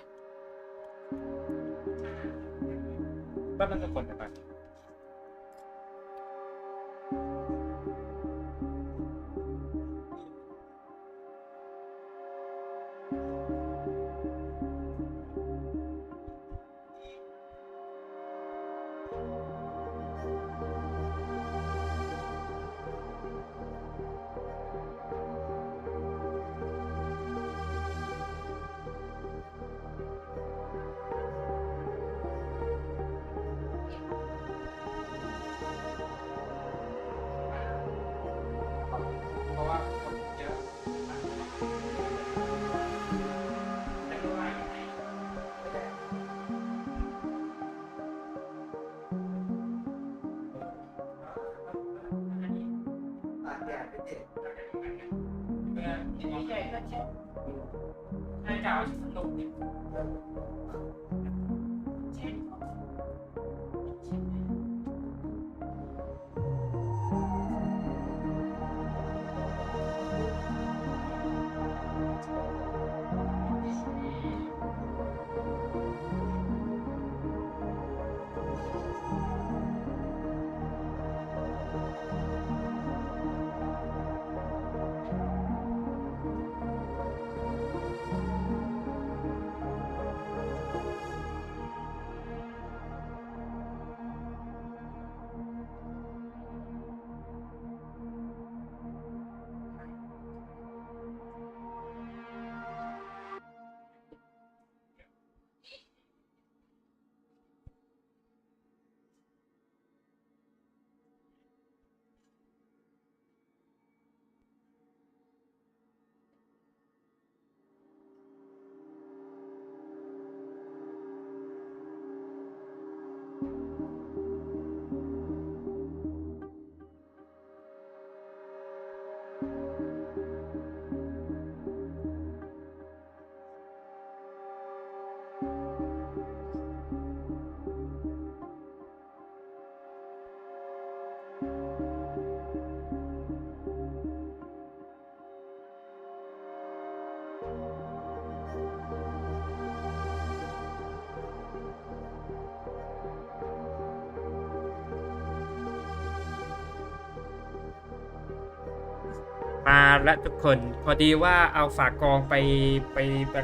มาและทุกคนพอดีว่าเอาฝากองไป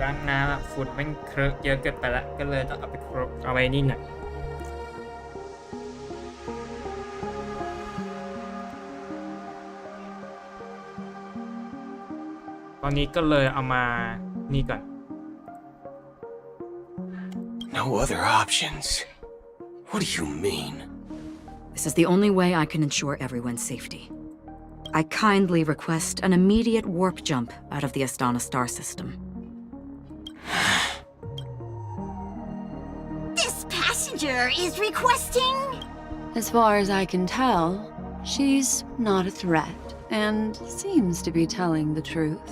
ล้างน้ำฝุ่นมันเคอะเยอะเกินไปละก็เลยต้องเอาไปครบเอาไว้นี่หน่อยตอนนี้ก็เลยเอามานี่ก่อน No other options. What do you mean? This is the only way I can ensure everyone's safety. I kindly request an immediate warp jump out of the Astana star system. This passenger is requesting... As far as I can tell, she's not a threat and seems to be telling the truth.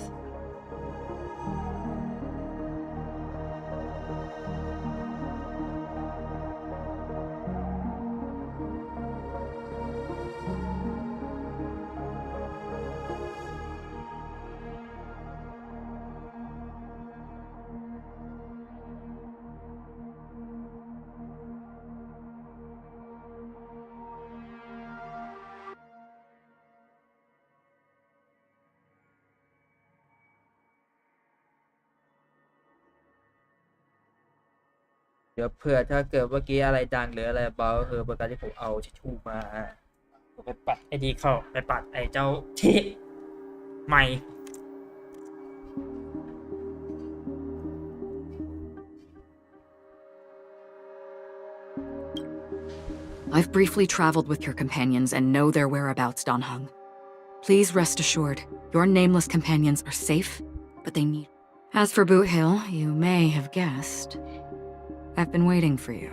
เดี๋ยวเผื่อถ้าเกิดเมื่อกี้อะไรดังหรืออะไรเบาคือประการที่ผมเอาทิชชู่มาผมไปปัดไอ้ดีเข้าไปปัดไอ้เจ้าที่ใหม่ I've briefly traveled with your companions and know their whereabouts, Danheng. Please rest assured, your nameless companions are safe, but they need... As for Boot Hill, you may have guessed, I've been waiting for you.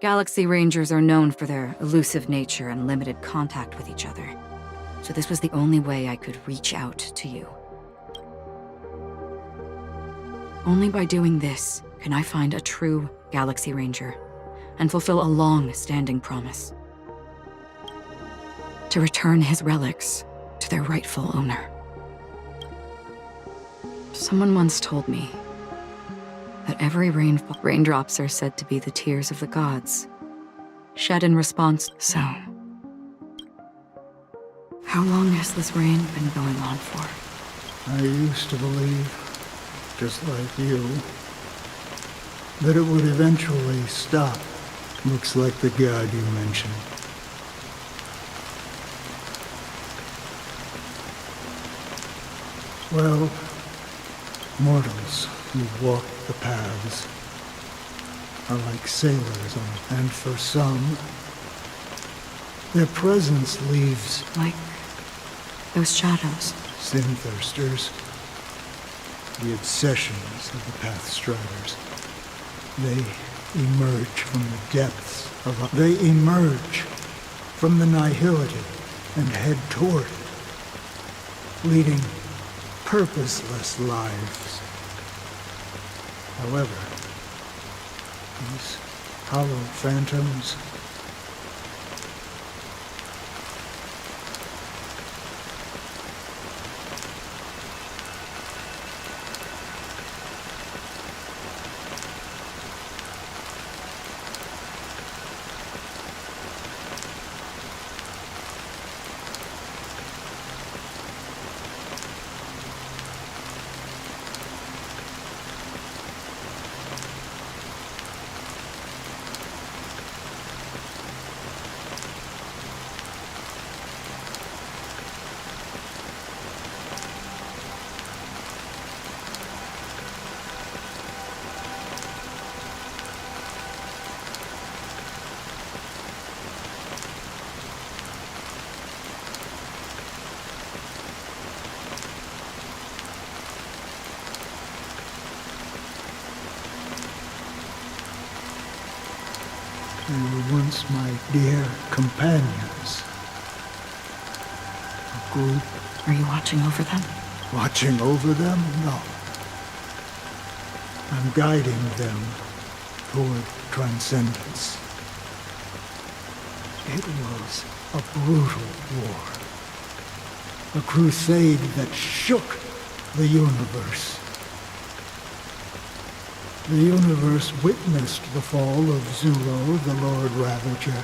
Galaxy Rangers are known for their elusive nature and limited contact with each other. So this was the only way I could reach out to you. Only by doing this can I find a true Galaxy Ranger and fulfill a long-standing promise. To return his relics to their rightful owner. Someone once told me that every raindrops are said to be the tears of the gods, shed in response. So, how long has this rain been going on for? I used to believe, just like you, that it would eventually stop. Looks like the god you mentioned. Well, mortals who walk the paths are like sailors on, and for some, their presence leaves like those shadows. Sin-thirsters, the obsessions of the Pathstriders. They emerge from the depths of they emerge from the nihility and head toward it, leading purposeless lives. However, these hollow phantoms they were once my dear companions. A group. Are you watching over them? Watching over them? No. I'm guiding them toward transcendence. It was a brutal war. A crusade that shook the universe. The universe witnessed the fall of Zulo, the Lord Ravager,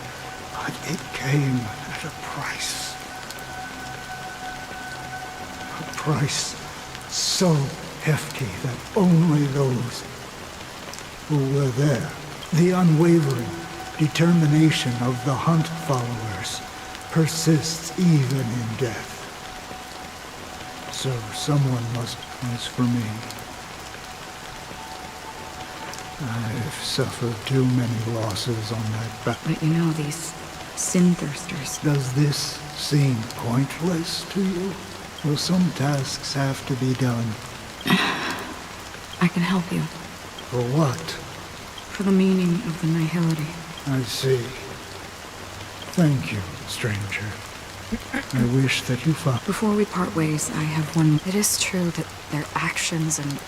but it came at a price. A price so hefty that only those who were there, the unwavering determination of the Hunt followers, persists even in death. So someone must, as for me, I've suffered too many losses on that back. But you know, these sin-thirsters. Does this seem pointless to you? Will some tasks have to be done? I can help you. For what? For the meaning of the nihility. I see. Thank you, stranger. I wish that you found... Before we part ways, I have one... It is true that their actions and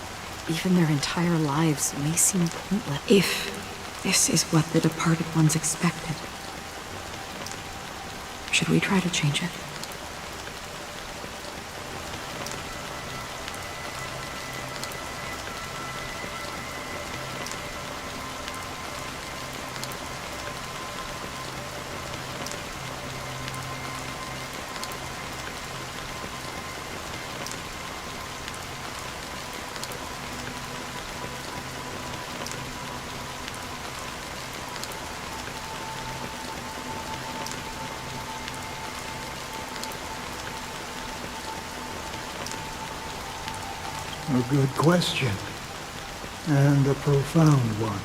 even their entire lives may seem pointless. If this is what the departed ones expected, should we try to change it? A good question, and a profound one.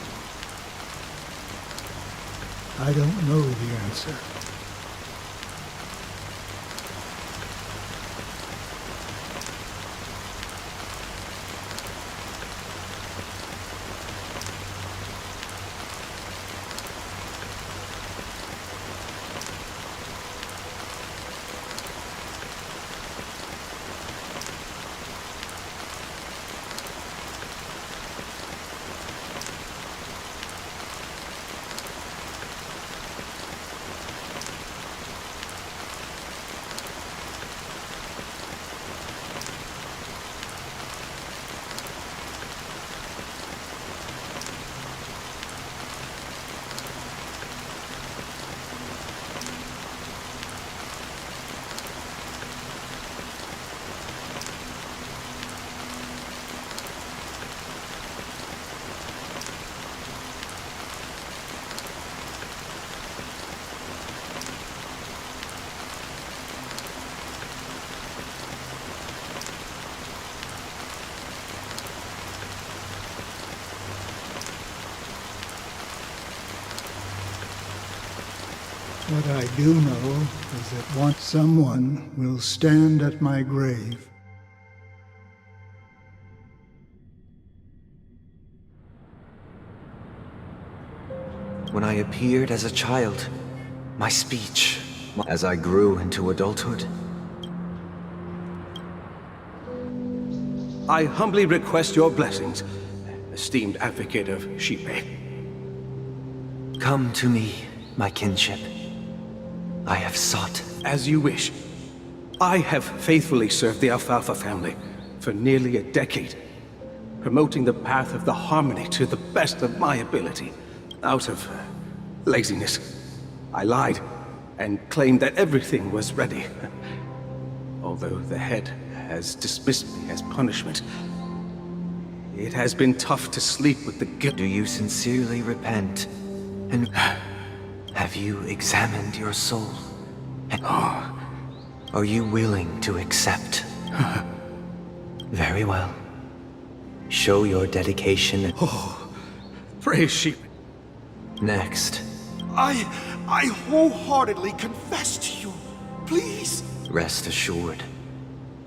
I don't know the answer. What I do know is that once someone will stand at my grave. When I appeared as a child, my speech, as I grew into adulthood. I humbly request your blessings, esteemed advocate of Shipe. Come to me, my kinship. I have sought. As you wish. I have faithfully served the Alfalfa family for nearly a decade, promoting the path of the harmony to the best of my ability. Out of laziness, I lied and claimed that everything was ready. Although the head has dismissed me as punishment, it has been tough to sleep with the guilt. Do you sincerely repent? And have you examined your soul? And are you willing to accept? Very well. Show your dedication. Praise sheep. Next. I wholeheartedly confess to you. Please. Rest assured.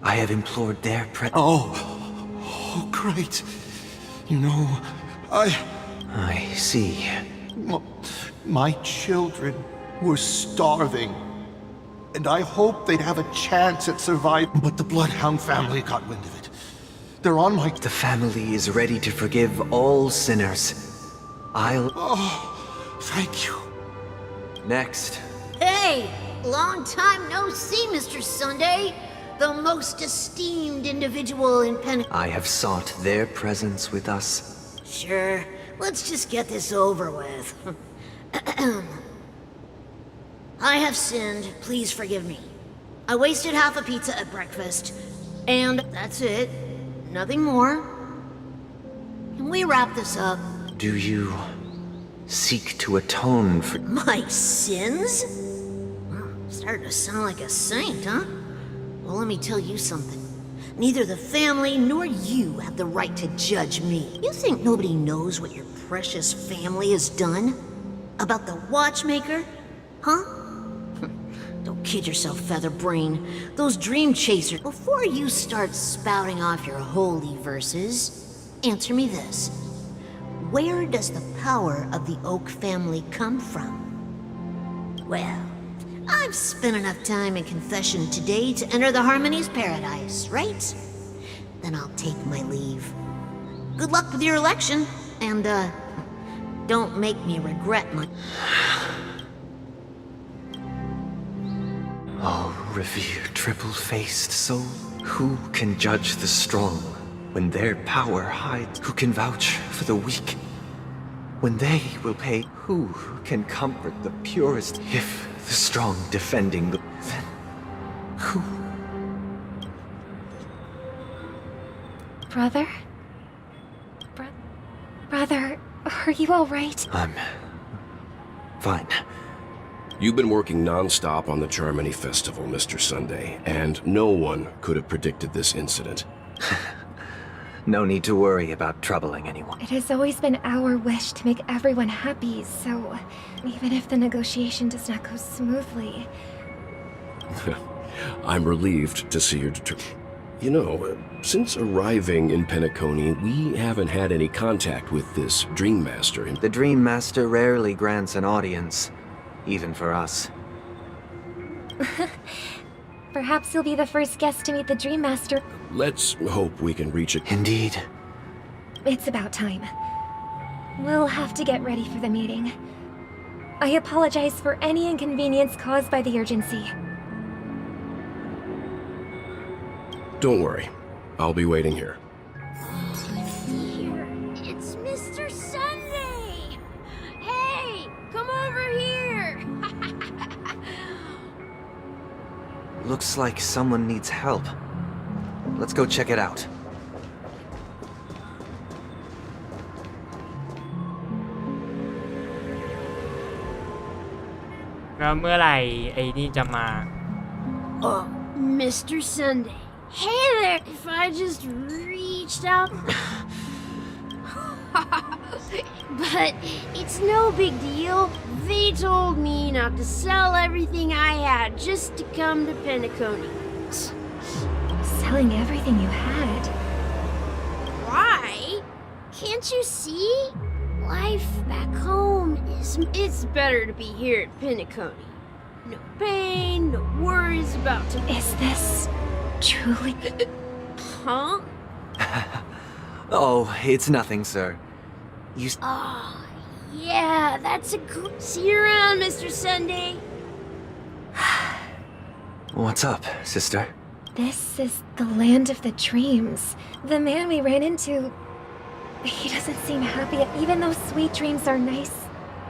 I have implored their Oh, great. You know, I see. My children were starving, and I hoped they'd have a chance at surviving, but the Bloodhound family got wind of it. They're on my... The family is ready to forgive all sinners. I'll... Oh, thank you. Next. Hey! Long time no see, Mr. Sunday. The most esteemed individual in I have sought their presence with us. Sure. Let's just get this over with. I have sinned. Please forgive me. I wasted half a pizza at breakfast. And that's it. Nothing more. Can we wrap this up? Do you seek to atone for... My sins? Starting to sound like a saint, huh? Well, let me tell you something. Neither the family nor you have the right to judge me. You think nobody knows what your precious family has done? About the watchmaker? Huh? Don't kid yourself, Featherbrain. Those dream chasers... Before you start spouting off your holy verses, answer me this. Where does the power of the Oak family come from? Well, I've spent enough time in confession today to enter the Harmony's paradise, right? Then I'll take my leave. Good luck with your election, and, don't make me regret my... Oh, revered triple-faced soul, who can judge the strong when their power hides? Who can vouch for the weak when they will pay? Who can comfort the purest if the strong defending the... Then who? Brother? Brother, are you all right? I'm... fine. You've been working non-stop on the Charmony Festival, Mr. Sunday, and no one could have predicted this incident. No need to worry about troubling anyone. It has always been our wish to make everyone happy, so even if the negotiation does not go smoothly... I'm relieved to see you're You know, since arriving in Penacony, we haven't had any contact with this Dream Master. The Dream Master rarely grants an audience, even for us. Perhaps you'll be the first guest to meet the Dream Master. Let's hope we can reach it. Indeed. It's about time. We'll have to get ready for the meeting. I apologize for any inconvenience caused by the urgency. Don't worry. I'll be waiting here. It's Mr. Sunday! Hey! Come over here! Looks like someone needs help. Let's go check it out. แล้วเมื่อไหร่ไอ้นี่จะมา Oh, Mr. Sunday. Hey there! If I just reached out... But it's no big deal. They told me not to sell everything I had just to come to Penacony. Selling everything you had? Why? Can't you see? Life back home it's better to be here at Penacony. No pain, no worries about Is this truly... Huh? Oh, it's nothing, sir. Oh, yeah, that's a good... See you around, Mr. Sunday. What's up, sister? This is the land of the dreams. The man we ran into... He doesn't seem happy, even though sweet dreams are nice.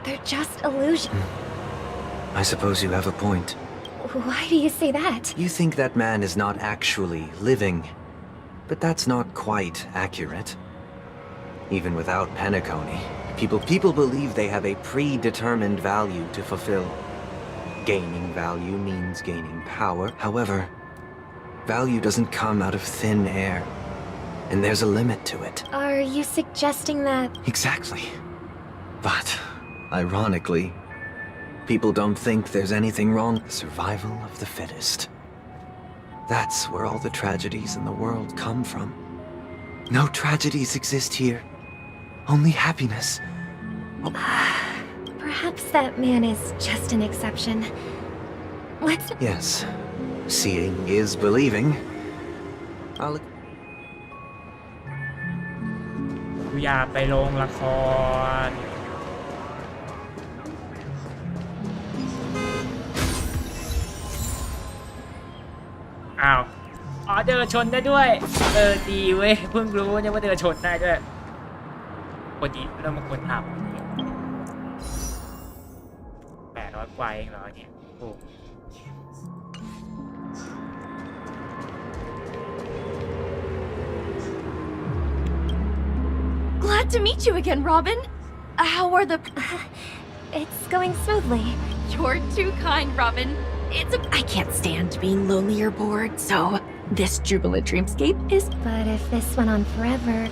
They're just illusions. I suppose you have a point. Why do you say that? You think that man is not actually living, but that's not quite accurate. Even without Penacony, people believe they have a predetermined value to fulfill. Gaining value means gaining power. However, value doesn't come out of thin air, and there's a limit to it. Are you suggesting that... Exactly. But, ironically, people don't think there's anything wrong. Survival of the fittest. That's where all the tragedies in the world come from. No tragedies exist here. Only happiness. Perhaps that man is just an exception. Let's... Yes. Seeing is believing. I'll... อย่าไปโรงละครอ้าวอ๋อเดินชนได้ด้วยดีเว้ยเพิ่งรู้เนี่ยว่าเดินชนได้ด้วยคนนี้เรามาควรทำ800 กว่าเองเหรอเนี่ยโอ้ Glad to meet you again, Robin. How are the... It's going smoothly. You're too kind, Robin. I can't stand being lonely or bored, so this jubilant dreamscape is... But if this went on forever...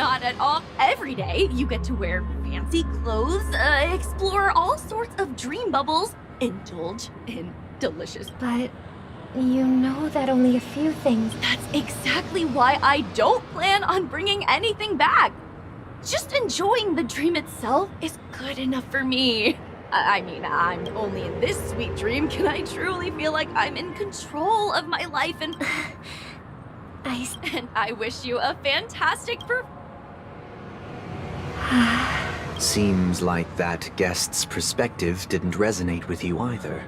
Not at all. Every day, you get to wear fancy clothes, explore all sorts of dream bubbles, indulge in delicious... But... You know that only a few things... That's exactly why I don't plan on bringing anything back. Just enjoying the dream itself is good enough for me. I mean, I'm only in this sweet dream. Can I truly feel like I'm in control of my life and... And I wish you a fantastic Seems like that guest's perspective didn't resonate with you either.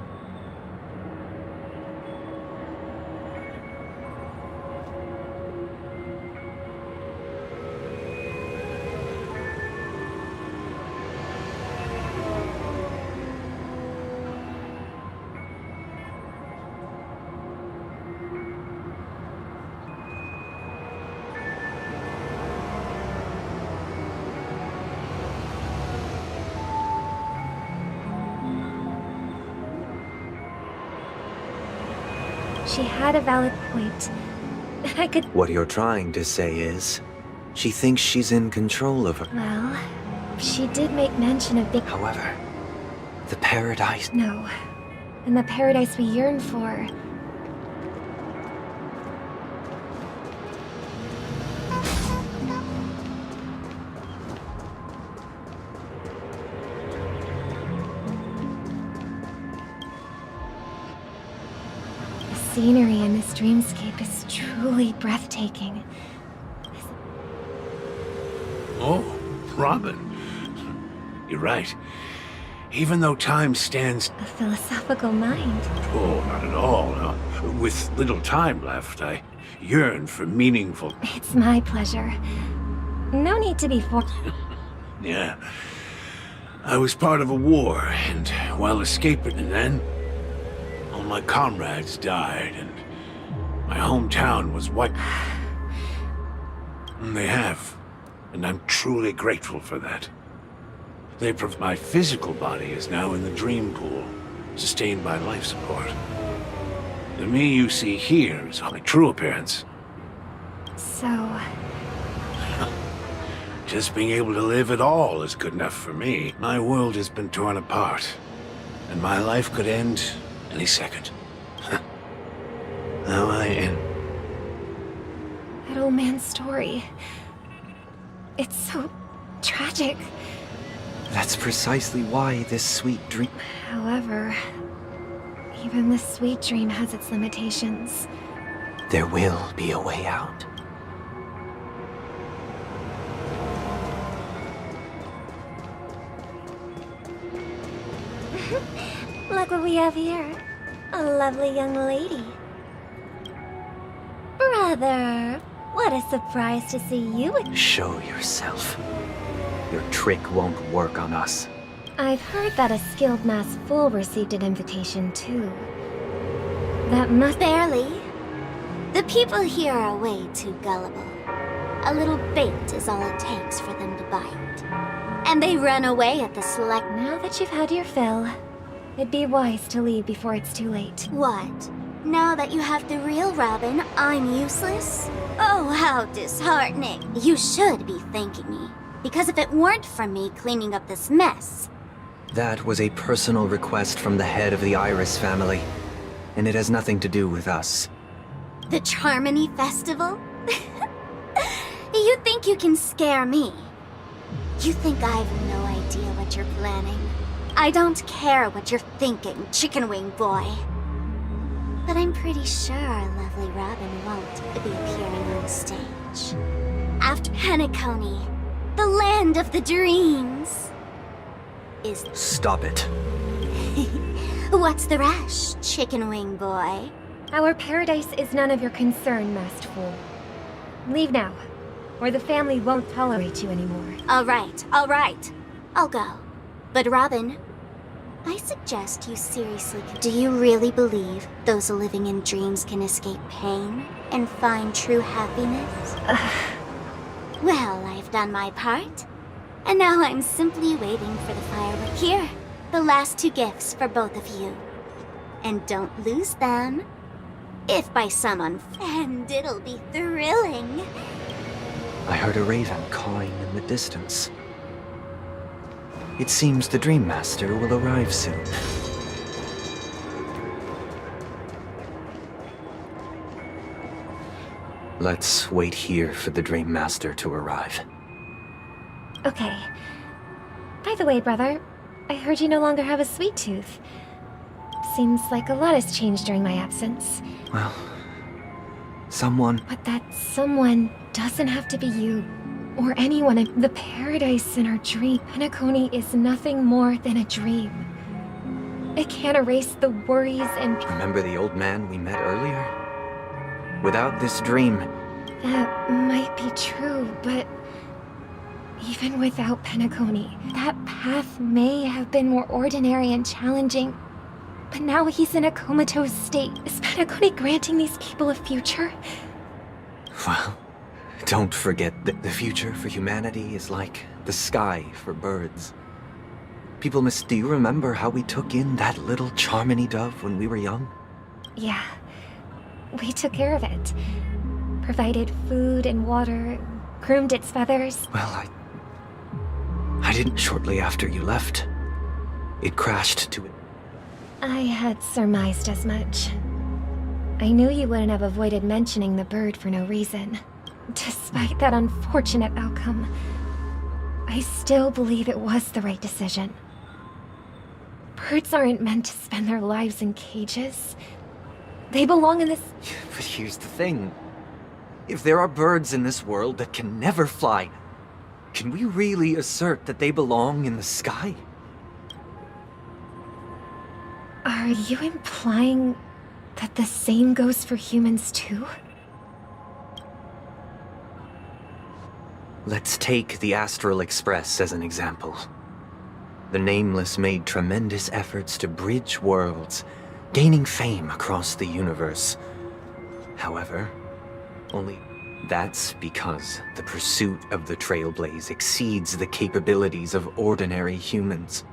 She had a valid point. I could... What you're trying to say is, she thinks she's in control of her. Well, she did make mention of big... However, the paradise... No. And the paradise we yearn for... The scenery in this dreamscape is truly breathtaking. Oh, Robin. You're right. Even though time stands... A philosophical mind. Oh, not at all. No. With little time left, I yearn for meaningful... It's my pleasure. No need to be for... Yeah. I was part of a war, and while escaping, and then... all my comrades died, and my hometown was wiped. And they have, and I'm truly grateful for that. My physical body is now in the dream pool, sustained by life support. The me you see here is my true appearance. So... Just being able to live at all is good enough for me. My world has been torn apart, and my life could end any second. Now I am. That old man's story. It's so tragic. That's precisely why this sweet dream. However, even this sweet dream has its limitations. There will be a way out. Look what we have here. A lovely young lady. Brother, what a surprise to see you again. Show yourself. Your trick won't work on us. I've heard that a skilled mass fool received an invitation too. That must— Barely. The people here are way too gullible. A little bait is all it takes for them to bite. And they run away at the select— Now that you've had your fill, it'd be wise to leave before it's too late. What? Now that you have the real Robin, I'm useless? Oh, how disheartening. You should be thanking me. Because if it weren't for me cleaning up this mess— That was a personal request from the head of the Iris family, and it has nothing to do with us. The Charmony Festival? You think you can scare me? You think I have no idea what you're planning? I don't care what you're thinking, Chicken Wing Boy. But I'm pretty sure our lovely Robin won't be appearing on stage. After Penacony, the land of the dreams, is— Stop it. What's the rush, Chicken Wing Boy? Our paradise is none of your concern, masked fool. Leave now, or the family won't tolerate you anymore. All right. I'll go. But Robin, I suggest you seriously— Do you really believe those living in dreams can escape pain and find true happiness? Well, I've done my part. And now I'm simply waiting for the firework. Here, the last 2 gifts for both of you. And don't lose them. If by some and it'll be thrilling. I heard a raven cawing in the distance. It seems the Dream Master will arrive soon. Let's wait here for the Dream Master to arrive. Okay. By the way, brother, I heard you no longer have a sweet tooth. Seems like a lot has changed during my absence. Well, someone— But that someone doesn't have to be you, or anyone in the paradise in our dream. Penacony is nothing more than a dream. It can't erase the worries and— Remember the old man we met earlier? Without this dream— That might be true, but even without Penacony, that path may have been more ordinary and challenging. But now he's in a comatose state. Is Penacony granting these people a future? Well, don't forget that the future for humanity is like the sky for birds. People must— Do you remember how we took in that little Charmony dove when we were young? Yeah. We took care of it. Provided food and water, groomed its feathers. Well, I didn't shortly after you left. It crashed to it. I had surmised as much. I knew you wouldn't have avoided mentioning the bird for no reason. Despite that unfortunate outcome, I still believe it was the right decision. Birds aren't meant to spend their lives in cages. They belong in this— But here's the thing. If there are birds in this world that can never fly, can we really assert that they belong in the sky? Are you implying that the same goes for humans too? Let's take the Astral Express as an example. The Nameless made tremendous efforts to bridge worlds, gaining fame across the universe. However, only that's because the pursuit of the Trailblaze exceeds the capabilities of ordinary humans.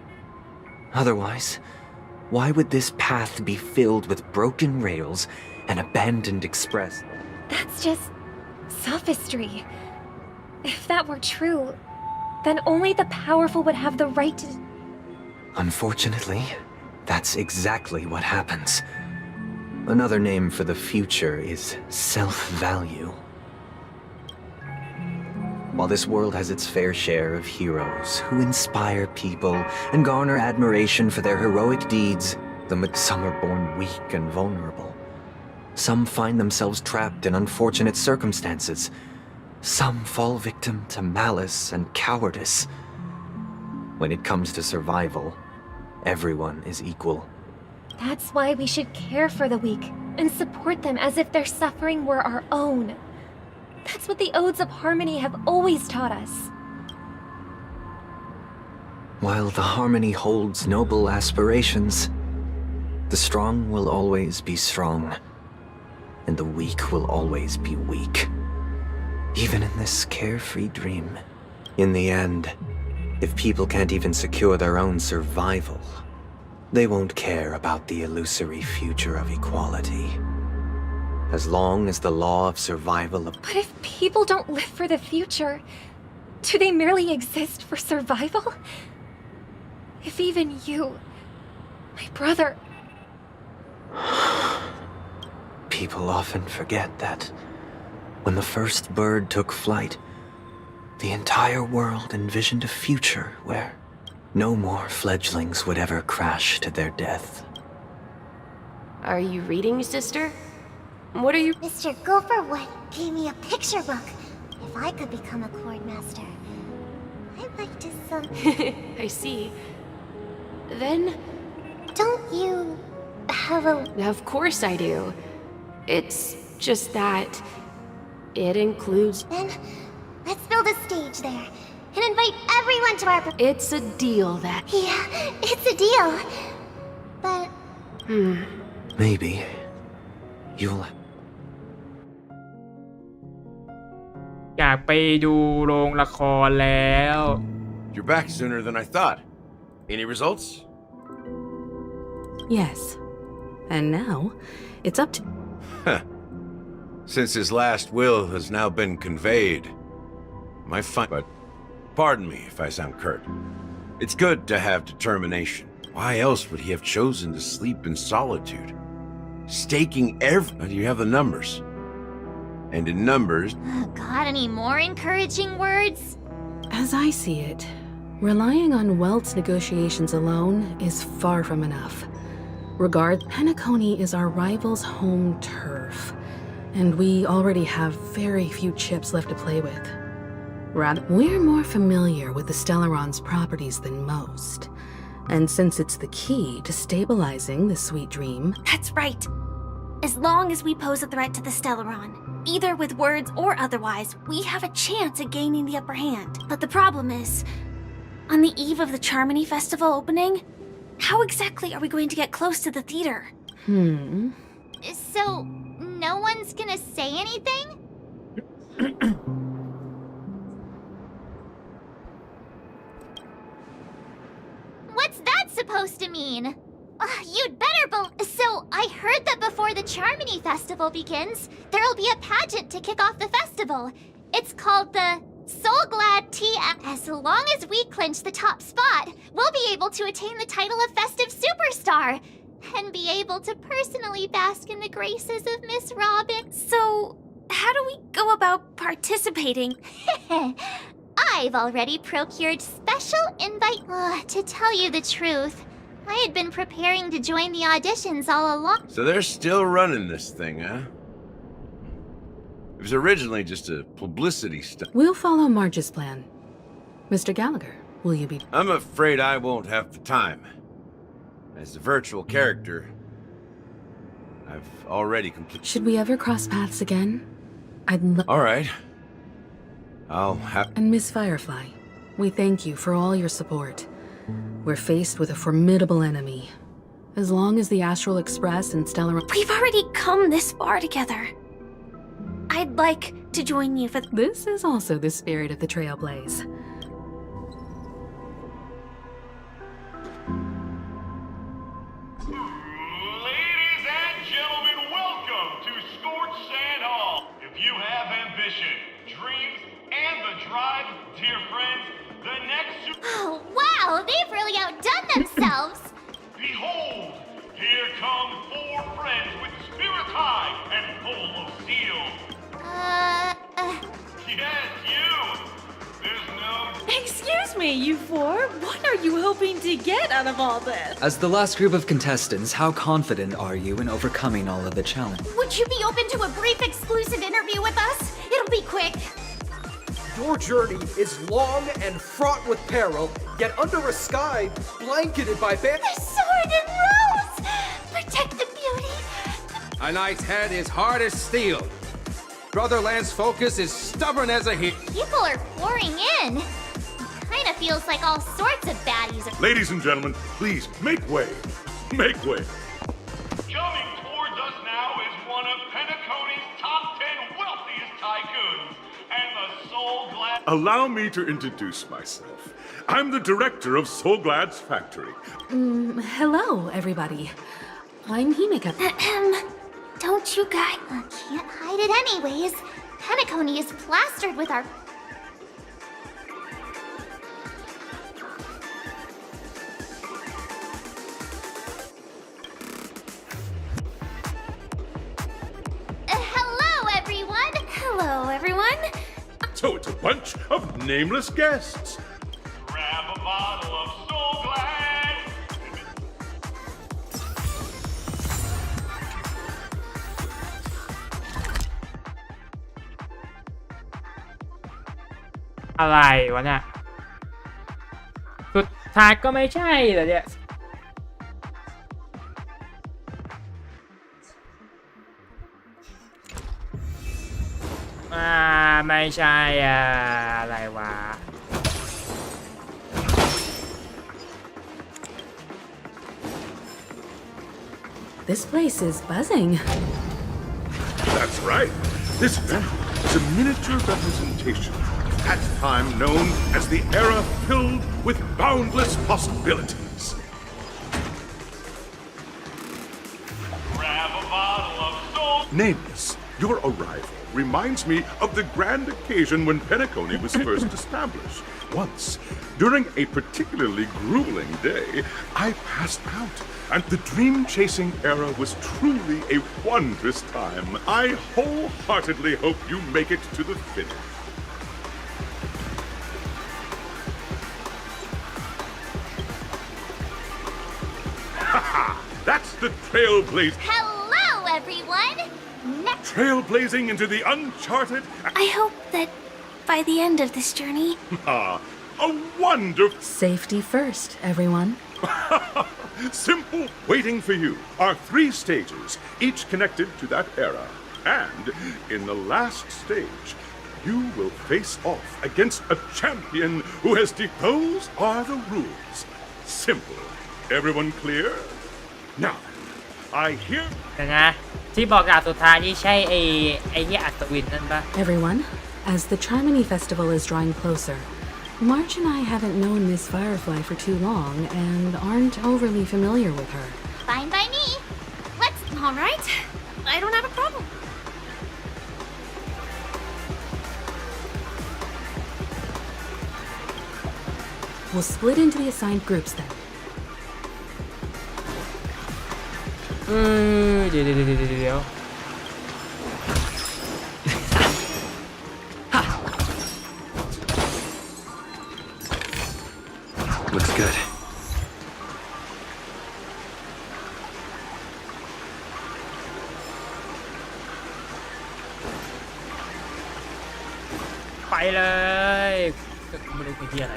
Otherwise, why would this path be filled with broken rails and abandoned express? That's just sophistry. If that were true, then only the powerful would have the right to... Unfortunately, that's exactly what happens. Another name for the future is self-value. While this world has its fair share of heroes who inspire people and garner admiration for their heroic deeds, some are born weak and vulnerable. Some find themselves trapped in unfortunate circumstances. Some fall victim to malice and cowardice. When it comes to survival, everyone is equal. That's why we should care for the weak and support them as if their suffering were our own. That's what the Odes of Harmony have always taught us. While the Harmony holds noble aspirations, the strong will always be strong, and the weak will always be weak. Even in this carefree dream. In the end, if people can't even secure their own survival, they won't care about the illusory future of equality. As long as the law of survival of... But if people don't live for the future, do they merely exist for survival? If even you, my brother... People often forget that when the first bird took flight, the entire world envisioned a future where no more fledglings would ever crash to their death. Are you reading, sister? What are you... Mr. Gopherwood gave me a picture book. If I could become a chord master, I'd like to I see. Then... Don't you have a... Of course I do. It's just that... it includes... Then, let's build a stage there, and invite everyone to our... It's a deal that... Yeah, it's a deal. But... Maybe you'll... อยากไปดูโรงละครแล้ว You're back sooner than I thought. Any results? Yes. And now, it's up to... Since his last will has now been conveyed, my but pardon me if I sound curt. It's good to have determination. Why else would he have chosen to sleep in solitude? Staking do you have the numbers? And in numbers... Got any more encouraging words? As I see it, relying on Welt's negotiations alone is far from enough. Penacony is our rival's home turf, and we already have very few chips left to play with. Rather, we're more familiar with the Stellaron's properties than most, and since it's the key to stabilizing the sweet dream... That's right. As long as we pose a threat to the Stellaron, either with words or otherwise, we have a chance at gaining the upper hand. But the problem is, on the eve of the Charmony Festival opening, how exactly are we going to get close to the theater? So, no one's gonna say anything? What's that supposed to mean? You'd better So, I heard that before the Charmony Festival begins, there'll be a pageant to kick off the festival. It's called the Soul Glad Tea. As long as we clinch the top spot, we'll be able to attain the title of Festive Superstar and be able to personally bask in the graces of Miss Robin. So, how do we go about participating? I've already procured special invite. To tell you the truth, I had been preparing to join the auditions all along. So they're still running this thing, huh? It was originally just a publicity stunt. We'll follow Marge's plan. Mr. Gallagher, will you be... I'm afraid I won't have the time. As a virtual character, I've already completed... Should we ever cross paths again? I'd love... All right. I'll have... And Miss Firefly, we thank you for all your support. We're faced with a formidable enemy. As long as the Astral Express and Stellar... We've already come this far together. I'd like to join you for... This is also the spirit of the Trailblaze. Ladies and gentlemen, welcome to Scorched Sand Hall. If you have ambition, dreams, and the drive, dear friends, then they've really outdone themselves. Behold, here come 4 friends with spirits high and full of steel. Yes, you. There's no... Excuse me, you 4. What are you hoping to get out of all this? As the last group of contestants, how confident are you in overcoming all of the challenges? Would you be open to a brief exclusive interview with us? It'll be quick. Your journey is long and fraught with peril, yet under a sky blanketed by The sword and rose! Protect the beauty. A knight's head is hard as steel. Brother Lance's focus is stubborn as a heat. People are pouring in. It kind of feels like all sorts of baddies are... Ladies and gentlemen, please make way. Make way. Coming towards us now is one of Penacony's top 10 wealthiest tycoons, and the Soul Glad... Allow me to introduce myself. I'm the director of Soul Glad's factory. Hello, everybody. I'm Himeka. Don't you guys... can't hide it anyways. Penacony is plastered with our... hello, everyone! Hello, everyone! So it's a bunch of nameless guests. Grab a bottle of Soul Glad.อะไรวะเนี่ยสุดท้ายก็ไม่ใช่เหรอเนี่ยไม่ใช่อะไรวะ This place is buzzing. That's right. This venue is a miniature representation of that time known as the era filled with boundless possibilities. Grab a bottle of Soul... Nameless, your arrival reminds me of the grand occasion when Penacony was first established. Once, during a particularly grueling day, I passed out, and the dream-chasing era was truly a wondrous time. I wholeheartedly hope you make it to the finish. Haha! That's the trailblaze... Hello, everyone! Trailblazing into the uncharted... I hope that by the end of this journey... a wonderful... Safety first, everyone. Simple. Waiting for you are 3 stages, each connected to that era. And in the last stage, you will face off against a champion who has those are the rules. Simple. Everyone clear? Now, I hear... นะที่บอกด่าสุดท้ายนี่ใช่ไอ้ที่อัศวินนั่นปะ Everyone, as the Charmony Festival is drawing closer, March and I haven't known Miss Firefly for too long and aren't overly familiar with her. Fine by me. Let's... All right. I don't have a problem. We'll split into the assigned groups then. เดี๋ยว Looks good. ไปเลยไม่รู้เป็นที่อะไร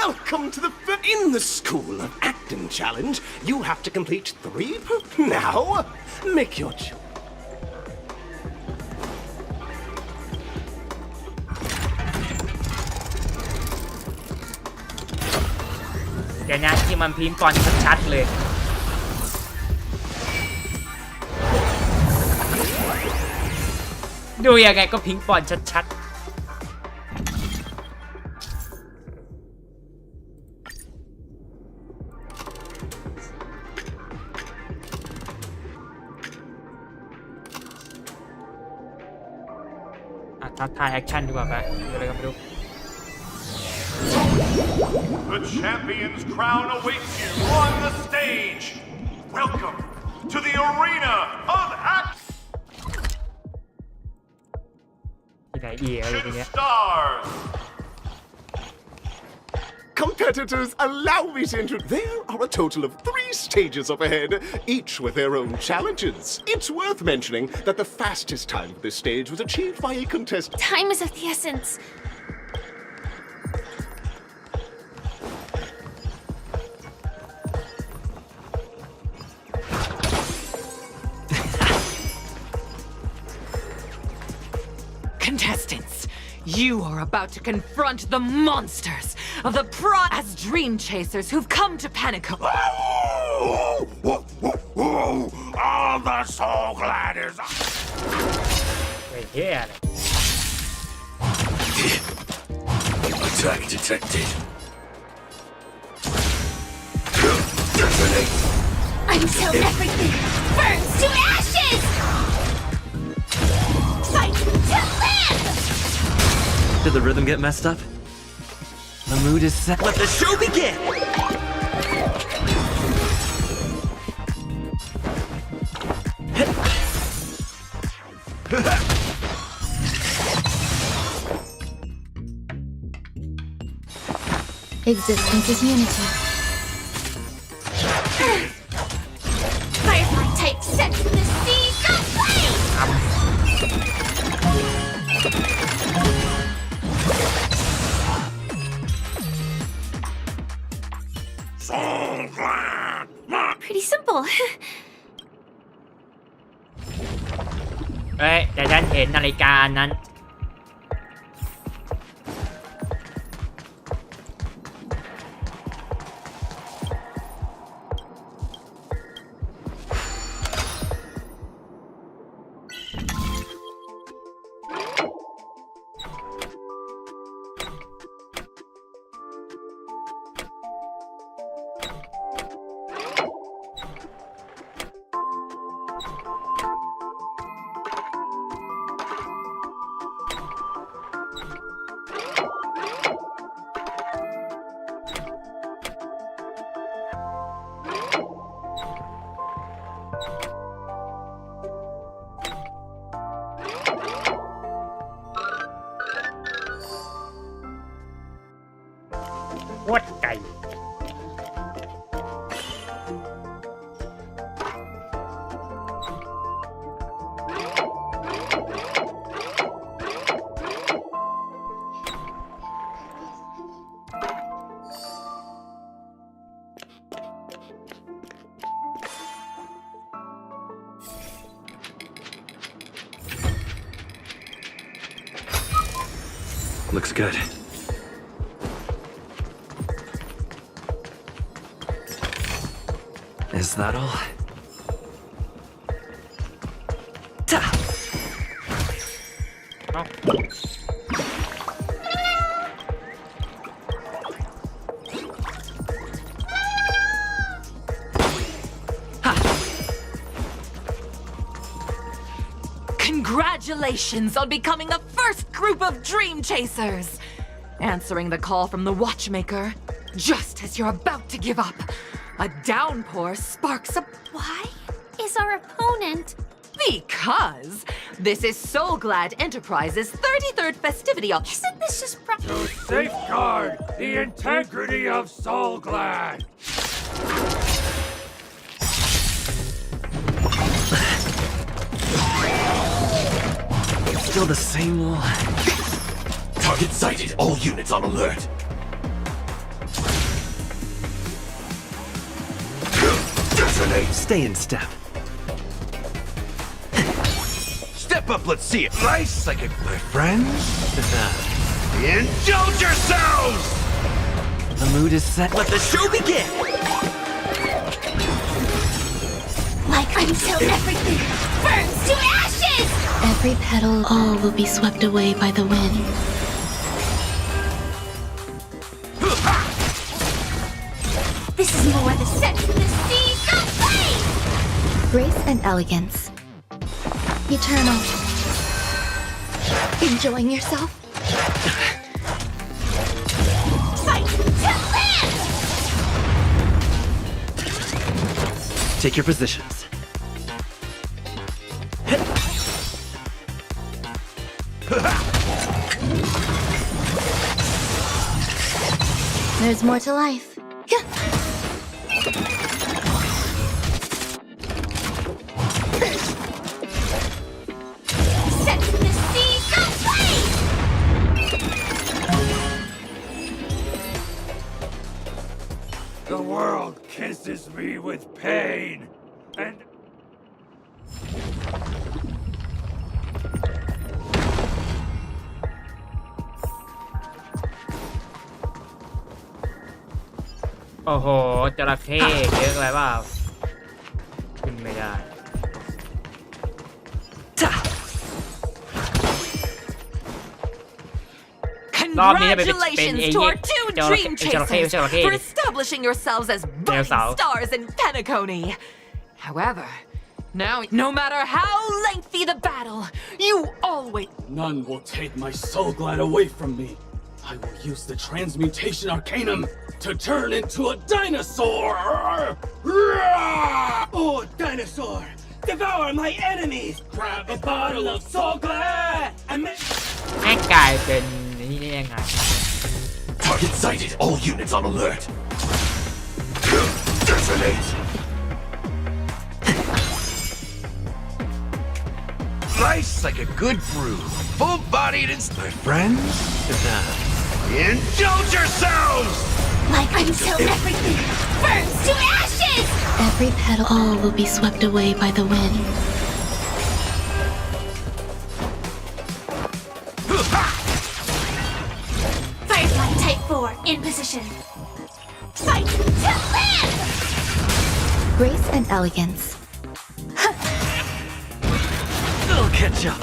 Welcome to the... In the School of Acting Challenge, you have to complete 3... Now, make your choice. เดี๋ยวนะที่มันพิมพ์ก่อนชัดๆเลย ดูยังไงก็พิงปอนชัดๆท้าทายแอคชั่นดีกว่าไหมดูอะไรก็ไม่รู้ The champion's crown awaits you on the stage. Welcome to the arena of action stars. Competitors, allow me to introduce. There are a total of 3 stages up ahead, each with their own challenges. It's worth mentioning that the fastest time for this stage was achieved by a contestant. Time is of the essence. Contestants, you are about to confront the monsters of the as dream chasers who've come to Pentecost. All the soul gliders. Wait here. Attack detected. Until everything burns to ashes! Fight to live! Did the rhythm get messed up? The mood is set. Let the show begin! Existence is unity. Firefly type set to the seas of flame! Pretty simple. เอ้ยแต่ฉันเห็นนาฬิกานั้น โคตรไก่ Looks good. Is that all? Ta! Oh. Congratulations on becoming the first group of Dream Chasers! Answering the call from the Watchmaker, just as you're about to give up, a downpour sparks a... Why is our opponent? Because this is Soul Glad Enterprises' 33rd festivity of... Isn't this just To safeguard the integrity of Soul Glad. Still the same one. Target sighted. All units on alert. Detonate. Stay in step. Step up, let's see it. Nice, my friends. Indulge yourselves! The mood is set. Let the show begin! Like until everything burns to ashes! Every petal, all will be swept away by the wind. This is more the set to the seas of flame! Grace and elegance. Eternal. Enjoying yourself? Fight to live! Take your positions. There's more to life. Set the seas ablaze! The world kisses me with pain, and...โอ้โหจระเข้เยอะอะไรเปล่าขึ้นไม่ได้รอบนี้จะเป็น Congratulations to our two dream chasers for establishing yourselves as budding stars in Penacony. However, now, no matter how lengthy the battle, you always... None will take my soul glad away from me. I will use the transmutation arcanum to turn into a dinosaur! Oh, dinosaur! Devour my enemies! Grab a bottle of soul glad! And แม่งกลายเป็นนี่ได้ยังไง Target sighted! All units on alert! Detonate! Slice like a good brew, full-bodied and... My friends, indulge yourselves! Like until everything burns to ashes! Every petal, all will be swept away by the wind. Firefly Type 4 in position. Fight to live! Grace and elegance. They'll catch up.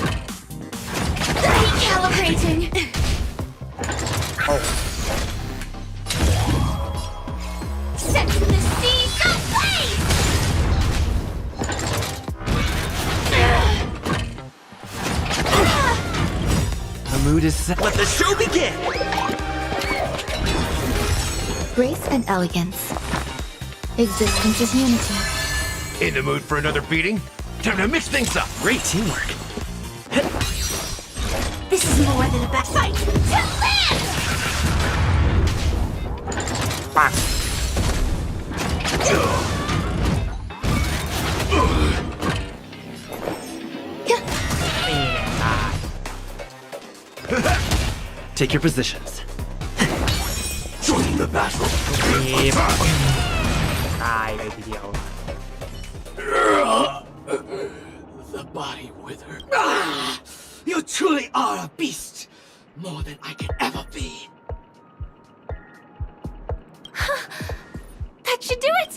Recalibrating. Set the seas ablaze! The mood is set. Let the show begin! Grace and elegance. Existence is unity. In the mood for another beating? Time to mix things up! Great teamwork. This is more than a bad fight to live! ปัก นี่แหละตาย Take your positions. Join the battle! ตายเลยทีเดียว The body withered. You truly are a beast! More than I can ever be. That should do it!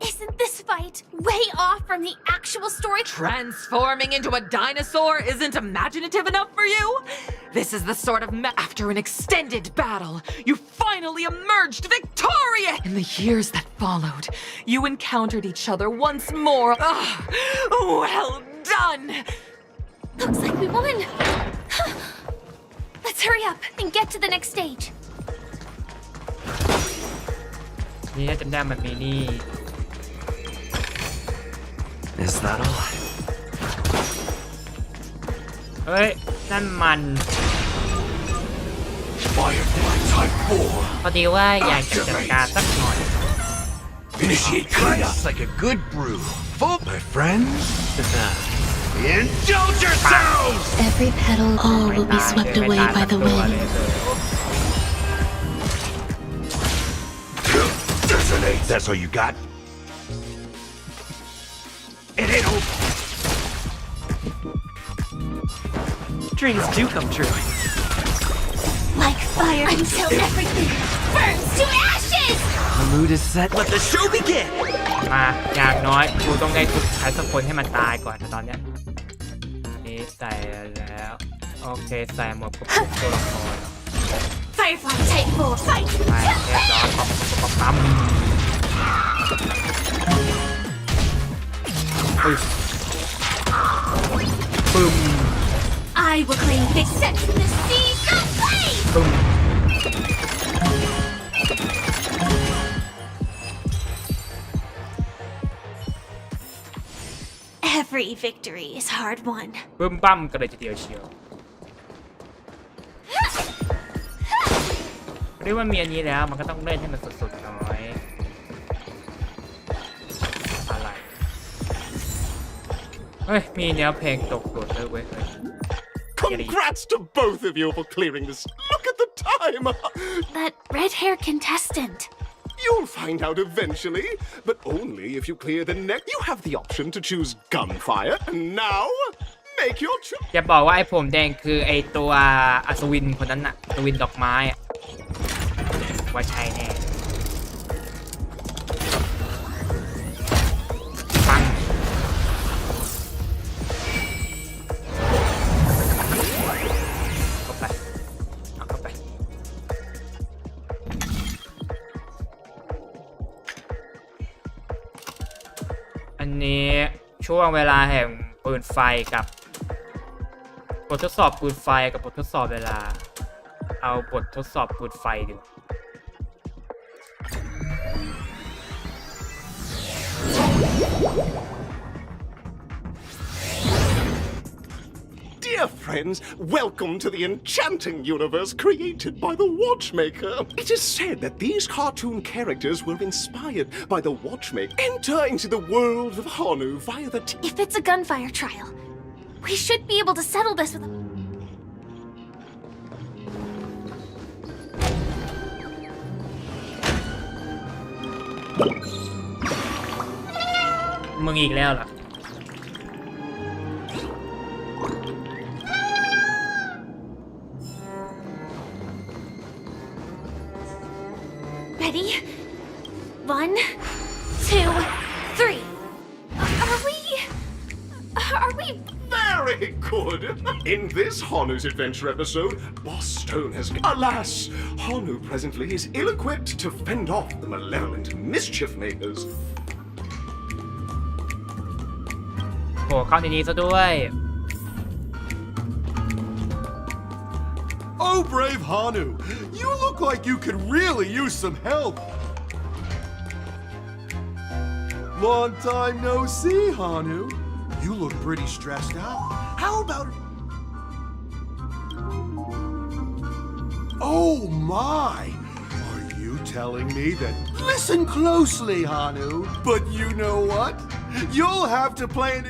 Isn't this fight way off from the actual story? Transforming into a dinosaur isn't imaginative enough for you? This is the sort of after an extended battle, you finally emerged victorious! In the years that followed, you encountered each other once more. Well done! Looks like we won! Let's hurry up and get to the next stage. นี่ถ้าจำได้มันมีนี่ Is that all? เฮ้ย นั่นมัน Firefly Type 4. พอดีว่าอยากจะจัดการสักหน่อย Initiate cleanup. Slice like a good brew, full... My friends, indulge yourselves! Every petal, all will be swept away by the wind. Detonate! That's all you got? It ain't over! Dreams do come true. Like fire until everything burns to ashes! The mood is set. Let the show begin! มาอย่างน้อยกูต้องได้ทุกใครสักคนให้มันตายก่อนนะตอนเนี้ยนี่ใส่แล้ว โอเคใส่หมดกับทุกตัวละคร Firefly Type 4 fight ไปเรียบร้อยปั๊มปึ้ม I will claim they set the seas ablaze! ปึ้ม Every victory is hard won. บึ้มบั้มกันเลยทีเดียวเชียวเรียกว่ามีอันนี้แล้วมันก็ต้องเล่นให้มันสุดๆหน่อยอะไรเฮ้ยมีแนวเพลงตกหล่นเลยเว้ย Congrats to both of you for clearing this. Look at the time. That red-haired contestant. You'll find out eventually, but only if you clear the next. You have the option to choose gunfire, and now make your choice. อย่าบอกว่าไอ้ผมแดงคือไอ้ตัวอัศวินคนนั้นน่ะอัศวินดอกไม้ว่าใช่แน่ปังเข้าไปเอาเข้าไปอันนี้ช่วงเวลาแห่งปืนไฟกับบททดสอบปืนไฟกับบททดสอบเวลาเอาบททดสอบปืนไฟดี Dear friends, welcome to the enchanting universe created by the Watchmaker. It is said that these cartoon characters were inspired by the Watchmaker. Enter into the world of Honu via the If it's a gunfire trial, we should be able to settle this with a... มึงอีกแล้วเหรอ Ready? 1, 2, 3. Are we... Very good. In this Honu's Adventure episode, Boss Stone has... Alas, Honu presently is ill-equipped to fend off the malevolent mischief makers. โหเข้าในนี้ซะด้วย Oh, brave Honu, you look like you could really use some help. Long time no see, Honu. You look pretty stressed out. How about... Oh my! Are you telling me that... Listen closely, Honu. But you know what? You'll have to play an...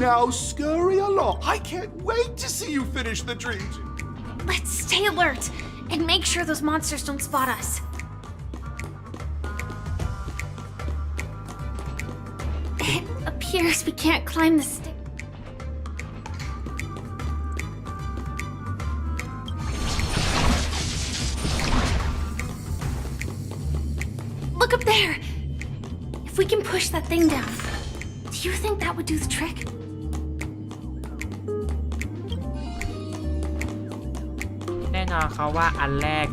Now scurry along. I can't wait to see you finish the dreams. Let's stay alert and make sure those monsters don't spot us. It appears we can't climb the stairs. Look up there! If we can push that thing down, do you think that would do the trick? แน่นอนเขาว่าอันแรก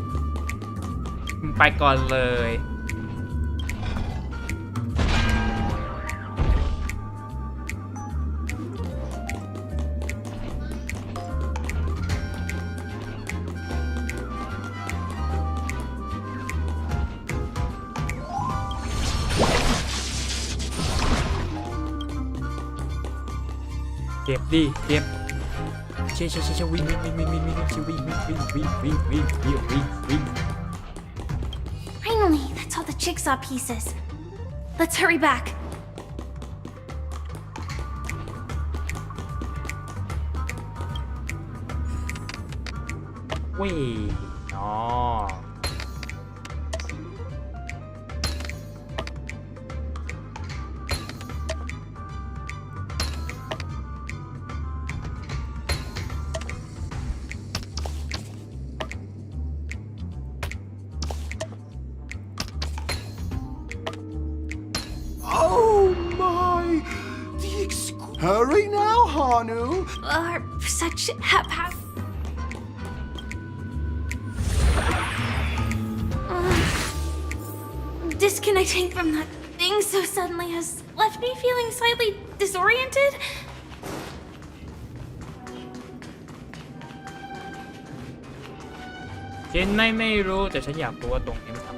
ไปก่อนเลย เก็บดิเก็บเชี่ยวิ่งวิ่ง Finally, that's all the jigsaw pieces. Let's hurry back. วิ่งอ๋อ Oh my! Hurry now, Honu! Such haphazard. Disconnecting from that thing so suddenly has left me feeling slightly disoriented. ฉันไม่รู้แต่ฉันอยากรู้ว่าตรงนี้มัน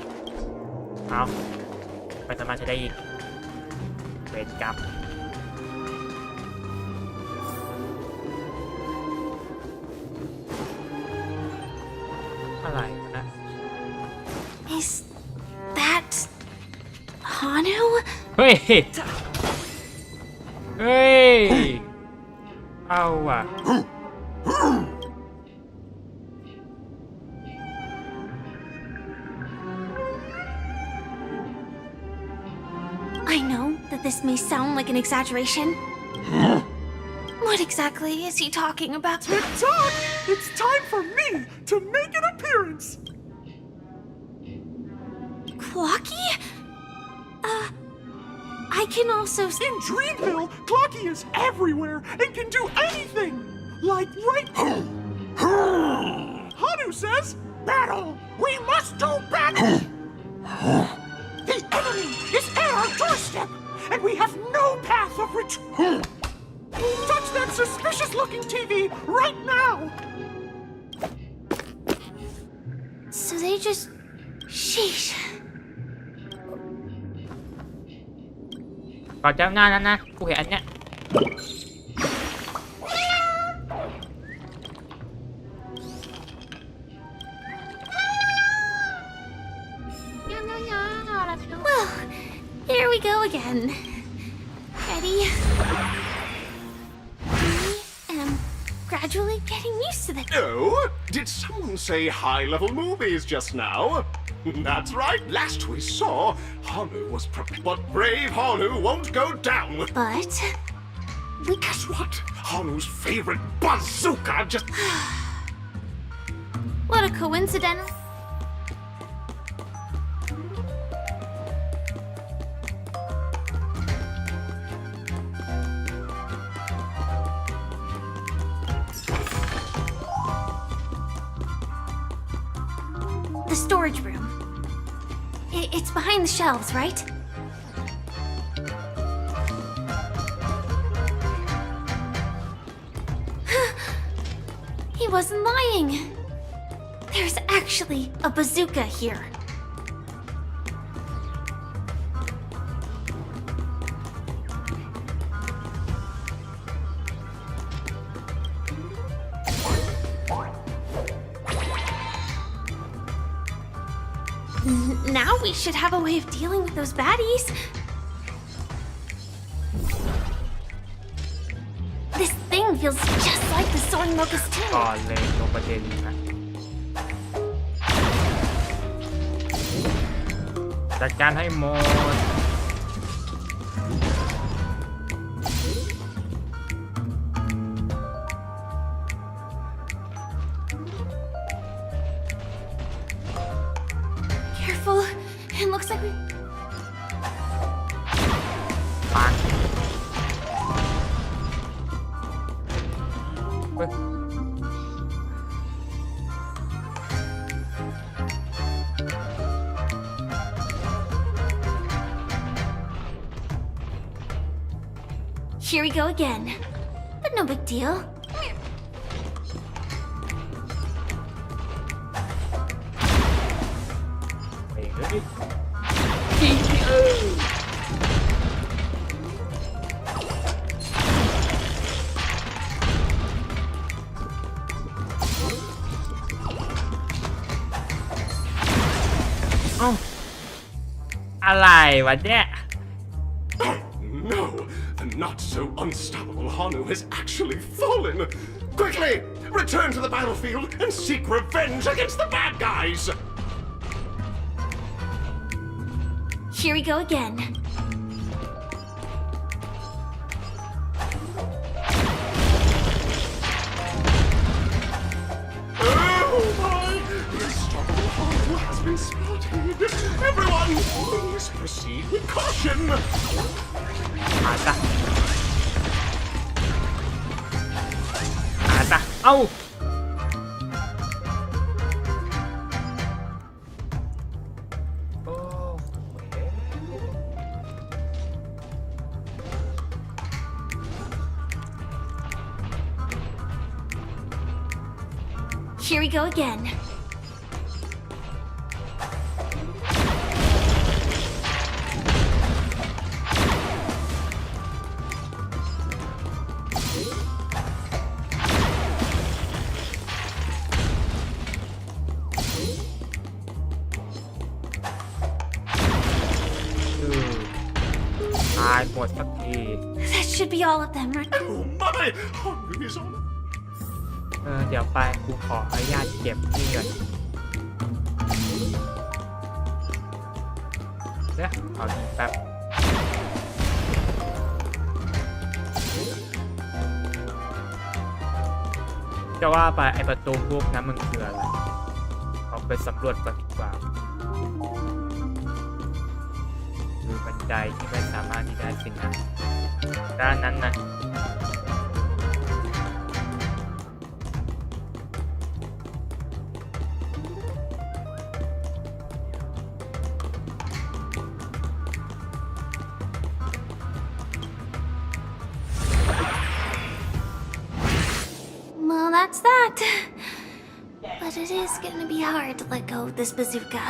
I เอาไม่สามารถใช้ได้อีกเวรกรรมอะไรนะ Is that Hanu? เฮ้ย เฮ้ย เอาว่ะ I know that this may sound like an exaggeration. What exactly is he talking about? Tick-tock! It's time for me to make an appearance! Clocky? I can also... In Dreamville, Clocky is everywhere and can do anything! Like right... Hanu says, battle! We must do battle! The enemy is at our doorstep, and we have no path of return! Touch that suspicious-looking TV right now! So they just... Sheesh. ก่อนเจ้าหน้านั้นนะกูเห็นอันเนี้ยWell, here we go again. Ready? I am gradually getting used to the... Oh, did someone say high-level movies just now? That's right. Last we saw, Hanu was prepared. But brave Hanu won't go down. But... Guess what? Hanu's favorite bazooka just... What a coincidence. The storage room. It's behind the shelves, right? He wasn't lying. There's actually a bazooka here. Now we should have a way of dealing with those baddies. This thing feels just like the soaring locust too. ก่อนเลยลงประเด็นนะจัดการให้หมด Careful. It looks like we... ปังเฮ้ย Here we go again. But no big deal. Oh. อะไรวะเนี่ย No, not so unstoppable. Hanu has actually fallen. Quickly, return to the battlefield and seek revenge against the bad guys. Here we go again. Oh my! Unstoppable Hanu has been spotted. Everyone, please proceed with caution. อาซะเอ้า Here we go again. ดสักที That should be all of them, right? Oh my! Oh, he's on. เดี๋ยวไปกูขออนุญาตเก็บนี่ก่อนเดี๋ยวเอานี่แป๊บจะว่าไปไอประตูพวกนั้นมันคืออะไรออกไปสำรวจก่อนดีกว่าดูบันไดที่ไม่สามารถที่ได้สินะด้านนั้นนะWell, that's that. But it is gonna be hard to let go of this bazooka.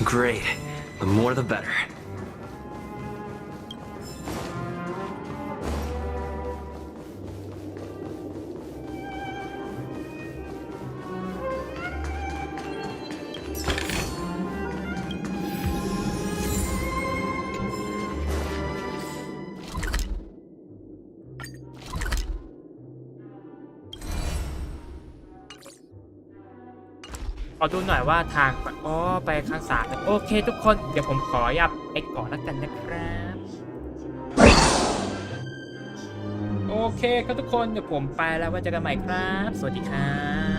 Great. The more the better.ขอดูหน่อยว่าทางไปข้างซ้ายโอเคทุกคนเดี๋ยวผมขอยับไปก่อนแล้วกันนะครับโอเคครับทุกคนเดี๋ยวผมไปแล้วไว้เจอกันใหม่ครับสวัสดีครับ